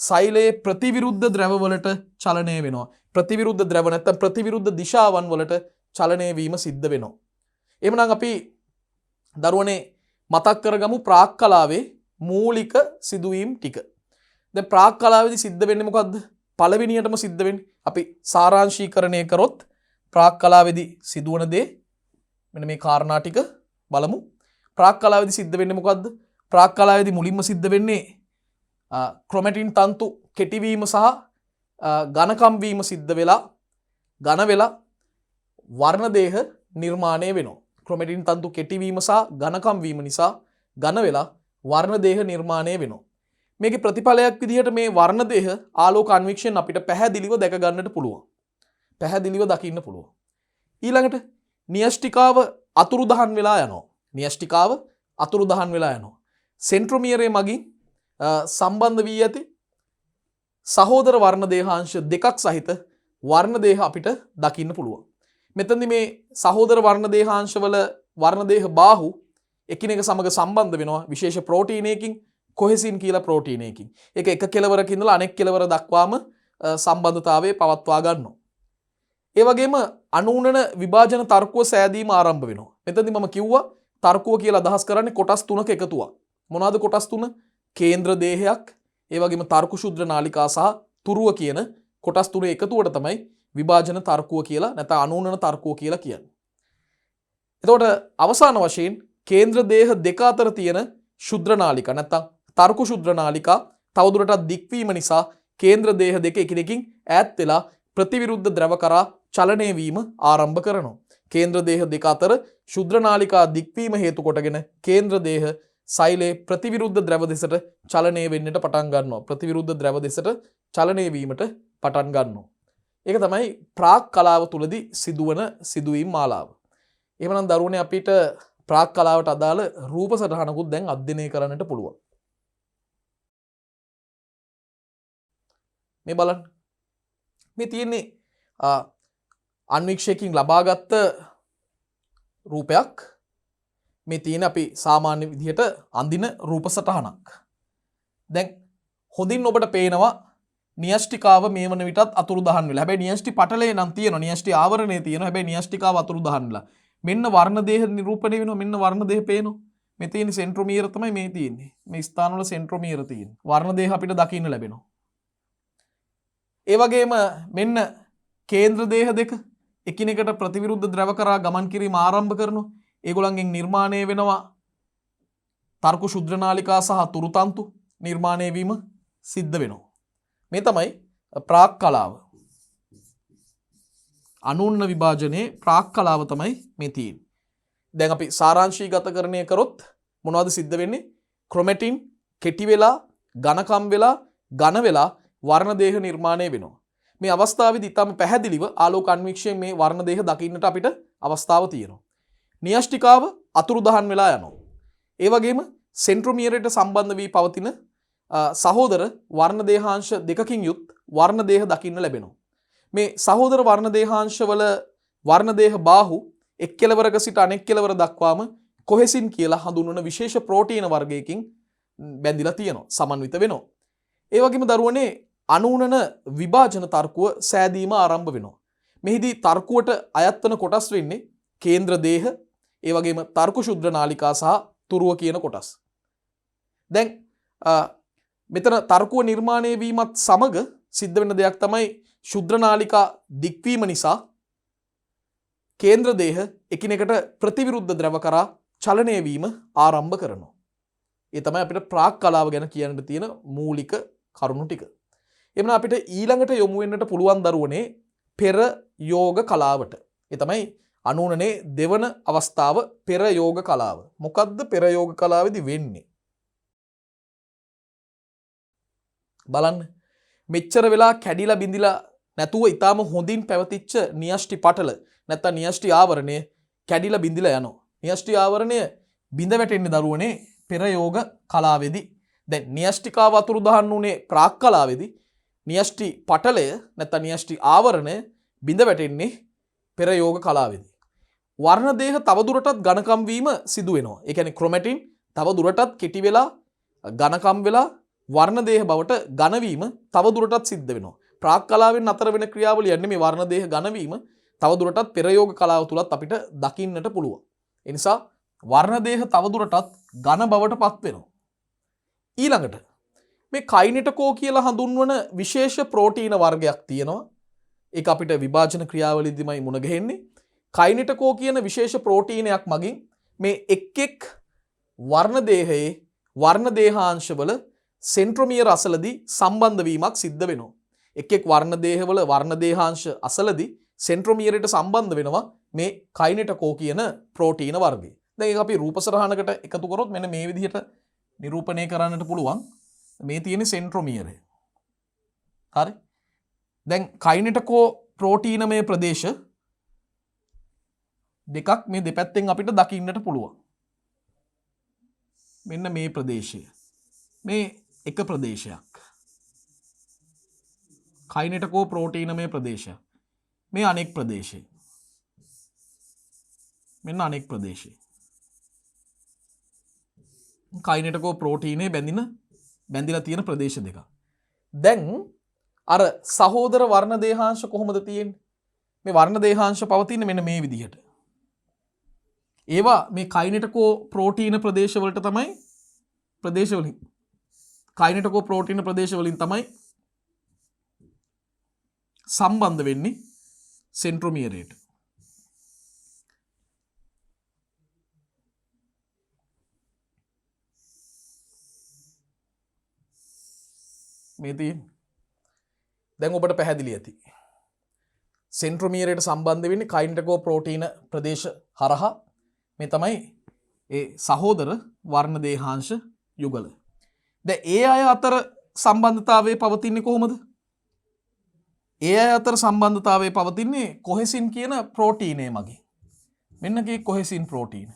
සෛලයේ ප්‍රතිවිරුද්ධ ද්‍රව වලට චලනය වෙනවා. ප්‍රතිවිරුද්ධ ද්‍රව නැත්නම් ප්‍රතිවිරුද්ධ දිශාවන් වලට චලනය වීම සිද්ධ වෙනවා. එහෙමනම් අපි දරුවනේ මතක් කරගමු ප්‍රාක් කලාවේ මූලික සිදුවීම් ටික. දැන් ප්‍රාක් කලාවේදී සිද්ධ වෙන්නේ මොකද්ද? පළවෙනියටම සිද්ධ වෙන්නේ අපි සාරාංශීකරණය කරොත් ප්‍රාක් කලාවේදී සිදුවන දේ මෙන්න මේ කාරණා ටික බලමු. ප්‍රාක් කලාවේදී සිද්ධ වෙන්නේ මොකද්ද? ප්‍රාක් කලාවේදී මුලින්ම සිද්ධ වෙන්නේ ක්‍රොමැටින් තන්තු කෙටිවීම සහ ඝනකම් වීම සිද්ධ වෙලා ඝන වෙලා වර්ණ දේහ නිර්මාණය වෙනවා. ක්‍රොමැටින් තන්තු කෙටිවීම සහ ඝනකම් වීම නිසා ඝන වෙලා වර්ණ දේහ නිර්මාණය වෙනවා. මේකේ ප්‍රතිඵලයක් විදිහට මේ වර්ණ දේහ ආලෝක අන්වික්ෂණ අපිට පැහැදිලිව දැක ගන්නට පුළුවන්. පැහැදිලිව දකින්න පුළුවන්. ඊළඟට න්‍යෂ්ටිකාව අතුරුදහන් වෙලා යනවා. න්‍යෂ්ටිකාව අතුරුදහන් වෙලා යනවා. සෙන්ට්‍රොමියරේ මගින් සම්බන්ධ වී ඇති සහෝදර වර්ණ දේහාංශ දෙකක් සහිත වර්ණ දේහ අපිට දකින්න පුළුවන්. මෙතනදී මේ සහෝදර වර්ණ දේහාංශවල වර්ණ දේහ බාහු එකිනෙක සමග සම්බන්ධ වෙනවා විශේෂ ප්‍රෝටීනයකින්, කොහෙසින් කියලා ප්‍රෝටීනයකින්. ඒක එක කෙලවරක ඉඳලා අනෙක් කෙලවර දක්වාම සම්බන්ධතාවය පවත්වා ගන්නවා. ඒ වගේම අනූනන විභාජන තර්කුව සෑදීම ආරම්භ වෙනවා. මෙතනදී මම කිව්වා තර්කුව කියලා අදහස් කරන්නේ කොටස් තුනක එකතුවක්. මොනවාද කොටස් තුන? කේන්ද්‍ර දේහයක්, ඒ වගේම තර්කු ශුද්‍ර නාලිකා සහ තුරුව කියන කොටස් තුන එකතුවට තමයි විභාජන තර්කුව කියලා නැත්නම් අනූනන තර්කුව කියලා කියන්නේ. එතකොට අවසාන වශයෙන් කේන්ද්‍ර දේහ දෙක අතර තියෙන ශුද්‍ර නාලිකා නැත්නම් තර්කු ශුද්‍ර නාලිකා තවදුරටත් දික්වීම නිසා කේන්ද්‍ර දේහ දෙක එකිනෙකින් ඈත් වෙලා ප්‍රතිවිරුද්ධ ද්‍රව කරා චලනය වීම ආරම්භ කරනවා. කේන්ද්‍ර දේහ දෙක අතර ශුද්‍ර නාලිකා දික්වීම හේතු කොටගෙන කේන්ද්‍ර දේහ සෛලයේ ප්‍රතිවිරුද්ධ ද්‍රව දෙසට චලනය වෙන්නට පටන් ගන්නවා. ප්‍රතිවිරුද්ධ ද්‍රව දෙසට චලනය වීමට පටන් ගන්නවා. ඒක තමයි ප්‍රාක් කලාව තුලදී සිදුවන සිදුවීම් මාලාව. එහෙමනම් දරුවනේ අපිට ප්‍රාක් කලාවට අදාළ රූප සටහනකුත් දැන් අධ්‍යයනය කරන්නට පුළුවන්. මේ බලන්න. මේ තියෙන්නේ අන්වීක්ෂයකින් ලබාගත් රූපයක්. මේ තියෙන අපි සාමාන්‍ය විදිහට අඳින රූප සටහනක්. දැන් හොඳින් ඔබට පේනවා න්‍යෂ්ටිකාව මේ වන විටත් අතුරුදහන් වෙලා. හැබැයි න්‍යෂ්ටි පටලේ නම් තියෙනවා. න්‍යෂ්ටි ආවරණේ තියෙනවා. හැබැයි න්‍යෂ්ටිකාව අතුරුදහන් වෙලා. මෙන්න වර්ණ දේහ නිරූපණය වෙනවා. මෙන්න වර්ණ දේහ පේනවා. මේ තියෙන සෙන්ට්‍රොමියර තමයි මේ තියෙන්නේ. මේ ස්ථානවල සෙන්ට්‍රොමියර තියෙන්නේ. වර්ණ දේහ අපිට දකින්න ලැබෙනවා. ඒ වගේම මෙන්න කේන්ද්‍ර දේහ දෙක එකිනෙකට ප්‍රතිවිරුද්ධ ද්‍රව කරා ගමන් කිරීම ආරම්භ කරනවා. ඒගොල්ලන්ගෙන් නිර්මාණය වෙනවා තර්කු ශුද්‍ර නාලිකා සහ තුරු තන්තු නිර්මාණය වීම සිද්ධ වෙනවා. මේ තමයි ප්‍රාක් කලාව. අනූන්න විභාජනයේ ප්‍රාක් කලාව තමයි මේ තියෙන්නේ. දැන් අපි සාරාංශීගතකරණය කරොත් මොනවද සිද්ධ වෙන්නේ? ක්‍රොමැටින් කෙටි වෙලා, ඝනකම් වෙලා, ඝන වෙලා වර්ණ දේහ නිර්මාණය වෙනවා. මේ අවස්ථාවේදී ඊටම පැහැදිලිව ආලෝක අන්වීක්ෂණයෙන් මේ වර්ණ දේහ දකින්නට අපිට අවස්ථාව තියෙනවා. න්‍යෂ්ටිකාව අතුරුදහන් වෙලා යනවා. ඒ වගේම සෙන්ට්‍රොමියරයට සම්බන්ධ වී පවතින සහෝදර වර්ණ දේහාංශ දෙකකින් යුත් වර්ණ දේහ දකින්න ලැබෙනවා. මේ සහෝදර වර්ණ දේහාංශවල වර්ණ දේහ බාහු එක් කෙලවරක සිට අනෙක් කෙලවර දක්වාම කොහෙසින් කියලා හඳුන්වන විශේෂ ප්‍රෝටීන වර්ගයකින් බැඳිලා තියෙනවා. සමන්විත වෙනවා. ඒ වගේම දරුවනේ අනූනන විභාජන තර්කුව සෑදීම ආරම්භ වෙනවා. මෙහිදී තර්කුවට අයත් වන කොටස් වෙන්නේ කේන්ද්‍ර දේහ, ඒ වගේම තර්ක ශුද්‍ර නාලිකා සහ තුරුව කියන කොටස්. දැන් මෙතන තර්කුව නිර්මාණය වීමත් සමග සිද්ධ වෙන දෙයක් තමයි ශුද්‍ර නාලිකා දික්වීම නිසා කේන්ද්‍ර දේහ එකිනෙකට ප්‍රතිවිරුද්ධ ද්‍රව කරා චලනය වීම ආරම්භ කරනවා. ඒ තමයි අපිට ප්‍රාක් කලාව ගැන කියන්න තියෙන මූලික කරුණු ටික. එමනම් අපිට ඊළඟට යොමු වෙන්නට පුළුවන් දරුවනේ පෙර යෝග කලාවට. ඒ තමයි අනූනනේ දෙවන අවස්ථාව පෙර යෝග කලාව. මොකද්ද පෙර යෝග කලාවේදී වෙන්නේ? බලන්න. මෙච්චර වෙලා කැඩිලා බිඳිලා නැතුව ඊටාම හොඳින් පැවතිච්ච න්‍යෂ්ටි පටල නැත්නම් න්‍යෂ්ටි ආවරණය කැඩිලා බිඳිලා යනවා. න්‍යෂ්ටි ආවරණය බිඳ වැටෙන්නේ දරුවනේ පෙර යෝග කලාවේදී. දැන් න්‍යෂ්ටිකා වතුරු දහන්න උනේ ප්‍රාක් කලාවේදී. න්‍යෂ්ටි පටලය නැත්නම් න්‍යෂ්ටි ආවරණය බිඳ වැටෙන්නේ පෙර යෝග කලාවේදී. වර්ණ දේහ තවදුරටත් ඝනකම් වීම සිදු වෙනවා. ඒ කියන්නේ ක්‍රොමැටින් තවදුරටත් කෙටි වෙලා ඝනකම් වෙලා වර්ණ දේහ බවට ඝන වීම තවදුරටත් සිද්ධ වෙනවා. ප්‍රාක් කලාවෙන් අතර වෙන ක්‍රියාවලිය යන්නේ මේ වර්ණ දේහ ඝන වීම තවදුරටත් පෙර යෝග කලාව තුලත් අපිට දකින්නට පුළුවන්. ඒ නිසා වර්ණ දේහ තවදුරටත් ඝන බවට පත් වෙනවා. ඊළඟට මේ කයිනෙටකෝ කියලා හඳුන්වන විශේෂ ප්‍රෝටීන වර්ගයක් තියෙනවා. ඒක අපිට විභාජන ක්‍රියාවලියදීමයි මුණ ගැහෙන්නේ. කයිනෙටකෝ කියන විශේෂ ප්‍රෝටීනයක් මගින් මේ එක් වර්ණ දේහයේ වර්ණ දේහාංශවල සෙන්ට්‍රොමියර් අසලදී සම්බන්ධ වීමක් සිද්ධ වෙනවා. එක් වර්ණ දේහවල වර්ණ දේහාංශ අසලදී සෙන්ට්‍රොමියරයට සම්බන්ධ වෙනවා මේ කයිනෙටකෝ කියන ප්‍රෝටීන වර්ගය. දැන් ඒක අපි රූප සරහනකට එකතු කරොත් මෙන්න මේ විදිහට නිරූපණය කරන්නට පුළුවන්. මේ තියෙන සෙන්ට්‍රොමියරය. හරි. දැන් කයිනෙටකෝ ප්‍රෝටීනමය ප්‍රදේශ දෙකක් මේ දෙපැත්තෙන් අපිට දකින්නට පුළුවන්. මෙන්න මේ ප්‍රදේශය. මේ එක ප්‍රදේශයක්. කයිනෙටකෝ ප්‍රෝටීනමය ප්‍රදේශයක්. මේ අනෙක් ප්‍රදේශය. මෙන්න අනෙක් ප්‍රදේශය. කයිනෙටකෝ ප්‍රෝටීනේ බැඳිලා තියෙන ප්‍රදේශ දෙක. දැන් අර සහෝදර වර්ණ දේහාංශ කොහොමද තියෙන්නේ? මේ වර්ණ දේහාංශ පවතින්නේ මෙන්න මේ විදිහට. ඒවා මේ කයිනෙටකෝ ප්‍රෝටීන ප්‍රදේශවලට තමයි ප්‍රදේශවලින් කයිනෙටකෝ ප්‍රෝටීන ප්‍රදේශවලින් තමයි සම්බන්ධ වෙන්නේ සෙන්ට්‍රොමියරයට. මේ තියෙන්නේ. දැන් ඔබට පැහැදිලි ඇති. සෙන්ට්‍රොමියරයට සම්බන්ධ වෙන්නේ කයිනෙටකෝ ප්‍රෝටීන ප්‍රදේශ හරහා. මේ තමයි ඒ සහෝදර වර්ණ දේහාංශ යුගල. දැන් ඒ අය අතර සම්බන්ධතාවය පවතින්නේ කොහොමද? ඒ අය අතර සම්බන්ධතාවය පවතින්නේ කොහෙසින් කියන ප්‍රෝටීනය මගින්. මෙන්න කී කොහෙසින් ප්‍රෝටීන.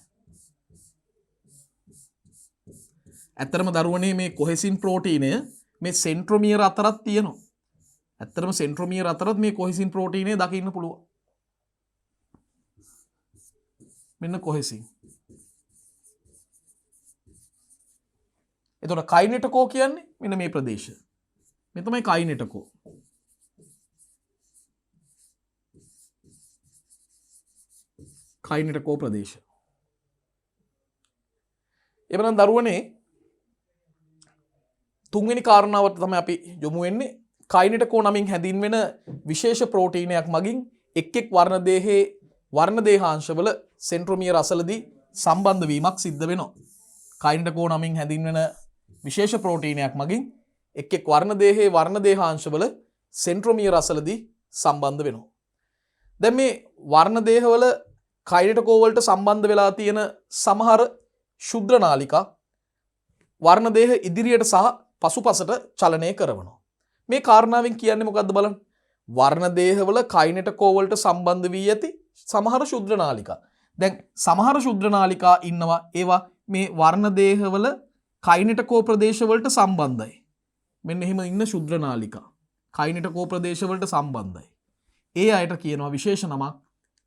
ඇත්තටම දරුවනේ මේ කොහෙසින් ප්‍රෝටීනය මේ සෙන්ට්‍රොමියර අතරත් තියෙනවා. ඇත්තටම සෙන්ට්‍රොමියර අතරත් මේ කොහෙසින් ප්‍රෝටීනය දකින්න පුළුවන්. මෙන්න කොහෙසින්. එතකොට කයිනෙටකෝ කියන්නේ මෙන්න මේ ප්‍රදේශය. මේ තමයි කයිනෙටකෝ. කයිනෙටකෝ ප්‍රදේශ. එබනම් දරුවනේ තුන්වෙනි කාරණාවට තමයි අපි යොමු වෙන්නේ. කයිනෙටකෝ නමින් හැඳින්වෙන විශේෂ ප්‍රෝටීනයක් මගින් එක් වර්ණ දේහයේ වර්ණ දේහාංශවල සෙන්ට්‍රොමියර් අසලදී සම්බන්ධ වීමක් සිද්ධ වෙනවා. කයිනෙටකෝ නමින් හැඳින්වෙන විශේෂ ප්‍රෝටීනයක් මගින් එක් වර්ණ දේහයේ වර්ණ දේහාංශවල සෙන්ට්‍රොමියර් අසලදී සම්බන්ධ වෙනවා. දැන් මේ වර්ණ දේහවල කයිනෙටකෝ වලට සම්බන්ධ වෙලා තියෙන සමහර ශුද්‍ර නාලිකා වර්ණ දේහ ඉදිරියට සහ පසුපසට චලනය කරනවා. මේ කාරණාවෙන් කියන්නේ මොකද්ද බලන්න. වර්ණ දේහවල කයිනෙටකෝ වලට සම්බන්ධ වී ඇති සමහර ශුද්‍ර නාලිකා. දැන් සමහර ශුද්‍ර නාලිකා ඉන්නවා ඒවා මේ වර්ණ දේහවල කයිනෙටකෝ ප්‍රදේශවලට සම්බන්ධයි. මෙන්න එහෙම ඉන්න ශුද්‍ර නාලිකා කයිනෙටකෝ ප්‍රදේශවලට සම්බන්ධයි. ඒ අයට කියනවා විශේෂ නමක්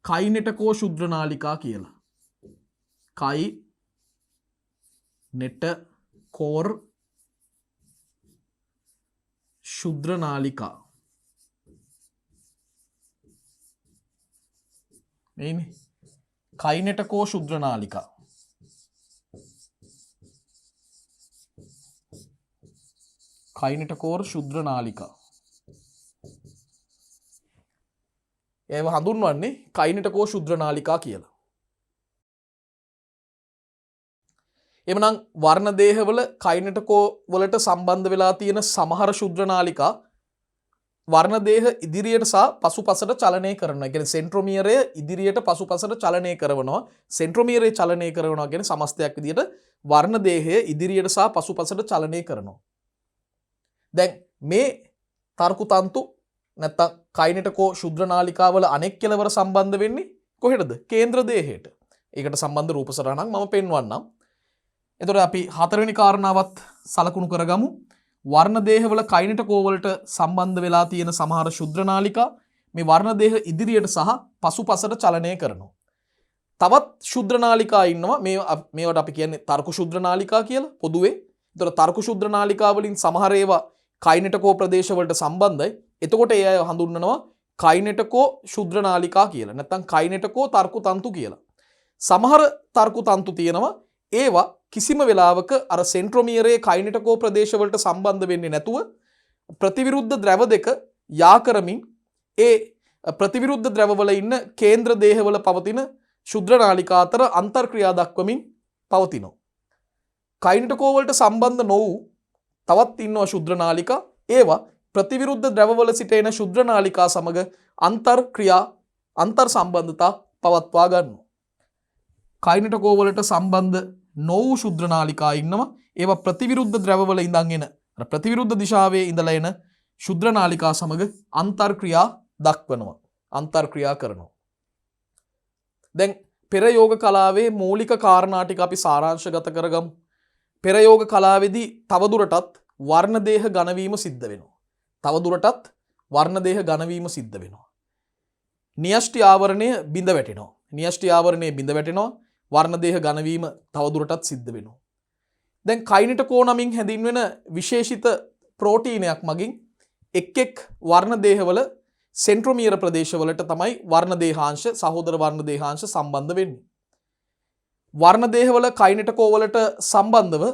කයිනෙටකෝ ශුද්‍ර නාලිකා කියලා. නෙට කෝර් ශුද්‍ර නාලිකා මේනේ කයිනෙටකෝ ශුද්‍ර නාලිකා කයිනෙටකෝර් ශුද්‍ර නාලිකා ඒව හඳුන්වන්නේ කයිනෙටකෝ ශුද්‍ර නාලිකා කියලා. එමනම් වර්ණ දේහවල කයිනෙටකෝ වලට සම්බන්ධ වෙලා තියෙන සමහර ශුද්‍ර නාලිකා වර්ණ දේහ ඉදිරියට සහ පසුපසට චලනය කරනවා. ඒ කියන්නේ සෙන්ට්‍රොමියරය ඉදිරියට පසුපසට චලනය කරනවා. සෙන්ට්‍රොමියරය චලනය කරනවා කියන්නේ සමස්තයක් විදියට වර්ණ දේහය ඉදිරියට සහ පසුපසට චලනය කරනවා. දැන් මේ තර්කු තන්තු නැත්තම් කයිනෙටකෝ ශුද්‍ර නාලිකාවල අනෙක් කෙලවර සම්බන්ධ වෙන්නේ කොහෙටද? කේන්ද්‍ර දේහයට. ඒකට සම්බන්ධ රූප සටහනක් මම පෙන්වන්නම්. එතකොට අපි හතරවෙනි කාරණාවත් සලකුණු කරගමු. වර්ණ දේහවල කයිනෙටකෝ වලට සම්බන්ධ වෙලා තියෙන සමහර ශුද්‍ර නාලිකා මේ වර්ණ දේහ ඉදිරියට සහ පසුපසට චලනය කරනවා. තවත් ශුද්‍ර නාලිකා ඉන්නවා. මේවට අපි කියන්නේ තර්ක ශුද්‍ර නාලිකා කියලා පොදුවේ. එතකොට තර්ක ශුද්‍ර නාලිකා වලින් සමහර ඒවා කයිනෙටකෝ ප්‍රදේශ වලට සම්බන්ධයි. එතකොට ඒ අය හඳුන්වනවා කයිනෙටකෝ ශුද්‍ර නාලිකා කියලා. නැත්නම් කයිනෙටකෝ තර්කු තන්තු කියලා. සමහර තර්කු තන්තු තියෙනවා ඒවා කිසිම වෙලාවක අර සෙන්ට්‍රොමියරයේ කයිනෙටකෝ ප්‍රදේශ වලට සම්බන්ධ වෙන්නේ නැතුව ප්‍රතිවිරුද්ධ ද්‍රව දෙක යා කරමින් ඒ ප්‍රතිවිරුද්ධ ද්‍රවවල ඉන්න කේන්ද්‍ර දේහවල පවතින ශුද්‍ර නාලිකා අතර අන්තර්ක්‍රියා දක්වමින් පවතිනවා. කයිනෙටකෝ වලට සම්බන්ධ නොවූ තවත් ඉන්නවා ශුද්‍ර නාලිකා. ඒවා ප්‍රතිවිරුද්ධ ද්‍රවවල සිටින ශුද්‍ර නාලිකා සමග අන්තර්ක්‍රියා අන්තර් සම්බන්ධතා පවත්වා ගන්නවා. කයිනෙටකෝ වලට සම්බන්ධ නොවූ ශුද්‍ර නාලිකා ඉන්නවා. ඒවා ප්‍රතිවිරුද්ධ ද්‍රවවල ඉඳන් එන ප්‍රතිවිරුද්ධ දිශාවේ ඉඳලා එන ශුද්‍ර නාලිකා සමග අන්තර්ක්‍රියා දක්වනවා. අන්තර්ක්‍රියා කරනවා. දැන් පෙර යෝග කලාවේ මූලික කාරණා ටික අපි සාරාංශගත කරගමු. පෙර යෝග කලාවේදී තවදුරටත් වර්ණ දේහ ඝනවීම සිද්ධ වෙනවා. තවදුරටත් වර්ණ දේහ ඝනවීම සිද්ධ වෙනවා. න්‍යෂ්ටි ආවරණය බිඳ වැටෙනවා. න්‍යෂ්ටි ආවරණය බිඳ වැටෙනවා. වර්ණ දේහ ඝනවීම තවදුරටත් සිද්ධ වෙනවා. දැන් කයිනෙටකෝ නමින් හැඳින්වෙන විශේෂිත ප්‍රෝටීනයක් මගින් එක් වර්ණ දේහවල සෙන්ට්‍රොමියර ප්‍රදේශවලට තමයි වර්ණ දේහාංශ සහෝදර වර්ණ දේහාංශ සම්බන්ධ වෙන්නේ. වර්ණ දේහවල කයිනෙටකෝ වලට සම්බන්ධව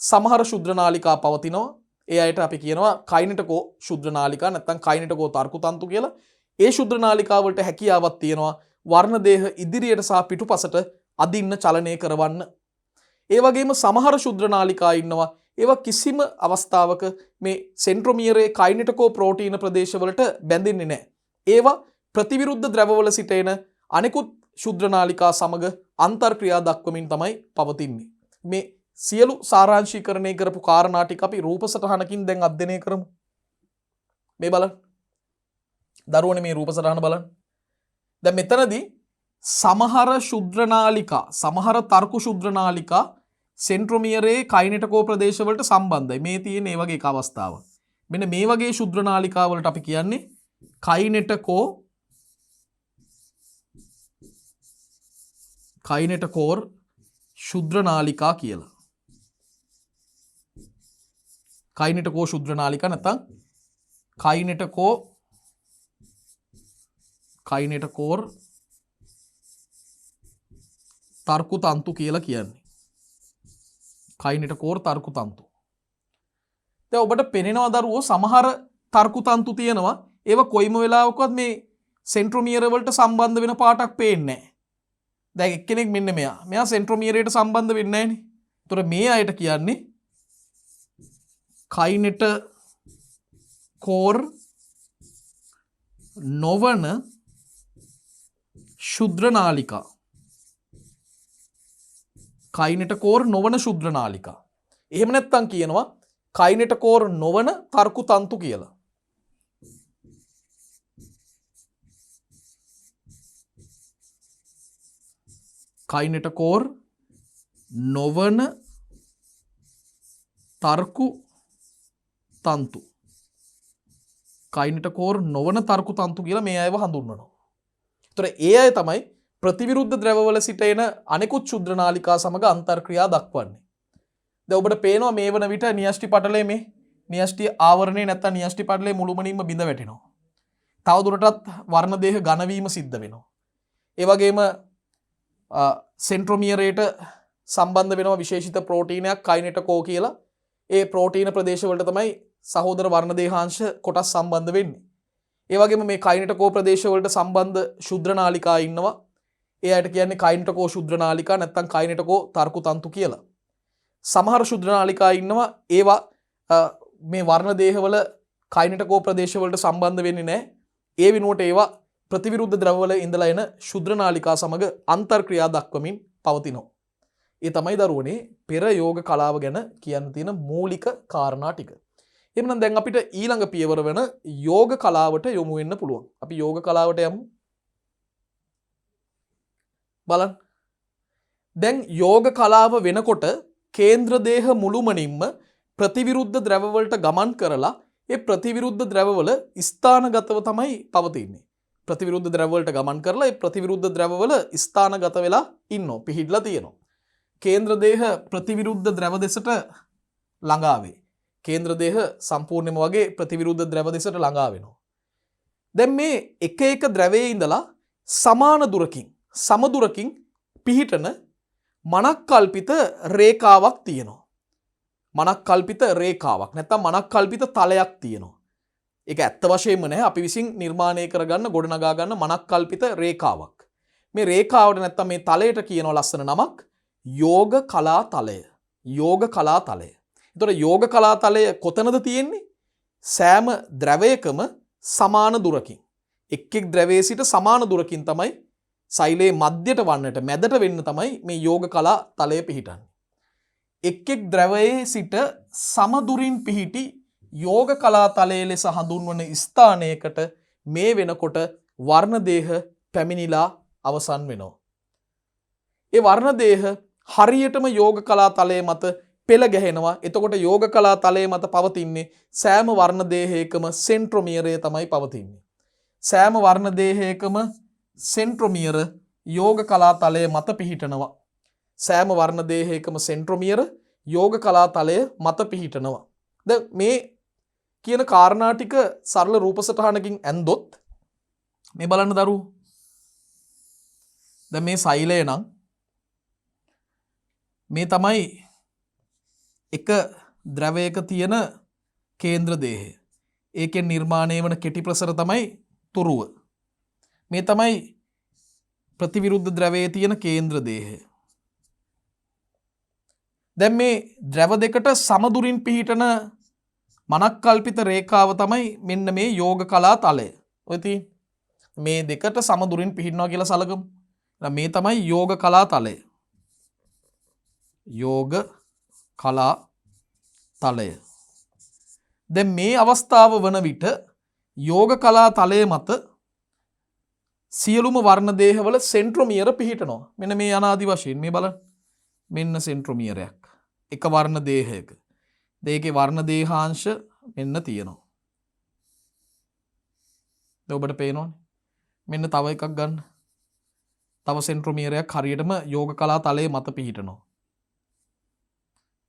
සමහර ශුද්‍ර නාලිකා පවතිනවා. ඒ අයට අපි කියනවා කයිනෙටකෝ ශුද්‍ර නාලිකා නැත්නම් කයිනෙටකෝ තර්කු තන්තු කියලා. ඒ ශුද්‍ර නාලිකා වලට හැකියාවක් තියෙනවා වර්ණ දේහ ඉදිරියට සහ පිටුපසට අදින්න චලනය කරවන්න. ඒ වගේම සමහර ශුද්‍ර නාලිකා ඉන්නවා ඒවා කිසිම අවස්ථාවක මේ සෙන්ට්‍රොමියරයේ කයිනෙටකෝ ප්‍රෝටීන ප්‍රදේශවලට බැඳෙන්නේ නැහැ. ඒවා ප්‍රතිවිරුද්ධ ද්‍රවවල සිටින අනෙකුත් ශුද්‍ර නාලිකා සමග අන්තර්ක්‍රියා දක්වමින් තමයි පවතින්නේ. මේ සියලු සාරාංශීකරණය කරපු කාරණා ටික අපි රූප සටහනකින් දැන් අධ්‍යයනය කරමු. මේ බලන්න. දරුවනේ මේ රූප සටහන බලන්න. දැන් මෙතනදී සමහර ශුද්‍ර නාලිකා සමහර තර්කු ශුද්‍ර නාලිකා සෙන්ට්‍රොමියරයේ කයිනෙටකෝ ප්‍රදේශවලට සම්බන්ධයි. මේ තියෙන ඒ වගේ එක අවස්ථාවක්. මෙන්න මේ වගේ ශුද්‍ර නාලිකා වලට අපි කියන්නේ කයිනෙටකෝර් ශුද්‍ර නාලිකා කියලා. කයිනෙටකෝ ශුද්‍ර නාලිකා නැත්නම් කයිනෙටකෝර් තර්කු තන්තු කියලා කියන්නේ. කයිනෙටකෝර් තර්කු තන්තු. දැන් ඔබට පෙනෙනවා දරුවෝ සමහර තර්කු තන්තු තියෙනවා. ඒවා කොයිම වෙලාවකවත් මේ සෙන්ට්‍රොමියර වලට සම්බන්ධ වෙන පාටක් පේන්නේ නැහැ. දැන් එක්කෙනෙක් මෙන්න මෙයා. මෙයා සෙන්ට්‍රොමියරයට සම්බන්ධ වෙන්නේ නැහනේ. ඒතර මේ අයට කියන්නේ කයිනෙටකෝර් නොවන ශුද්‍ර නාලිකා. කයිනෙටකෝර් නොවන ශුද්‍ර නාලිකා. එහෙම නැත්නම් කියනවා කයිනෙටකෝර් නොවන තර්කු තන්තු කියලා. කයිනෙටකෝර් නොවන තර්කු තන්තු. කයිනෙටකෝර් නොවන තර්කු තන්තු කියලා මේ අයව හඳුන්වනවා. ඒතර ඒ අය තමයි ප්‍රතිවිරුද්ධ ද්‍රවවල සිටින අනෙකුත් ශුද්‍ර නාලිකා සමග අන්තර්ක්‍රියා දක්වන්නේ. දැන් ඔබට පේනවා මේ වන විට න්‍යෂ්ටි පටලයේ මේ න්‍යෂ්ටි ආවරණේ නැත්තම් න්‍යෂ්ටි පටලයේ මුළුමනින්ම බිඳ වැටෙනවා. තවදුරටත් වර්ණ දේහ ඝන වීම සිද්ධ වෙනවා. ඒ වගේම සෙන්ට්‍රොමියරේට සම්බන්ධ වෙනවා විශේෂිත ප්‍රෝටීනයක් කයිනෙටකෝ කියලා. ඒ ප්‍රෝටීන ප්‍රදේශ වලට තමයි සහෝදර වර්ණ දේහාංශ කොටස් සම්බන්ධ වෙන්නේ. ඒ වගේම මේ කයිනෙටකෝ ප්‍රදේශ වලට සම්බන්ධ ශුද්‍ර නාලිකා ඉන්නවා. ඒ අයට කියන්නේ කයිනෙටකෝ ශුද්‍ර නාලිකා නැත්නම් කයිනෙටකෝ තර්කු තන්තු කියලා. සමහර ශුද්‍ර නාලිකා ඉන්නවා ඒවා මේ වර්ණ දේහවල කයිනෙටකෝ ප්‍රදේශ වලට සම්බන්ධ වෙන්නේ නැහැ. ඒ වෙනුවට ඒවා ප්‍රතිවිරුද්ධ ද්‍රවවල ඉඳලා එන ශුද්‍ර නාලිකා සමග අන්තර්ක්‍රියා දක්වමින් පවතිනවා. ඒ තමයි දරුවනේ පෙර යෝග කලාව ගැන කියන්න තියෙන මූලික කාරණා ටික. එහෙනම් දැන් අපිට ඊළඟ පියවර වෙන යෝග කලාවට යොමු වෙන්න පුළුවන්. අපි යෝග කලාවට යමු. බලන්න. දැන් යෝග කලාව වෙනකොට කේන්ද්‍ර දේහ මුළුමනින්ම ප්‍රතිවිරුද්ධ ද්‍රව වලට ගමන් කරලා ඒ ප්‍රතිවිරුද්ධ ද්‍රවවල ස්ථානගතව තමයි පවතින්නේ. ප්‍රතිවිරුද්ධ ද්‍රව වලට ගමන් කරලා ඒ ප්‍රතිවිරුද්ධ ද්‍රවවල ස්ථානගත වෙලා ඉන්නෝ පිහිටලා තියෙනවා. කේන්ද්‍ර දේහ ප්‍රතිවිරුද්ධ ද්‍රව දෙසට ළඟා වේ. කේන්ද්‍ර දේහ සම්පූර්ණයෙන්ම වගේ ප්‍රතිවිරුද්ධ ද්‍රව දෙසට ළඟා වෙනවා. දැන් මේ එක එක ද්‍රවයේ ඉඳලා සමාන දුරකින් සමදුරකින් පිහිටන මනක්කල්පිත රේඛාවක් තියෙනවා. මනක්කල්පිත රේඛාවක් නැත්නම් මනක්කල්පිත තලයක් තියෙනවා. ඒක ඇත්ත වශයෙන්ම නැහැ අපි විසින් නිර්මාණය කරගන්න ගොඩනගා ගන්න මනක්කල්පිත රේඛාවක්. මේ රේඛාවට නැත්නම් මේ තලයට කියනවා ලස්සන නමක් යෝග කලා තලය. යෝග කලා තලය. එතකොට යෝග කලා තලය කොතනද තියෙන්නේ? සෑම ද්‍රවයකම සමාන දුරකින්. එක් එක් ද්‍රවයේ සිට සමාන දුරකින් තමයි සෛලයේ මැදට වන්නට මැදට වෙන්න තමයි මේ යෝග කලා තලය පිහිටන්නේ. එක් එක් ද්‍රවයේ සිට සමදුරින් පිහිටි යෝග කලා තලයේ ලෙස හඳුන්වන ස්ථානයකට මේ වෙනකොට වර්ණ දේහ පැමිණිලා අවසන් වෙනවා. ඒ වර්ණ දේහ හරියටම යෝග කලා තලයේ මත පෙළ ගැහෙනවා. එතකොට යෝග කලා තලයේ මත පවතින්නේ සෑම වර්ණ දේහයකම සෙන්ට්‍රොමියරය තමයි පවතින්නේ. සෑම වර්ණ දේහයකම සෙන්ට්‍රොමියර යෝග කලා තලයේ මත පිහිටනවා. සෑම වර්ණ දේහයකම සෙන්ට්‍රොමියර යෝග කලා තලය මත පිහිටනවා. දැන් මේ කියන කාරණා ටික සරල රූප සටහනකින් ඇන්දොත් මේ බලන්න දරුවෝ. දැන් මේ සෛලය නම් මේ තමයි එක ද්‍රවයක තියෙන කේන්ද්‍ර දේහය. ඒකෙන් නිර්මාණය වන කෙටි ප්‍රසර තමයි තුරුව. මේ තමයි ප්‍රතිවිරුද්ධ ද්‍රවයේ තියෙන කේන්ද්‍ර දේහය. දැන් මේ ද්‍රව දෙකට සමදුරින් පිහිටන මනක්කල්පිත රේඛාව තමයි මෙන්න මේ යෝග කලා තලය. ඔය තියෙන්නේ මේ දෙකට සමදුරින් පිහිටනවා කියලා සලකමු. මේ තමයි යෝග කලා තලය. යෝග කලා තලය. දැන් මේ අවස්ථාව වන විට යෝග කලා තලය මත සියලුම වර්ණ දේහවල සෙන්ට්‍රොමියර පිහිටනවා. මෙන්න මේ අනාදි වශයෙන් මේ බලන්න. මෙන්න සෙන්ට්‍රොමියරයක්. එක වර්ණ දේහයක. දෙකේ වර්ණ දේහාංශ මෙන්න තියෙනවා. දැන් ඔබට පේනවනේ. මෙන්න තව එකක් ගන්න. තව සෙන්ට්‍රොමියරයක් හරියටම යෝග කලා තලයේ මත පිහිටනවා.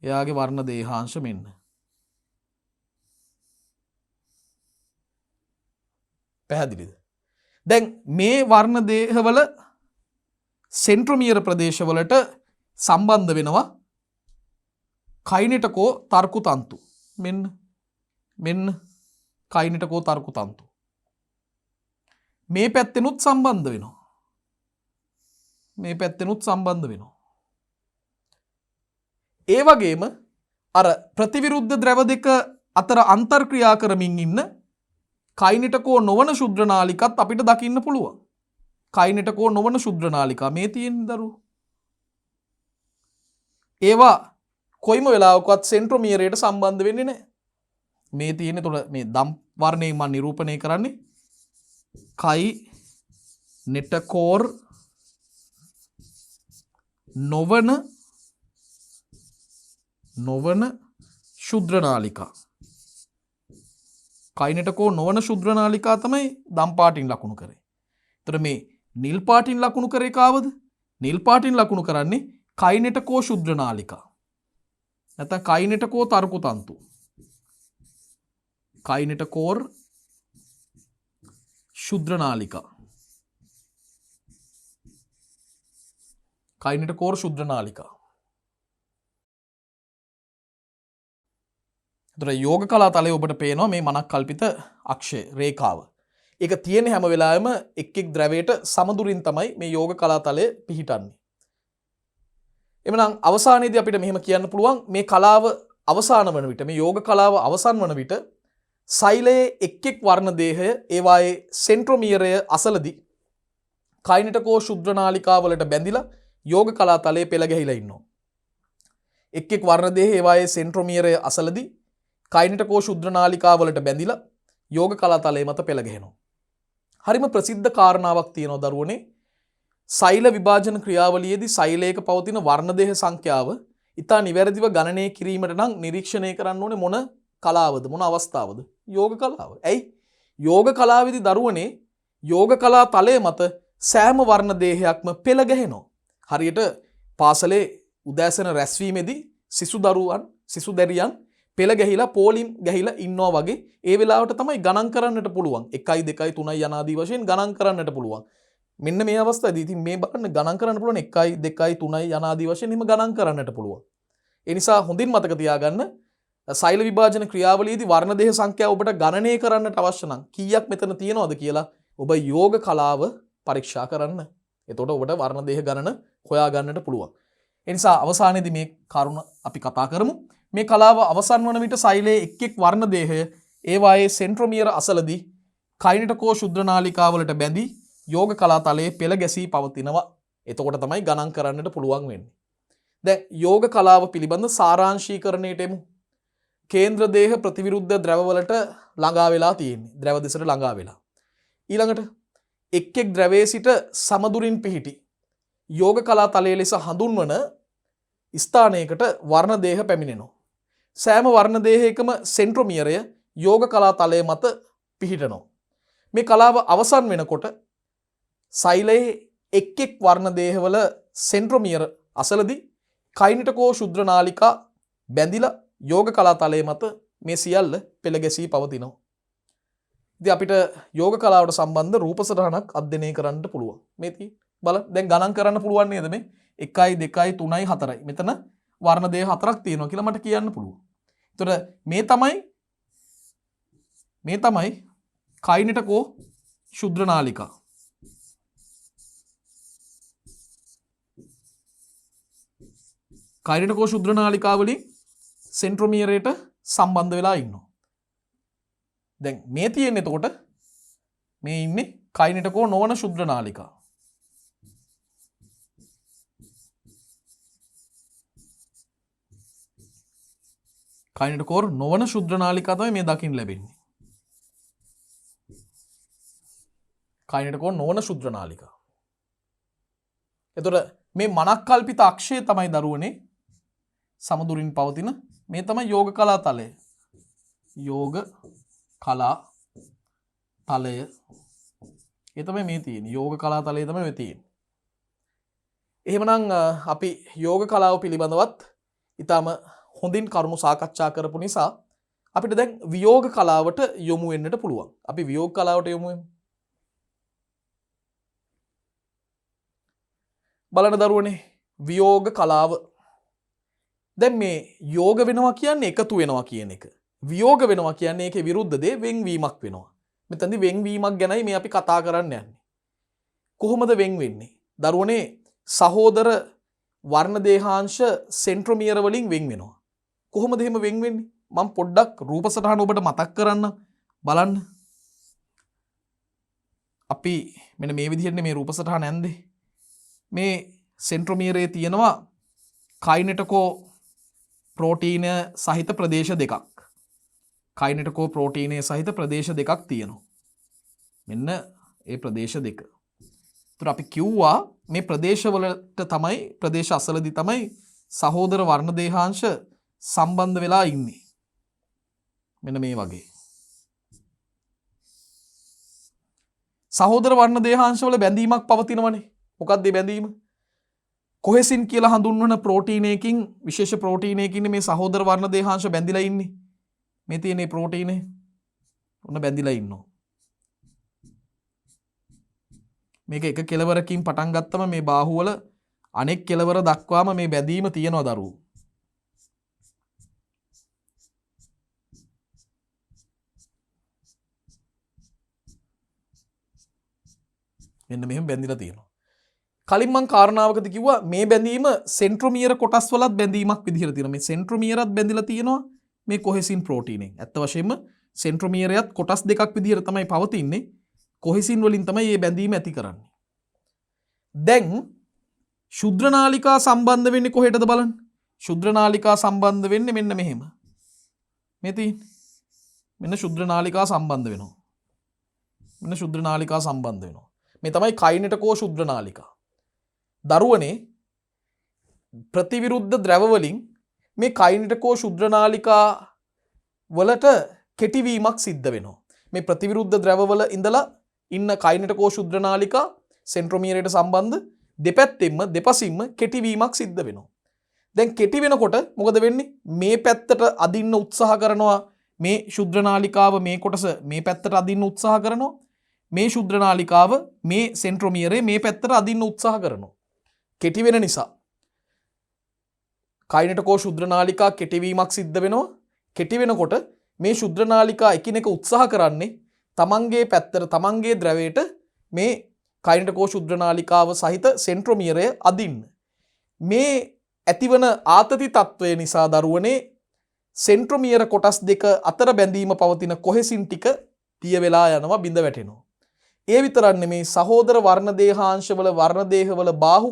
එයාගේ වර්ණ දේහාංශ මෙන්න. පැහැදිලිද? දැන් මේ වර්ණ දේහවල සෙන්ට්‍රොමියර ප්‍රදේශවලට සම්බන්ධ වෙනවා කයිනෙටකෝ තර්කු තන්තු. මෙන්න කයිනෙටකෝ තර්කු තන්තු. මේ පැත්තෙනුත් සම්බන්ධ වෙනවා. මේ පැත්තෙනුත් සම්බන්ධ වෙනවා. ඒ වගේම අර ප්‍රතිවිරුද්ධ ද්‍රව දෙක අතර අන්තර්ක්‍රියා කරමින් ඉන්න කයිනෙටකෝ නොවන ශුද්‍ර නාලිකත් අපිට දකින්න පුළුවන්. කයිනෙටකෝ නොවන ශුද්‍ර නාලිකා මේ තියෙන දරුවෝ. ඒවා කොයිම වෙලාවකවත් සෙන්ට්‍රොමියරයට සම්බන්ධ වෙන්නේ නැහැ. මේ තියෙන තුල මේ දම් වර්ණයෙන් මම නිරූපණය කරන්නේ කයිනෙටකෝර් නොවන ශුද්‍ර නාලිකා. කයිනෙටකෝ නොවන ශුද්‍ර නාලිකා තමයි දම් පාටින් ලකුණු කරේ. එතකොට මේ නිල් පාටින් ලකුණු කරේ කාවද? නිල් පාටින් ලකුණු කරන්නේ කයිනෙටකෝ ශුද්‍ර නාලිකා. නැත්නම් කයිනෙටකෝ තර්කු තන්තු. කයිනෙටකෝර් ශුද්‍ර නාලිකා. කයිනෙටකෝර් ශුද්‍ර නාලිකා. එතකොට යෝග කලා තලයේ ඔබට පේනවා මේ මනක් කල්පිත අක්ෂය රේඛාව. ඒක තියෙන හැම වෙලාවෙම එක් එක් ද්‍රවයට සමදුරින් තමයි මේ යෝග කලා තලය පිහිටන්නේ. එමනම් අවසානයේදී අපිට මෙහෙම කියන්න පුළුවන් මේ කලාව අවසාන වන විට මේ යෝග කලාව අවසන් වන විට සෛලයේ එක් එක් වර්ණ දේහය ඒවායේ සෙන්ට්‍රොමියරය අසලදී කයිනෙටකෝ ශුද්‍ර නාලිකා වලට බැඳිලා යෝග කලා තලයේ පෙළ ගැහිලා ඉන්නවා. එක් එක් වර්ණ දේහ ඒවායේ සෙන්ට්‍රොමියරය අසලදී කයිනෙටකෝ ශුද්‍ර නාලිකා වලට බැඳිලා යෝග කලා තලයේ මත පෙළ ගැහෙනවා. හරිම ප්‍රසිද්ධ කාරණාවක් තියෙනවා දරුවනේ. සෛල විභාජන ක්‍රියාවලියේදී සෛලයක පවතින වර්ණ දේහ සංඛ්‍යාව ඉතා නිවැරදිව ගණනය කිරීමට නම් නිරීක්ෂණය කරන්න ඕනේ මොන කලාවද මොන අවස්ථාවද? යෝග කලාව. ඇයි? යෝග කලාවේදී දරුවනේ යෝග කලා තලයේ මත සෑම වර්ණ දේහයක්ම පෙළ ගැහෙනවා. හරියට පාසලේ උදෑසන රැස්වීමේදී සිසු දරුවන් සිසු දැරියන් පෙළ ගැහිලා පෝලිම් ගැහිලා ඉන්නවා වගේ ඒ වෙලාවට තමයි ගණන් කරන්නට පුළුවන්. 1 2 3 යනාදී වශයෙන් ගණන් කරන්නට පුළුවන්. මෙන්න මේ අවස්ථාවේදී ඉතින් මේ බලන්න ගණන් කරන්න පුළුවන් 1 2 3 යනාදී වශයෙන් එහෙම ගණන් කරන්නට පුළුවන්. ඒ නිසා හොඳින් මතක තියාගන්න සෛල විභාජන ක්‍රියාවලියේදී වර්ණ දේහ සංඛ්‍යාව ඔබට ගණනය කරන්නට අවශ්‍ය නම් කීයක් මෙතන තියෙනවද කියලා ඔබ යෝග කලාව පරීක්ෂා කරන්න. එතකොට ඔබට වර්ණ දේහ ගණන හොයා ගන්නට පුළුවන්. ඒ නිසා අවසානයේදී මේ කරුණ අපි කතා කරමු. මේ කලාව අවසන් වන විට සෛලයේ එක් එක් වර්ණ දේහය ඒවායේ සෙන්ට්‍රොමියර අසලදී කයිනෙටකෝ ශුද්‍ර නාලිකා වලට බැඳී යෝග කලා තලයේ පෙළ ගැසී පවතිනවා. එතකොට තමයි ගණන් කරන්නට පුළුවන් වෙන්නේ. දැන් යෝග කලාව පිළිබඳ සාරාංශීකරණයට එමු. කේන්ද්‍ර දේහ ප්‍රතිවිරුද්ධ ද්‍රව වලට ළඟා වෙලා තියෙන්නේ. ද්‍රව දෙසට ළඟා වෙලා. ඊළඟට එක් එක් ද්‍රවයේ සිට සමදුරින් පිහිටි යෝග කලා තලයේ ලෙස හඳුන්වන ස්ථානයකට වර්ණ දේහ පැමිණෙනවා. සෑම වර්ණ දේහයකම සෙන්ට්‍රොමියරය යෝග කලා තලයේ මත පිහිටනවා. මේ කලාව අවසන් වෙනකොට සෛලයේ එක් එක් වර්ණ දේහවල සෙන්ට්‍රොමියර අසලදී කයිනෙටකෝ ශුද්‍ර නාලිකා බැඳිලා යෝග කලා තලයේ මත මේ සියල්ල පෙළ ගැසී පවතිනවා. ඉතින් අපිට යෝග කලාවට සම්බන්ධ රූප සටහනක් අධ්‍යයනය කරන්න පුළුවන්. මේ තියෙන්නේ බලන්න දැන් ගණන් කරන්න පුළුවන් නේද මේ 1 2 3 4යි. මෙතන වර්ණ දේහ 4ක් තියෙනවා කියලා මට කියන්න පුළුවන්. එතකොට මේ තමයි කයිනෙටකෝ ශුද්‍ර නාලිකා. කයිනෙටකෝ ශුද්‍ර නාලිකා වලින් සෙන්ට්‍රොමියරයට සම්බන්ධ වෙලා ඉන්නවා. දැන් මේ තියෙන්නේ එතකොට මේ ඉන්නේ කයිනෙටකෝ නොවන ශුද්‍ර නාලිකා. කයිනෙටකෝර් නොවන ශුද්‍ර නාලිකා තමයි මේ දකින්න ලැබෙන්නේ. කයිනෙටකෝර් නොවන ශුද්‍ර නාලිකා. එතකොට මේ මනක් කල්පිත අක්ෂය තමයි දරුවනේ සමදුරින් පවතින මේ තමයි යෝග කලා තලය. යෝග කලා තලය. ඒ තමයි මේ තියෙන්නේ. යෝග කලා තලය තමයි මේ තියෙන්නේ. එහෙමනම් අපි යෝග කලාව පිළිබඳවත් ඊටම හොඳින් කරුණු සාකච්ඡා කරපු නිසා අපිට දැන් වියෝග කලාවට යොමු වෙන්නට පුළුවන්. අපි වියෝග කලාවට යොමු වෙමු. බලන්න දරුවනේ වියෝග කලාව. දැන් මේ යෝග වෙනවා කියන්නේ එකතු වෙනවා කියන එක. වියෝග වෙනවා කියන්නේ ඒකේ විරුද්ධ දේ වෙන්වීමක් වෙනවා. මෙතනදී වෙන්වීමක් ගැනයි මේ අපි කතා කරන්න යන්නේ. කොහොමද වෙන් වෙන්නේ? දරුවනේ සහෝදර වර්ණ දේහාංශ සෙන්ට්‍රොමියර වලින් වෙන් වෙනවා. කොහොමද එහෙම වෙන් වෙන්නේ? මම පොඩ්ඩක් රූප සටහන ඔබට මතක් කරන්න බලන්න. අපි මෙන්න මේ විදිහට මේ රූප සටහන ඇන්දේ. මේ සෙන්ට්‍රොමියරේ තියෙනවා කයිනෙටකෝ ප්‍රෝටීන සහිත ප්‍රදේශ දෙකක්. කයිනෙටකෝ ප්‍රෝටීනය සහිත ප්‍රදේශ දෙකක් තියෙනවා. මෙන්න ඒ ප්‍රදේශ දෙක. ඒතර අපි කිව්වා මේ ප්‍රදේශවලට තමයි ප්‍රදේශ අසලදී තමයි සහෝදර වර්ණ දේහාංශ සම්බන්ධ වෙලා ඉන්නේ. මෙන්න මේ වගේ. සහෝදර වර්ණ දේහාංශවල බැඳීමක් පවතිනවනේ. මොකක්ද මේ බැඳීම? කොහෙසින් කියලා හඳුන්වන ප්‍රෝටීනයකින් විශේෂ ප්‍රෝටීනයකින් මේ සහෝදර වර්ණ දේහාංශ බැඳිලා ඉන්නේ. මේ තියෙන ප්‍රෝටීනේ ඔන්න බැඳිලා ඉන්නවා. මේක එක කෙලවරකින් පටන් ගත්තම මේ බාහුවල අනෙක් කෙලවර දක්වාම මේ බැඳීම තියෙනවා දරුවෝ. මෙන්න මෙහෙම බැඳිලා තියෙනවා. කලින් මං කාරණාවකදී කිව්වා මේ බැඳීම සෙන්ට්‍රොමියර කොටස් වලත් බැඳීමක් විදිහට තියෙනවා. මේ සෙන්ට්‍රොමියරත් බැඳිලා තියෙනවා මේ කොහෙසින් ප්‍රෝටීනෙන්. ඇත්ත වශයෙන්ම සෙන්ට්‍රොමියරයත් කොටස් දෙකක් විදිහට තමයි පවතින්නේ. කොහෙසින් වලින් තමයි මේ බැඳීම ඇති කරන්නේ. දැන් ශුද්‍රනාලිකා සම්බන්ධ වෙන්නේ කොහෙටද බලන්න. ශුද්‍රනාලිකා සම්බන්ධ වෙන්නේ මෙන්න මෙහෙම. මේ තියෙන්නේ. මෙන්න ශුද්‍රනාලිකා සම්බන්ධ වෙනවා. මෙන්න ශුද්‍රනාලිකා සම්බන්ධ වෙනවා. මේ තමයි කයිනෙටකෝ ශුද්‍රනාලිකා. දරුවනේ ප්‍රතිවිරුද්ධ ද්‍රව වලින් මේ කයිනෙටකෝ ශුද්‍රනාලිකා වලට කෙටිවීමක් සිද්ධ වෙනවා. මේ ප්‍රතිවිරුද්ධ ද්‍රවවල ඉඳලා ඉන්න කයිනෙටකෝ ශුද්‍රනාලිකා සෙන්ට්‍රොමියරයට සම්බන්ධ දෙපැත්තෙන්ම දෙපසින්ම කෙටිවීමක් සිද්ධ වෙනවා. දැන් කෙටි වෙනකොට මොකද වෙන්නේ? මේ පැත්තට අදින්න උත්සාහ කරනවා මේ ශුද්‍රනාලිකාව මේ කොටස මේ පැත්තට අදින්න උත්සාහ කරනවා. මේ ශුද්‍රනාලිකාව මේ සෙන්ට්‍රොමියරේ මේ පැත්තට අදින්න උත්සාහ කරනවා. කෙටි වෙන නිසා කයිනෙටකෝ ශුද්‍රනාලිකා කෙටිවීමක් සිද්ධ වෙනවා. කෙටි වෙනකොට මේ ශුද්‍රනාලිකා එකිනෙක උත්සාහ කරන්නේ තමන්ගේ පැත්තට තමන්ගේ ද්‍රවයට මේ කයිනෙටකෝ ශුද්‍රනාලිකාව සහිත සෙන්ට්‍රොමියරය අදින්න. මේ ඇතිවන ආතති තත්ත්වය නිසා දරුවනේ සෙන්ට්‍රොමියර කොටස් දෙක අතර බැඳීම පවතින කොහෙසින් ටික තිය වෙලා යනවා බිඳ වැටෙනවා. ඒ විතරක් නෙමේ සහෝදර වර්ණ දේහාංශවල වර්ණ දේහවල බාහු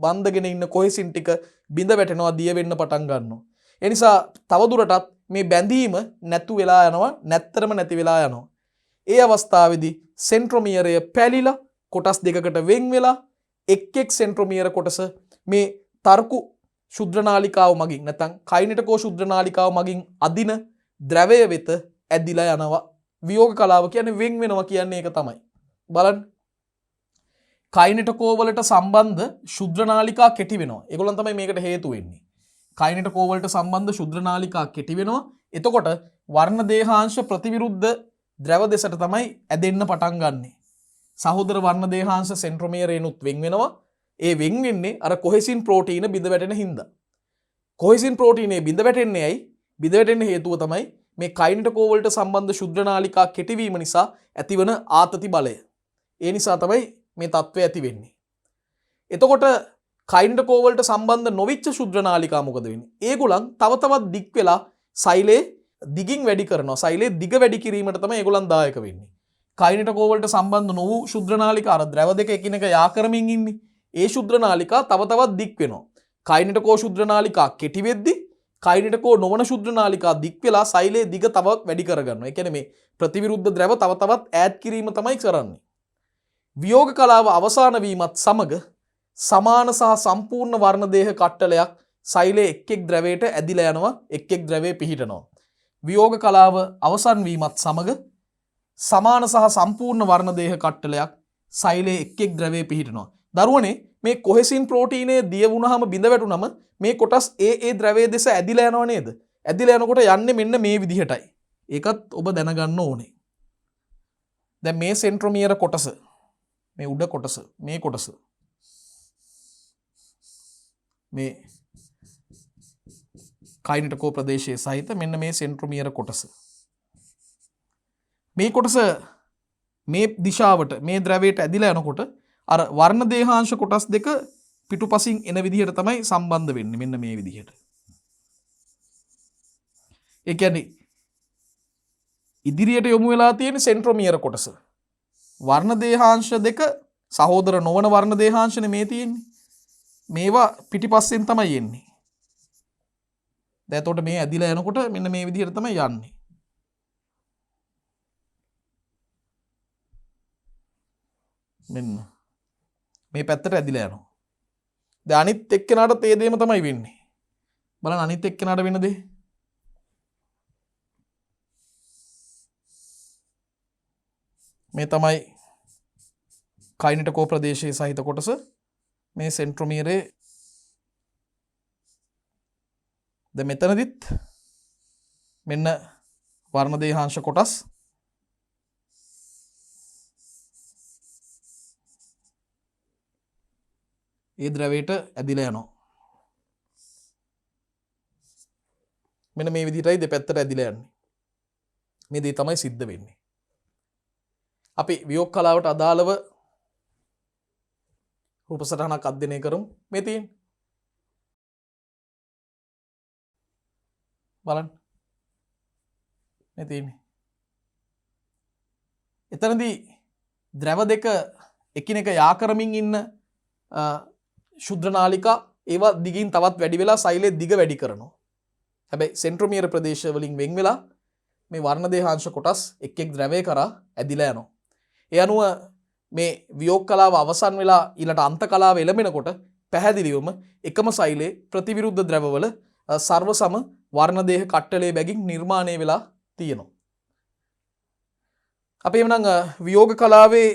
බන්ධගෙන ඉන්න කොහෙසින් ටික බිඳ වැටෙනවා දිය වෙන්න පටන් ගන්නවා. ඒ නිසා තවදුරටත් මේ බැඳීම නැතු වෙලා යනවා නැත්තරම නැති වෙලා යනවා. ඒ අවස්ථාවේදී සෙන්ට්‍රොමියරය පැලිලා කොටස් දෙකකට වෙන් වෙලා එක් සෙන්ට්‍රොමියර කොටස මේ තර්කු ශුද්‍රනාලිකාව මගින් නැත්නම් කයිනෙටකෝ ශුද්‍රනාලිකාව මගින් අදින ද්‍රවය වෙත ඇදිලා යනවා. වියෝග කලාව කියන්නේ වෙන් වෙනවා කියන්නේ ඒක තමයි. බලන්න. කයිනෙටකෝ වලට සම්බන්ධ ශුද්‍රනාලිකා කෙටි වෙනවා. ඒගොල්ලන් තමයි මේකට හේතු වෙන්නේ. කයිනෙටකෝ වලට සම්බන්ධ ශුද්‍රනාලිකා කෙටි වෙනවා. එතකොට වර්ණ දේහාංශ ප්‍රතිවිරුද්ධ ද්‍රව දෙසට තමයි ඇදෙන්න පටන් ගන්නෙ. සහෝදර වර්ණ දේහාංශ සෙන්ට්‍රොමියරේනුත් වෙන් වෙනවා. ඒ වෙන් වෙන්නේ අර කොහෙසින් ප්‍රෝටීන බිඳ වැටෙන හින්දා. කොහෙසින් ප්‍රෝටීනේ බිඳ වැටෙන්නේ ඇයි? බිඳ වැටෙන්න හේතුව තමයි මේ කයිනෙටකෝ වලට සම්බන්ධ ශුද්‍රනාලිකා කෙටිවීම නිසා ඇතිවන ආතති බලය. ඒ නිසා තමයි මේ තත්ත්වය ඇති වෙන්නේ. එතකොට කයිනෙටකෝ වලට සම්බන්ධ නොවිච්ච ශුද්‍රනාලිකා මොකද වෙන්නේ? ඒගොල්ලන් තව තවත් දික් වෙලා සෛලේ දිගින් වැඩි කරනවා. සෛලේ දිග වැඩි කිරීමට තමයි ඒගොල්ලන් දායක වෙන්නේ. කයිනෙටකෝ වලට සම්බන්ධ නොවු ශුද්‍රනාලිකා අර ද්‍රව දෙක එකිනෙක යා කරමින් ඉන්නේ. ඒ ශුද්‍රනාලිකා තව තවත් දික් වෙනවා. කයිනෙටකෝ ශුද්‍රනාලිකා කෙටි වෙද්දී කයිනෙටකෝ නොවන ශුද්‍රනාලිකා දික් වෙලා සෛලේ දිග තවත් වැඩි කරගන්නවා. ඒ කියන්නේ මේ ප්‍රතිවිරුද්ධ ද්‍රව තව තවත් ඈඩ් කිරීම තමයි කරන්නේ. වියෝග කලාව අවසාන වීමත් සමග සමාන සහ සම්පූර්ණ වර්ණ දේහ කට්ටලයක් සෛලේ එක් ද්‍රවයට ඇදිලා යනවා. එක් ද්‍රවයේ පිහිටනවා. වියෝග කලාව අවසන් වීමත් සමග සමාන සහ සම්පූර්ණ වර්ණ දේහ කට්ටලයක් සෛලේ එක් ද්‍රවයේ පිහිටනවා. දරුවනේ මේ කොහෙසින් ප්‍රෝටීනය දිය වුණාම බිඳ වැටුනම මේ කොටස් ඒ ද්‍රවයේ දෙස ඇදිලා යනව නේද? ඇදිලා යනකොට යන්නේ මෙන්න මේ විදිහටයි. ඒකත් ඔබ දැනගන්න ඕනේ. දැන් මේ සෙන්ට්‍රොමියර කොටස මේ උඩ කොටස මේ කොටස මේ කයිනෙටකෝ ප්‍රදේශයේ සහිත මෙන්න මේ සෙන්ට්‍රොමියර කොටස. මේ කොටස මේ දිශාවට මේ ද්‍රවයට ඇදිලා යනකොට අර වර්ණ දේහාංශ කොටස් දෙක පිටුපසින් එන විදිහට තමයි සම්බන්ධ වෙන්නේ මෙන්න මේ විදිහට. ඒ කියන්නේ ඉදිරියට යොමු වෙලා තියෙන සෙන්ට්‍රොමියර කොටස. වර්ණ දේහාංශ දෙක සහෝදර නොවන වර්ණ දේහාංශනේ මේ තියෙන්නේ. මේවා පිටිපස්සෙන් තමයි එන්නේ. දැන් එතකොට මේ ඇදිලා යනකොට මෙන්න මේ විදිහට තමයි යන්නේ. මෙන්න මේ පැත්තට ඇදිලා යනවා. දැන් අනිත් එක්කෙනාට ඒ දෙයම තමයි වෙන්නේ. බලන්න අනිත් එක්කෙනාට වෙන දේ. මේ තමයි කයිනෙටකෝ ප්‍රදේශයේ සහිත කොටස. මේ සෙන්ට්‍රොමියරේ දැන් මෙතනදිත් මෙන්න වර්ණ දේහාංශ කොටස් ඒ ද්‍රවයට ඇදිලා යනවා. මෙන්න මේ විදිහටයි දෙපැත්තට ඇදිලා යන්නේ. මේ දේ තමයි සිද්ධ වෙන්නේ. අපි වියෝග කලාවට අදාළව රූප සටහනක් අධ්‍යයනය කරමු. මේ තියෙන්නේ. බලන්න. මේ තියෙන්නේ. එතනදී ද්‍රව දෙක එකිනෙක යා කරමින් ඉන්න ශුද්‍ර නාලිකා ඒවා දිගින් තවත් වැඩි වෙලා සෛලයේ දිග වැඩි කරනවා. හැබැයි සෙන්ට්‍රොමියර ප්‍රදේශ වලින් වෙන් වෙලා මේ වර්ණ දේහාංශ කොටස් එක් එක් ද්‍රවය කරා ඇදිලා යනවා. ඒ අනුව මේ වියෝග කලාව අවසන් වෙලා ඊළඟට අන්ත කලාව එළඹෙනකොට පැහැදිලිවම එකම සෛලයේ ප්‍රතිවිරුද්ධ ද්‍රවවල සර්ව සම වර්ණ දේහ කට්ටලේ බැගින් නිර්මාණය වෙලා තියෙනවා. අපි එමනම් වියෝග කලාවේ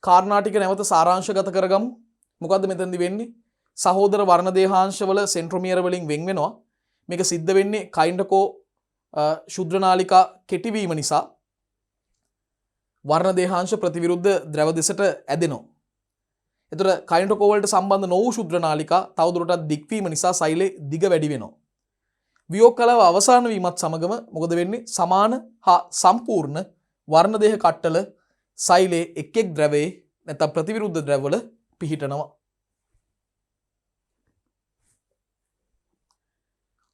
කාරණා ටික නැවත සාරාංශගත කරගමු. මොකද්ද මෙතනදි වෙන්නේ? සහෝදර වර්ණ දේහාංශවල සෙන්ට්‍රොමියර වලින් වෙන් වෙනවා. මේක සිද්ධ වෙන්නේ කයින්ඩකෝ ශුද්‍ර නාලිකා කෙටි වීම නිසා වර්ණ දේහාංශ ප්‍රතිවිරුද්ධ ද්‍රව දෙසට ඇදෙනවා. එතකොට කයින්ඩකෝ වලට සම්බන්ධ නොවූ ශුද්‍ර නාලිකා තවදුරටත් දික් වීම නිසා සෛලේ දිග වැඩි වෙනවා. වියෝග කලාව අවසන් වීමත් සමගම මොකද වෙන්නේ? සමාන හා සම්පූර්ණ වර්ණ දේහ කට්ටල සෛලේ එක් එක් ද්‍රවයේ නැත්නම් ප්‍රතිවිරුද්ධ ද්‍රවවල පිහිටනවා.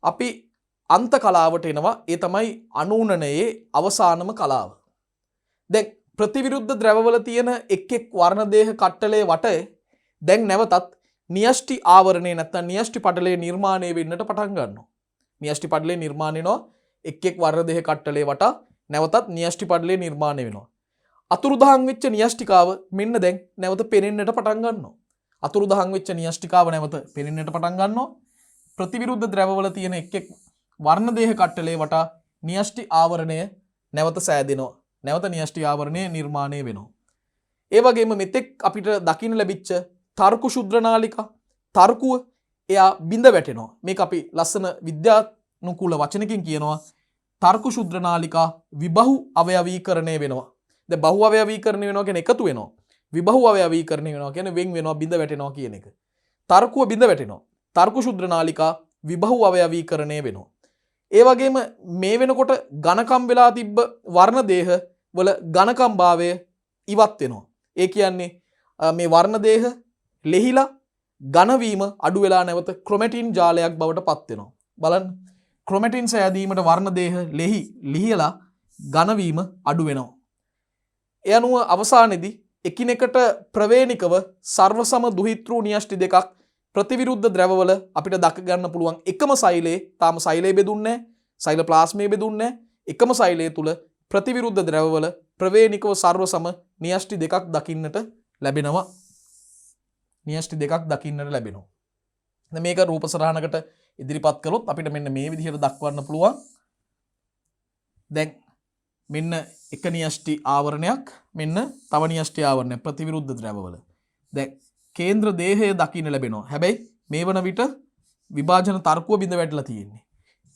අපි අන්ත කලාවට එනවා. ඒ තමයි අනූනනයේ අවසානම කලාව. දැන් ප්‍රතිවිරුද්ධ ද්‍රවවල තියෙන එක් එක් වර්ණ දේහ කට්ටලේ වටේ දැන් නැවතත් න්‍යෂ්ටි ආවරණය නැත්නම් න්‍යෂ්ටි පටලයේ නිර්මාණය වෙන්නට පටන් ගන්නවා. න්‍යෂ්ටි පටලයේ නිර්මාණය වෙනවා එක් එක් වර්ණ දේහ කට්ටලේ වටා නැවතත් න්‍යෂ්ටි පටලයේ නිර්මාණය වෙනවා. අතුරුදහන් වෙච්ච න්‍යෂ්ටිකාව මෙන්න දැන් නැවත පෙනෙන්නට පටන් ගන්නවා. අතුරුදහන් වෙච්ච න්‍යෂ්ටිකාව නැවත පෙනෙන්නට පටන් ගන්නවා. ප්‍රතිවිරුද්ධ ද්‍රවවල තියෙන එක් එක් වර්ණ දේහ කට්ටලේ වටා න්‍යෂ්ටි ආවරණය නැවත සෑදෙනවා. නැවත න්‍යෂ්ටි ආවරණය නිර්මාණය වෙනවා. ඒ වගේම මෙතෙක් අපිට දකින්න ලැබිච්ච තර්කු ශුද්‍ර නාලිකා තර්කුව එයා බිඳ වැටෙනවා. මේක අපි ලස්සන විද්‍යානුකූල වචනකින් කියනවා තර්කු ශුද්‍ර නාලිකා විබහු අවයවීකරණය වෙනවා. දැන් බහු අවයවීකරණය වෙනවා කියන්නේ එකතු වෙනවා. විබහු අවයවීකරණය වෙනවා කියන්නේ වෙන් වෙනවා බිඳ වැටෙනවා කියන එක. තර්කුව බිඳ වැටෙනවා. තර්කු ශුද්‍ර නාලිකා විබහු අවයවීකරණය වෙනවා. ඒ වගේම මේ වෙනකොට ඝනකම් වෙලා තිබ්බ වර්ණ දේහ වල ඝනකම් භාවය ඉවත් වෙනවා. ඒ කියන්නේ මේ වර්ණ දේහ ලෙහිලා ඝන වීම අඩු වෙලා නැවත ක්‍රොමැටින් ජාලයක් බවට පත් වෙනවා. බලන්න ක්‍රොමැටින් සෑදීමට වර්ණ දේහ ලිහිලා ඝන වීම අඩු වෙනවා. ඒ අනුව අවසානයේදී එකිනෙකට ප්‍රවේණිකව සර්වසම දුහිතෘ න්‍යෂ්ටි දෙකක් ප්‍රතිවිරුද්ධ ද්‍රවවල අපිට දක ගන්න පුළුවන් එකම සෛලයේ තාම සෛලයේ බෙදුන්නේ නැහැ. සෛල ප්ලාස්මයේ බෙදුන්නේ නැහැ. එකම සෛලයේ තුල ප්‍රතිවිරුද්ධ ද්‍රවවල ප්‍රවේණිකව සර්වසම න්‍යෂ්ටි දෙකක් දකින්නට ලැබෙනවා. න්‍යෂ්ටි දෙකක් දකින්නට ලැබෙනවා. දැන් මේක රූප සරහනකට ඉදිරිපත් කළොත් අපිට මෙන්න මේ විදිහට දක්වන්න පුළුවන්. දැන් මෙන්න එක න්‍යෂ්ටි ආවරණයක් මෙන්න තව න්‍යෂ්ටි ආවරණයක් ප්‍රතිවිරුද්ධ ද්‍රවවල. දැන් කේන්ද්‍ර දේහය දකින්න ලැබෙනවා. හැබැයි මේ වන විට විභාජන තර්කුව බිඳ වැටලා තියෙන්නේ.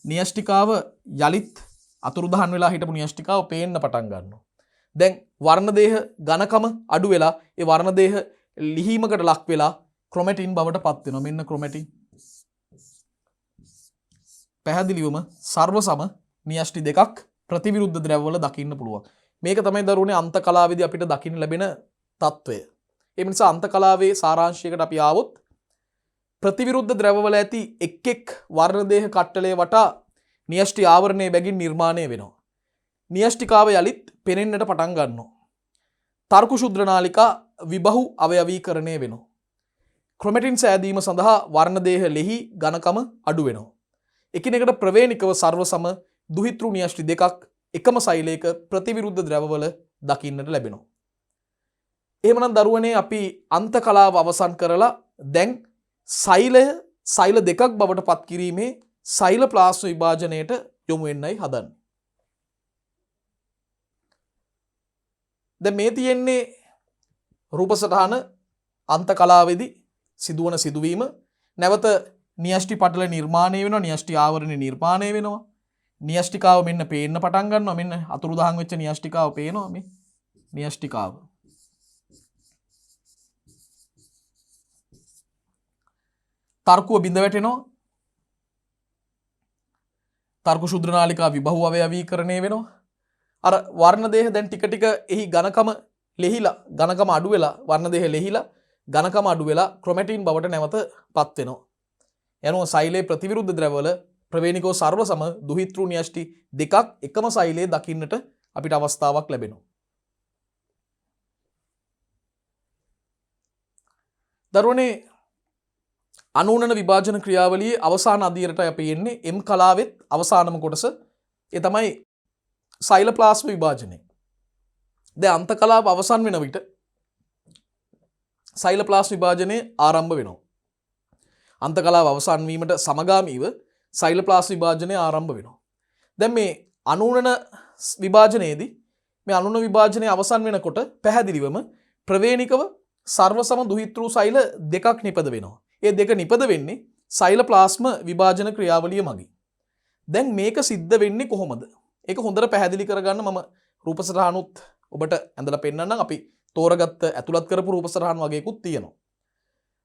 න්‍යෂ්ටිකාව යලිත් අතුරුදහන් වෙලා හිටපු න්‍යෂ්ටිකාව පේන්න පටන් ගන්නවා. දැන් වර්ණ දේහ ඝනකම අඩු වෙලා ඒ වර්ණ දේහ ලිහිමකට ලක් වෙලා ක්‍රොමැටින් බවට පත් වෙනවා. මෙන්න ක්‍රොමැටින්. පැහැදිලිවම සර්වසම න්‍යෂ්ටි දෙකක් ප්‍රතිවිරුද්ධ ද්‍රවවල දකින්න පුළුවන්. මේක තමයි දරුවනේ අන්ත කලාවේදී අපිට දකින්න ලැබෙන తত্ত্বය. ඒ නිසා අන්ත කලාවේ සාරාංශයකට අපි ආවොත් ප්‍රතිවිරුද්ධ ද්‍රවවල ඇති එක් එක් වර්ණ දේහ කට්ටලේ වටා න්‍යෂ්ටි ආවරණයේ බැගින් නිර්මාණය වෙනවා. න්‍යෂ්ටිකාව යලිත් පෙනෙන්නට පටන් ගන්නවා. තර්කු ශුද්‍ර නාලිකා විබහු අවයවීකරණය වෙනවා. ක්‍රොමැටින් සෑදීම සඳහා වර්ණ දේහ ලෙහි ඝනකම අඩු වෙනවා. එකිනෙකට ප්‍රවේණිකව සර්වසම දුහිතෘ න්‍යෂ්ටි දෙකක් එකම සෛලයක ප්‍රතිවිරුද්ධ ද්‍රවවල දකින්නට ලැබෙනවා. එහෙමනම් දරුවනේ අපි අන්ත කලාව අවසන් කරලා දැන් සෛල දෙකක් බවට පත් කිරීමේ සෛල ප්ලාස්ම විභාජනයට යොමු වෙන්නයි හදන්නේ. දැන් මේ තියෙන්නේ රූප සටහන අන්ත කලාවේදී සිදුවන සිදුවීම. නැවත න්‍යෂ්ටි පටල නිර්මාණය වෙනවා න්‍යෂ්ටි ආවරණය නිර්මාණය වෙනවා න්‍යෂ්ටිකාව මෙන්න පේන්න පටන් ගන්නවා මෙන්න අතුරුදහන් වෙච්ච න්‍යෂ්ටිකාව පේනවා මේ න්‍යෂ්ටිකාව තර්කුව බිඳ වැටෙනවා තර්ක ශුද්‍ර නාලිකා විබහුව අවයවීකරණය වෙනවා අර වර්ණ දේහ දැන් ටික ටික එහි ඝනකම ලෙහිලා ඝනකම අඩු වෙලා වර්ණ දේහ ලෙහිලා ඝනකම අඩු වෙලා ක්‍රොමැටින් බවට නැවතපත් වෙනවා යනවා සෛලයේ ප්‍රතිවිරුද්ධ ද්‍රවවල ප්‍රවේණිකව සර්ව සම දුහිතෘ න්‍යෂ්ටි දෙකක් එකම සෛලයේ දකින්නට අපිට අවස්ථාවක් ලැබෙනවා. දරුවනේ අනූනන විභාජන ක්‍රියාවලියේ අවසාන අදියරට අපි එන්නේ M කලාවෙත් අවසානම කොටස ඒ තමයි සෛලප්ලාස්ම විභාජනය. දැන් අන්ත කලාව අවසන් වෙන විට සෛලප්ලාස්ම විභාජනය ආරම්භ වෙනවා. අන්ත කලාව අවසන් වීමට සමගාමීව සෛලප්ලාස්ම විභාජනය ආරම්භ වෙනවා. දැන් මේ අනූනන විභාජනයේදී මේ අනූන විභාජනය අවසන් වෙනකොට පැහැදිලිවම ප්‍රවේණිකව සර්වසම දුහිතෘ සෛල දෙකක් නිපද වෙනවා. ඒ දෙක නිපද වෙන්නේ සෛලප්ලාස්ම විභාජන ක්‍රියාවලිය මගින්. දැන් මේක සිද්ධ වෙන්නේ කොහොමද? ඒක හොඳට පැහැදිලි කරගන්න මම රූපසටහනුත් ඔබට ඇඳලා පෙන්නන්නම්. අපි තෝරගත්ත ඇතුළත් කරපු රූපසටහන් වගේකුත් තියෙනවා.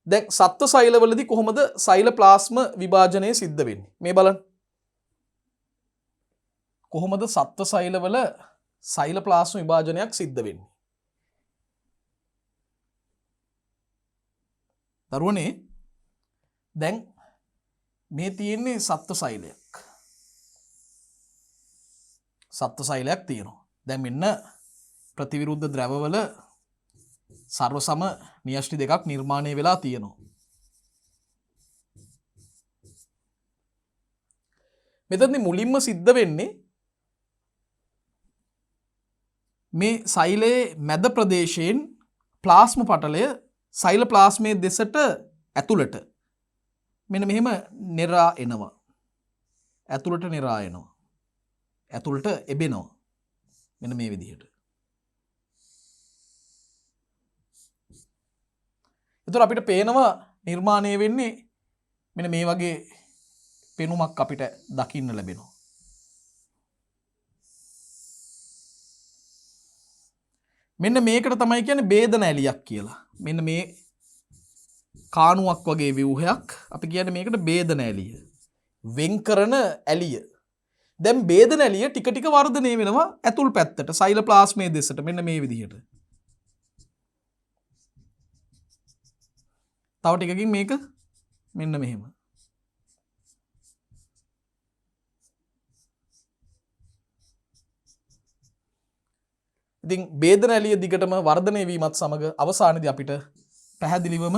දැන් සත්ත්ව සෛලවලදී කොහොමද සෛලප්ලාස්ම විභාජනය සිද්ධ වෙන්නේ? මේ බලන්න. කොහොමද සත්ත්ව සෛලවල සෛලප්ලාස්ම විභාජනයක් සිද්ධ වෙන්නේ? දරුවනේ දැන් මේ තියෙන්නේ සත්ත්ව සෛලයක්. සත්ත්ව සෛලයක් තියෙනවා. දැන් මෙන්න ප්‍රතිවිරුද්ධ ද්‍රවවල සර්වසම න්‍යෂ්ටි දෙකක් නිර්මාණය වෙලා තියෙනවා. මෙතනදී මුලින්ම සිද්ධ වෙන්නේ මේ සෛලයේ මැද ප්‍රදේශයෙන් ප්ලාස්ම පටලය සෛල ප්ලාස්මයේ දෙසට ඇතුළට මෙන්න මෙහෙම නෙරා එනවා. ඇතුළට නෙරා එනවා. ඇතුළට එබෙනවා. මෙන්න මේ විදිහට. එතකොට අපිට පේනවා නිර්මාණය වෙන්නේ මෙන්න මේ වගේ පෙනුමක් අපිට දකින්න ලැබෙනවා. මෙන්න මේකට තමයි කියන්නේ ભેදන ඇලියක් කියලා. මෙන්න මේ කාණුවක් වගේ ව්‍යුහයක් අපි කියන්නේ මේකට ભેදන ඇලිය. වෙන් කරන ඇලිය. දැන් ભેදන ඇලිය ටික ටික වර්ධනය වෙනවා ඇතුල් පැත්තට සෛලප්ලාස්මයේ දෙසට මෙන්න මේ විදිහට. තව ටිකකින් මේක මෙන්න මෙහෙම. ඉතින් ભેදන ඇලිය දිගටම වර්ධනය වීමත් සමග අවසානයේදී අපිට පැහැදිලිවම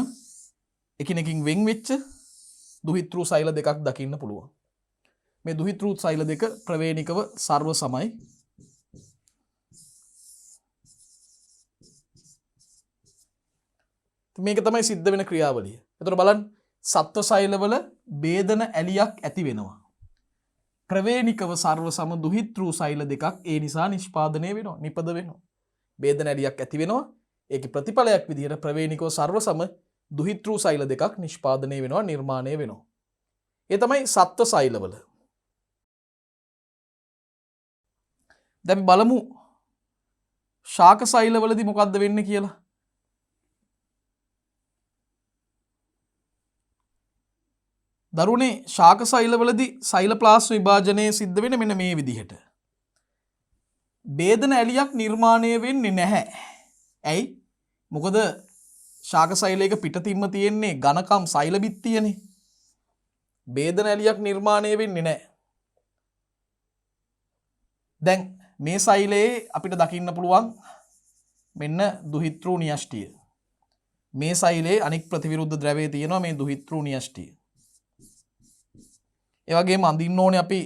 එකිනෙකින් වෙන් වෙච්ච දුහිතෘ සෛල දෙකක් දකින්න පුළුවන්. මේ දුහිතෘ සෛල දෙක ප්‍රවේණිකව සර්ව සමයි. මේක තමයි සිද්ධ වෙන ක්‍රියාවලිය. එතකොට බලන්න සත්ව සෛලවල ભેදන ඇලියක් ඇති වෙනවා. ප්‍රවේණිකව සර්ව සම දුහිතෘ සෛල දෙකක් ඒ නිසා නිෂ්පාදනය වෙනවා නිපද වෙනවා. ભેදන ඇලියක් ඇති වෙනවා. ඒකේ ප්‍රතිඵලයක් විදිහට ප්‍රවේණිකව සර්ව සම දුහිතෘ සෛල දෙකක් නිෂ්පාදනය වෙනවා නිර්මාණය වෙනවා. ඒ තමයි සත්ව සෛලවල. දැන් බලමු ශාක සෛලවලදී මොකද්ද වෙන්නේ කියලා. දරුණේ ශාක සෛලවලදී සෛලප්ලාස්ම විභාජනය සිද්ධ වෙන්නේ මෙන්න මේ විදිහට. ભેදන ඇලියක් නිර්මාණය වෙන්නේ නැහැ. ඇයි? මොකද ශාක සෛලයක පිටතින්ම තියෙන්නේ ඝනකම් සෛල බිත්තියනේ. ભેදන ඇලියක් නිර්මාණය වෙන්නේ නැහැ. දැන් මේ සෛලයේ අපිට දකින්න පුළුවන් මෙන්න දුහිතෘ න්‍යෂ්ටිය. මේ සෛලයේ අනික් ප්‍රතිවිරුද්ධ ද්‍රවයේ තියෙනවා මේ දුහිතෘ න්‍යෂ්ටිය. ඒ වගේම අඳින්න ඕනේ අපි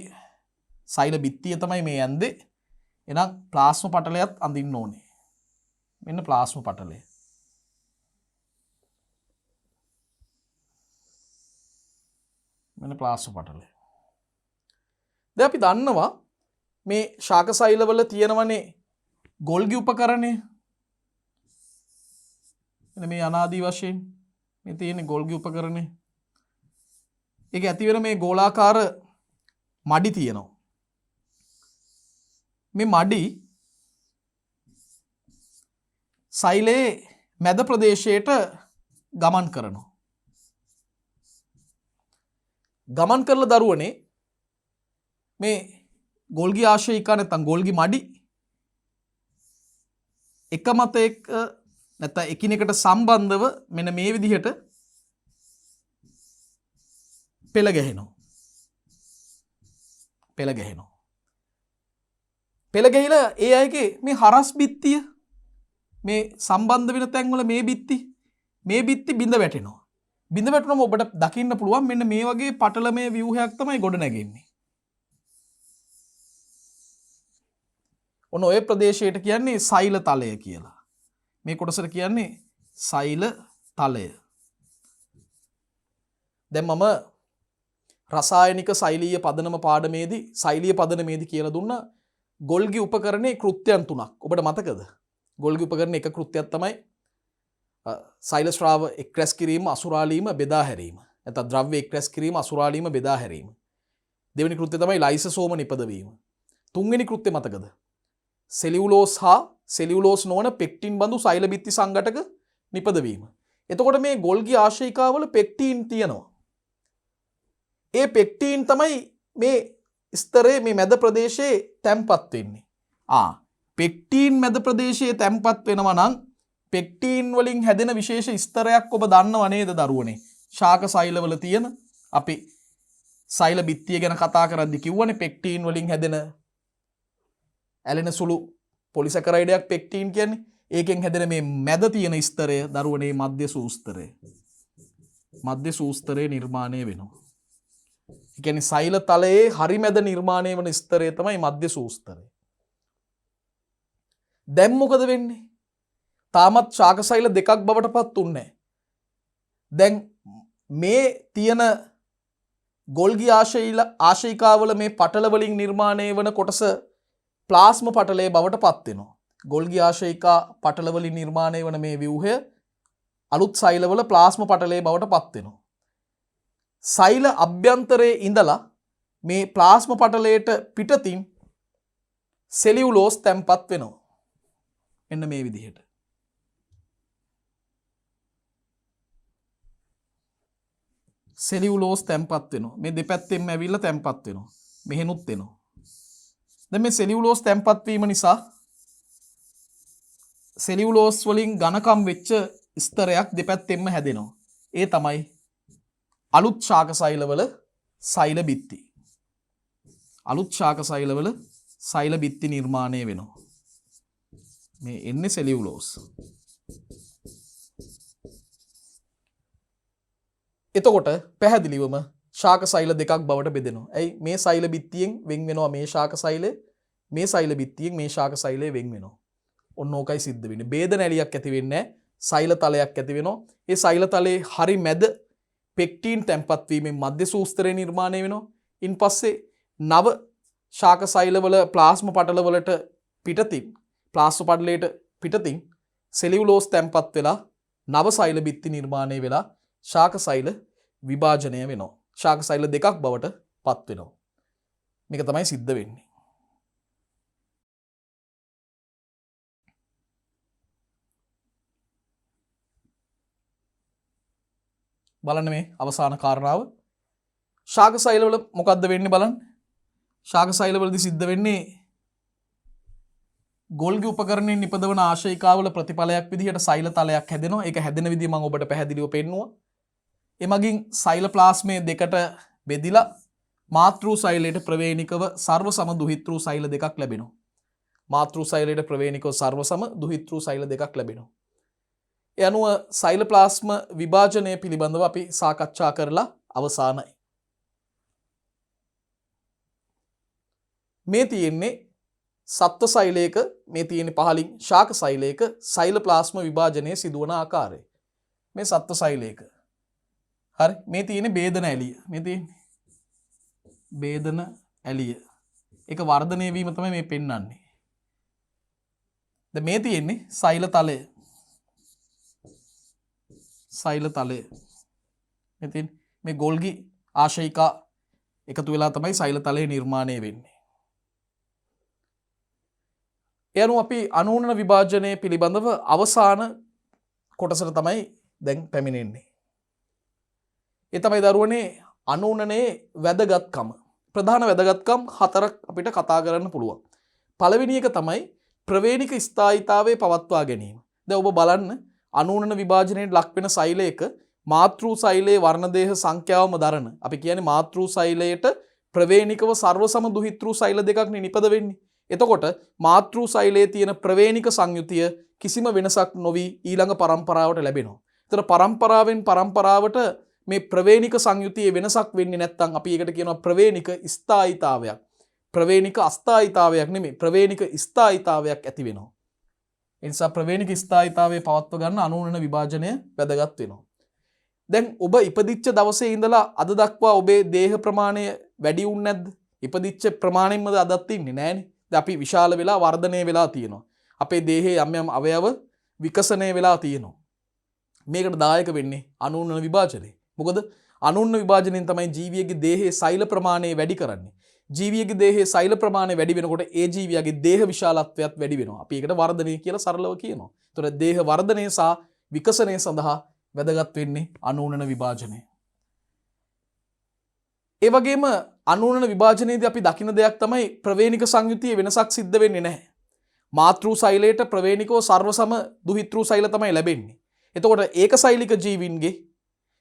සෛල බිත්තිය තමයි මේ ඇන්දේ. එහෙනම් ප්ලාස්ම පටලයත් අඳින්න ඕනේ. මෙන්න ප්ලාස්ම පටලය. මෙන්න ප්ලාස්ම පටලය. දැන් අපි දන්නවා මේ ශාක සෛලවල තියෙනවනේ ගොල්ගි උපකරණය. මෙන්න මේ අනාදී වශයෙන් මේ තියෙන ගොල්ගි උපකරණය. ඒක ඇති වෙන මේ ගෝලාකාර මඩි තියෙනවා. මේ මඩි සෛලයේ මැද ප්‍රදේශයට ගමන් කරනවා. ගමන් කරලා දරුවනේ මේ ගොල්ගි ආශ්‍රයිකා නැත්නම් ගොල්ගි මඩි එක මතයක නැත්නම් එකිනෙකට සම්බන්ධව මෙන්න මේ විදිහට පෙළ ගැහෙනවා. පෙළ ගැහෙනවා. පෙළ ගැහිලා ඒ අයගේ මේ හරස් බිත්තිය මේ සම්බන්ධ වෙන තැන්වල මේ බිත්ති බිඳ වැටෙනවා. බිඳ වැටුනම ඔබට දකින්න පුළුවන් මෙන්න මේ වගේ පටලමය ව්‍යුහයක් තමයි ගොඩ නැගෙන්නේ. ඔන්න ඔය ප්‍රදේශයට කියන්නේ සෛල තලය කියලා. මේ කොටසට කියන්නේ සෛල තලය. දැන් මම රසායනික සෛලීය පදනම පාඩමේදී සෛලීය පදනමේදී කියලා දුන්නා ගොල්ගි උපකරණයේ කෘත්‍යයන් තුනක්. ඔබට මතකද? ගොල්ගි උපකරණ එක කෘත්‍යයක් තමයි සෛල ශ්‍රාව එක් රැස් කිරීම, අසුරාලීම, බෙදා හැරීම. නැත්නම් ද්‍රව්‍ය එක් රැස් කිරීම, අසුරාලීම, බෙදා හැරීම. දෙවෙනි කෘත්‍යය තමයි ලයිසෝම නිපදවීම. තුන්වෙනි කෘත්‍යය මතකද? සෙලියුලෝස් හා සෙලියුලෝස් නොවන පෙක්ටින් බඳු සෛල බිත්ති සංඝටක නිපදවීම. එතකොට මේ ගොල්ගි ආශ්‍රයිකාවල පෙක්ටින් තියෙනවා. ඒ පෙක්ටින් තමයි මේ ස්තරයේ මේ මැද ප්‍රදේශයේ තැන්පත් වෙන්නේ. පෙක්ටින් මැද ප්‍රදේශයේ තැන්පත් වෙනවා නම් පෙක්ටින් වලින් හැදෙන විශේෂ ස්තරයක් ඔබ දන්නව නේද දරුවනේ? ශාක සෛලවල තියෙන අපි සෛල බිත්තිය ගැන කතා කරද්දී කිව්වනේ පෙක්ටින් වලින් හැදෙන ඇලෙන සුළු පොලිසැකරයිඩයක් පෙක්ටින් කියන්නේ. ඒකෙන් හැදෙන මේ මැද තියෙන ස්තරය දරුවනේ මධ්‍ය සූස්තරය. මධ්‍ය සූස්තරය නිර්මාණය වෙනවා. ඒ කියන්නේ සෛල තලයේ හරි මැද නිර්මාණය වන ස්තරය තමයි මධ්‍ය සූස්තරය. දැන් මොකද වෙන්නේ? තාමත් ශාක සෛල දෙකක් බවට පත් උන්නේ නැහැ. දැන් මේ තියෙන ගොල්ගි ආශ්‍රයිකාවල මේ පටල වලින් නිර්මාණය වන කොටස ප්ලාස්ම පටලයේ බවට පත් වෙනවා. ගොල්ගි ආශ්‍රයිකා පටල වලින් නිර්මාණය වන මේ ව්‍යුහය අලුත් සෛලවල ප්ලාස්ම පටලයේ බවට පත් වෙනවා. සෛල අභ්‍යන්තරයේ ඉඳලා මේ ප්ලාස්ම පටලයට පිටතින් සෙලියුලෝස් තැන්පත් වෙනවා. මෙන්න මේ විදිහට. සෙලියුලෝස් තැන්පත් වෙනවා. මේ දෙපැත්තෙන්ම ඇවිල්ලා තැන්පත් වෙනවා. මෙහෙනුත් වෙනවා. දැන් මේ සෙලියුලෝස් තැන්පත් වීම නිසා සෙලියුලෝස් වලින් ඝනකම් වෙච්ච ස්තරයක් දෙපැත්තෙන්ම හැදෙනවා. ඒ තමයි අලුත් ශාක සෛලවල සෛල බිත්ති. අලුත් ශාක සෛලවල සෛල බිත්ති නිර්මාණය වෙනවා. මේ එන්නේ සෙලියුලෝස්. එතකොට පැහැදිලිවම ශාක සෛල දෙකක් බවට බෙදෙනවා. ඇයි මේ සෛල බිත්තියෙන් වෙන් වෙනවා මේ ශාක සෛලය, මේ සෛල බිත්තියෙන් මේ ශාක සෛලය වෙන් වෙනවා. ඔන්න ඕකයි සිද්ධ වෙන්නේ. ભેදන ඇලියක් ඇති වෙන්නේ නැහැ. සෛල තලයක් ඇති වෙනවා. ඒ සෛල තලයේ හරි මැද පෙක්ටින් තැන්පත් වීමෙන් මධ්‍ය සූස්තරය නිර්මාණය වෙනවා. ඉන්පස්සේ නව ශාක සෛලවල ප්ලාස්ම පටල වලට පිටතින් ප්ලාස්ම පටලයට පිටතින් සෙලියුලෝස් තැන්පත් වෙලා නව සෛල බිත්ති නිර්මාණය වෙලා ශාක සෛල විභාජනය වෙනවා. ශාක සෛල දෙකක් බවට පත් වෙනවා. මේක තමයි සිද්ධ වෙන්නේ. බලන්න මේ අවසාන කාරණාව. ශාක සෛලවල මොකද්ද වෙන්නේ බලන්න. ශාක සෛලවලදී සිද්ධ වෙන්නේ ගොල්ගි උපකරණයෙන් නිපදවන ආශ්‍රයිකාවල ප්‍රතිඵලයක් විදිහට සෛල තලයක් හැදෙනවා. ඒක හැදෙන විදිහ මම ඔබට පැහැදිලිව පෙන්නුවා. එමගින් සෛල ප්ලාස්මය දෙකට බෙදිලා මාතෘ සෛලයට ප්‍රවේණිකව සර්ව සම දුහිතෘ සෛල දෙකක් ලැබෙනවා. මාතෘ සෛලයට ප්‍රවේණිකව සර්ව සම දුහිතෘ සෛල දෙකක් ලැබෙනවා. ඒ අනුව සෛල ප්ලාස්ම විභාජනය පිළිබඳව අපි සාකච්ඡා කරලා අවසానයි. මේ තියෙන්නේ සත්ව සෛලයක, මේ තියෙන්නේ පහලින් ශාක සෛලයක සෛල ප්ලාස්ම විභාජනය සිදුවන ආකාරය. මේ සත්ව සෛලයක. හරි. මේ තියෙන්නේ ભેදන ඇලිය. මේ තියෙන්නේ ભેදන ඇලිය. ඒක වර්ධනය වීම තමයි මේ පෙන්වන්නේ. දැන් මේ තියෙන්නේ සෛල තලය. සෛල තලය. මේ තියෙන්නේ මේ ගොල්ගි ආශයිකා එකතු වෙලා තමයි සෛල තලය නිර්මාණය වෙන්නේ. ඒ අනුව අපි අනූනන විභාජනය පිළිබඳව අවසාන කොටසට තමයි දැන් පැමිණෙන්නේ. ඒ තමයි දරුවනේ අනූනනයේ වැදගත්කම. ප්‍රධාන වැදගත්කම් 4ක් අපිට කතා කරන්න පුළුවන්. පළවෙනි එක තමයි ප්‍රවේණික ස්ථායීතාවයේ පවත්වා ගැනීම. දැන් ඔබ බලන්න අනූනන විභාජනයේ ලක් වෙන සෛලයක මාතෘ සෛලයේ වර්ණදේහ සංඛ්‍යාවම දරන අපි කියන්නේ මාතෘ සෛලයට ප්‍රවේණිකව සර්වසම දුහිතෘ සෛල දෙකක් නිපද වෙන්නේ. එතකොට මාතෘ සෛලයේ තියෙන ප්‍රවේණික සංයුතිය කිසිම වෙනසක් නොවි ඊළඟ පරම්පරාවට ලැබෙනවා. ඒතර පරම්පරාවෙන් පරම්පරාවට මේ ප්‍රවේණික සංයුතියේ වෙනසක් වෙන්නේ නැත්නම් අපි ඒකට කියනවා ප්‍රවේණික ස්ථායීතාවයක්. ප්‍රවේණික අස්ථායීතාවයක් නෙමෙයි ප්‍රවේණික ස්ථායීතාවයක් ඇති වෙනවා. ඒ නිසා ප්‍රවේණික ස්ථායීතාවයේ පවත්ව ගන්න අනූනන විභාජනය වැදගත් වෙනවා. දැන් ඔබ ඉපදිච්ච දවසේ ඉඳලා අද දක්වා ඔබේ දේහ ප්‍රමාණය වැඩි වුනේ නැද්ද? ඉපදිච්ච ප්‍රමාණයෙන්මද අදත් ඉන්නේ නැහනේ. දැන් අපි විශාල වෙලා වර්ධනය වෙලා තියෙනවා. අපේ දේහයේ යම් යම් අවයව විකසනය වෙලා තියෙනවා. මේකට දායක වෙන්නේ අනූනන විභාජනය. මොකද අනූනන විභාජනයෙන් තමයි ජීවියෙකුගේ දේහයේ සෛල ප්‍රමාණය වැඩි කරන්නේ. ජීවියෙකුගේ දේහයේ සෛල ප්‍රමාණය වැඩි වෙනකොට ඒ ජීවියාගේ දේහ විශාලත්වයත් වැඩි වෙනවා. අපි ඒකට වර්ධනය කියලා සරලව කියනවා. ඒතර දේහ වර්ධනය සහ විකසනය සඳහා වැදගත් වෙන්නේ අනූනන විභාජනය. ඒ වගේම අනූනන විභාජනයේදී අපි දකින දෙයක් තමයි ප්‍රවේණික සංයුතියේ වෙනසක් සිද්ධ වෙන්නේ නැහැ. මාතෘ සෛලයට ප්‍රවේණිකව සර්වසම දුහිතෘ සෛල තමයි ලැබෙන්නේ. එතකොට ඒකසෛලික ජීවීන්ගේ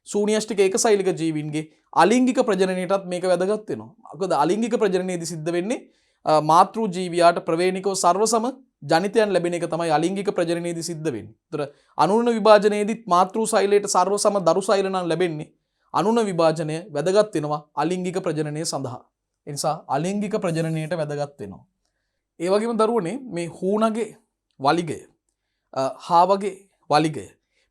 ශූන්‍යෂ්ටික ඒකසෛලික ජීවීන්ගේ අලිංගික ප්‍රජනනයටත් මේක වැදගත් වෙනවා. මොකද අලිංගික ප්‍රජනනයේදී සිද්ධ වෙන්නේ මාතෘ ජීවියාට ප්‍රවේණිකව සර්වසම ජනිතයන් ලැබෙන එක තමයි අලිංගික ප්‍රජනනයේදී සිද්ධ වෙන්නේ. ඒතර අනූනන විභාජනයේදී මාතෘ සෛලයට සර්වසම දරු සෛල නම් ලැබෙන්නේ. අනූනන විභාජනය වැදගත් වෙනවා අලිංගික ප්‍රජනනය සඳහා. ඒ නිසා අලිංගික ප්‍රජනනයට වැදගත් වෙනවා. ඒ වගේම දරුවනේ මේ හූනගේ වලිගය හාවගේ වලිගය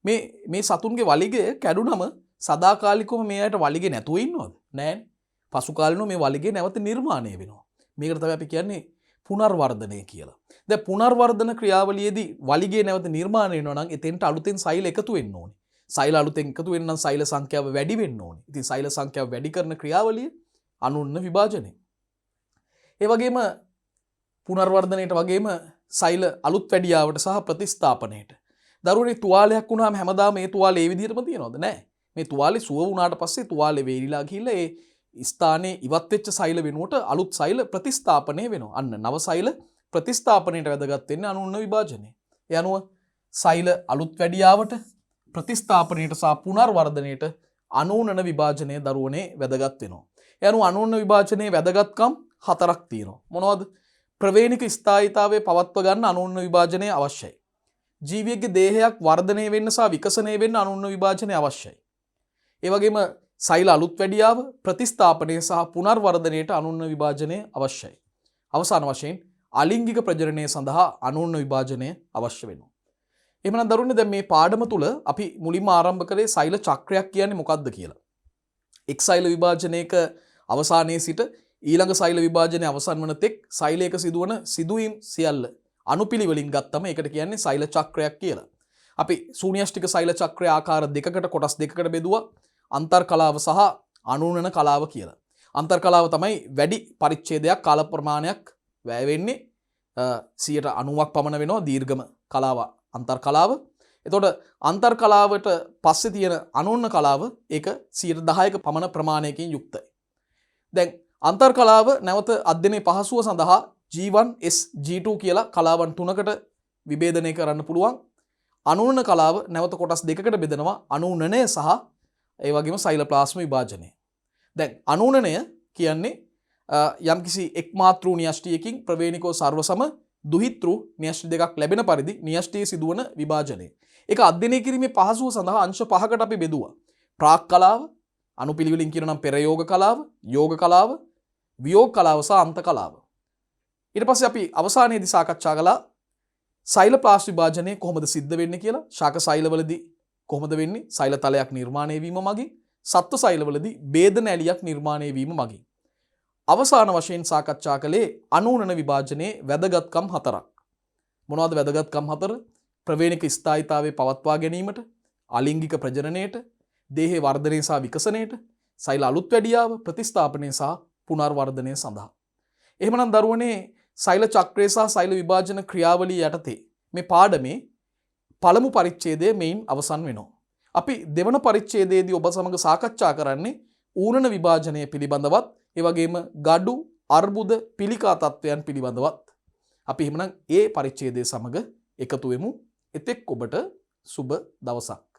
මේ සතුන්ගේ වලිගය කැඩුනම සදාකාලිකවම මේ අයට වලිගේ නැතුව ඉන්නවද? නෑනේ. පසු කාලිනව මේ වලිගේ නැවත නිර්මාණය වෙනවා. මේකට තමයි අපි කියන්නේ පුනර්වර්ධනය කියලා. දැන් පුනර්වර්ධන ක්‍රියාවලියේදී වලිගේ නැවත නිර්මාණය වෙනවා නම් එතෙන්ට අලුතෙන් සෛල එකතු වෙන්න ඕනේ. සෛල අලුතෙන් එකතු වෙන්න නම් සෛල සංඛ්‍යාව වැඩි වෙන්න ඕනේ. ඉතින් සෛල සංඛ්‍යාව වැඩි කරන ක්‍රියාවලිය අනූනන විභාජනය. ඒ වගේම පුනර්වර්ධනයට වගේම සෛල අලුත් වැඩියාවට සහ ප්‍රතිස්ථාපනයට. දරුවනේ තුවාලයක් වුණාම හැමදාම මේ තුවාලේ ඒ විදිහටම තියනවද? නැහැ. මේ තුවාලේ සුව වුණාට පස්සේ තුවාලේ වේලිලා ගිහිල්ලා ඒ ස්ථානයේ ඉවත් වෙච්ච සෛල වෙනුවට අලුත් සෛල ප්‍රතිස්ථාපනය වෙනවා. අන්න නව සෛල ප්‍රතිස්ථාපනයට වැදගත් වෙන්නේ අනූනන විභාජනය. ඒ අනුව සෛල අලුත් වැඩියාවට ප්‍රතිස්ථාපනයට සහ පුනර්වර්ධනයට අනූනන විභාජනය දරුවනේ වැදගත් වෙනවා. ඒ අනුව අනූනන විභාජනයේ වැදගත්කම් 4ක් තියෙනවා. මොනවද? ප්‍රවේණික ස්ථායීතාවයේ පවත්ව ගන්න අනූනන විභාජනය අවශ්‍යයි. ජීවියෙකුගේ දේහයක් වර්ධනය වෙන්න සහ විකසනය වෙන්න අනූනන විභාජනය අවශ්‍යයි. ඒ වගේම සෛල අලුත් වැඩියාව ප්‍රතිස්ථාපනය සහ පුනර්වර්ධනයට අනූනන විභාජනය අවශ්‍යයි. අවසාන වශයෙන් අලිංගික ප්‍රජනනය සඳහා අනූනන විභාජනය අවශ්‍ය වෙනවා. එහෙමනම් දරුවනේ දැන් මේ පාඩම තුල අපි මුලින්ම ආරම්භ කළේ සෛල චක්‍රයක් කියන්නේ මොකක්ද කියලා. එක් සෛල විභාජනයක අවසානයේ සිට ඊළඟ සෛල විභාජනය අවසන් වන තෙක් සෛලයක සිදුවන සිදුවීම් සියල්ල අනුපිළිවෙලින් ගත්තම ඒකට කියන්නේ සෛල චක්‍රයක් කියලා. අපි ශූන්‍යෂ්ටික සෛල චක්‍රය ආකාර දෙකකට කොටස් දෙකකට බෙදුවා. අන්තර් කලාව සහ අනූනන කලාව කියලා. අන්තර් කලාව තමයි වැඩි පරිච්ඡේදයක් කාල ප්‍රමාණයක් වැය වෙන්නේ 90ක් පමණ වෙනවා දීර්ඝම කලාව අන්තර් කලාව. එතකොට අන්තර් කලාවට පස්සේ තියෙන අනූනන කලාව ඒක 10%ක පමණ ප්‍රමාණයකින් යුක්තයි. දැන් අන්තර් කලාව නැවත අධ්‍යයනයේ පහසුව සඳහා G1 S G2 කියලා කලාවන් තුනකට විභේදනය කරන්න පුළුවන්. අනූනන කලාව නැවත කොටස් දෙකකට බෙදනවා අනූනනය සහ ඒ වගේම සෛලප්ලාස්ම විභාජනය. දැන් අනූනනය කියන්නේ යම්කිසි එක් මාතෘ න්‍යෂ්ටියකින් ප්‍රවේණිකව සර්වසම දුහිතෘ න්‍යෂ්ටි දෙකක් ලැබෙන පරිදි න්‍යෂ්ටියේ සිදුවන විභාජනය. ඒක අධ්‍යයනය කිරීමේ පහසුව සඳහා අංශ 5කට අපි බෙදුවා. ප්‍රාක් කලාව, අනුපිළිවෙලින් කියනවා නම් පෙරයෝග කලාව, යෝග කලාව, වියෝග කලාව සහ අන්ත කලාව. ඊට පස්සේ අපි අවසානයේදී සාකච්ඡා කළා සෛලප්ලාස්ම විභාජනය කොහොමද සිද්ධ වෙන්නේ කියලා. ශාක සෛලවලදී කොහොමද වෙන්නේ? සෛල තලයක් නිර්මාණය වීම මගින්, සත්ව සෛලවලදී බේදන ඇලියක් නිර්මාණය වීම මගින්. අවසාන වශයෙන් සාකච්ඡා කළේ අනූනන විභාජනයේ වැදගත්කම් 4ක්. මොනවද වැදගත්කම් 4? ප්‍රවේණික ස්ථායීතාවයේ පවත්වා ගැනීමට, අලිංගික ප්‍රජනනයට, දේහේ වර්ධනය සහ විකසනයට, සෛල අලුත් වැඩියාව ප්‍රතිස්ථාපනය සහ පුනර්වර්ධනය සඳහා. එහෙමනම් දරුවනේ සෛල චක්‍රය සහ සෛල විභාජන ක්‍රියාවලිය යටතේ මේ පාඩමේ පළමු පරිච්ඡේදය මෙයින් අවසන් වෙනවා. අපි දෙවන පරිච්ඡේදයේදී ඔබ සමග සාකච්ඡා කරන්නේ ඌරණ විභාජනය පිළිබඳවත් ඒ වගේම gadu අර්බුද පිළිකා තත්ත්වයන් පිළිබඳවත්. අපි එහෙමනම් ඒ පරිච්ඡේදය සමග එකතු වෙමු. එතෙක් ඔබට සුබ දවසක්.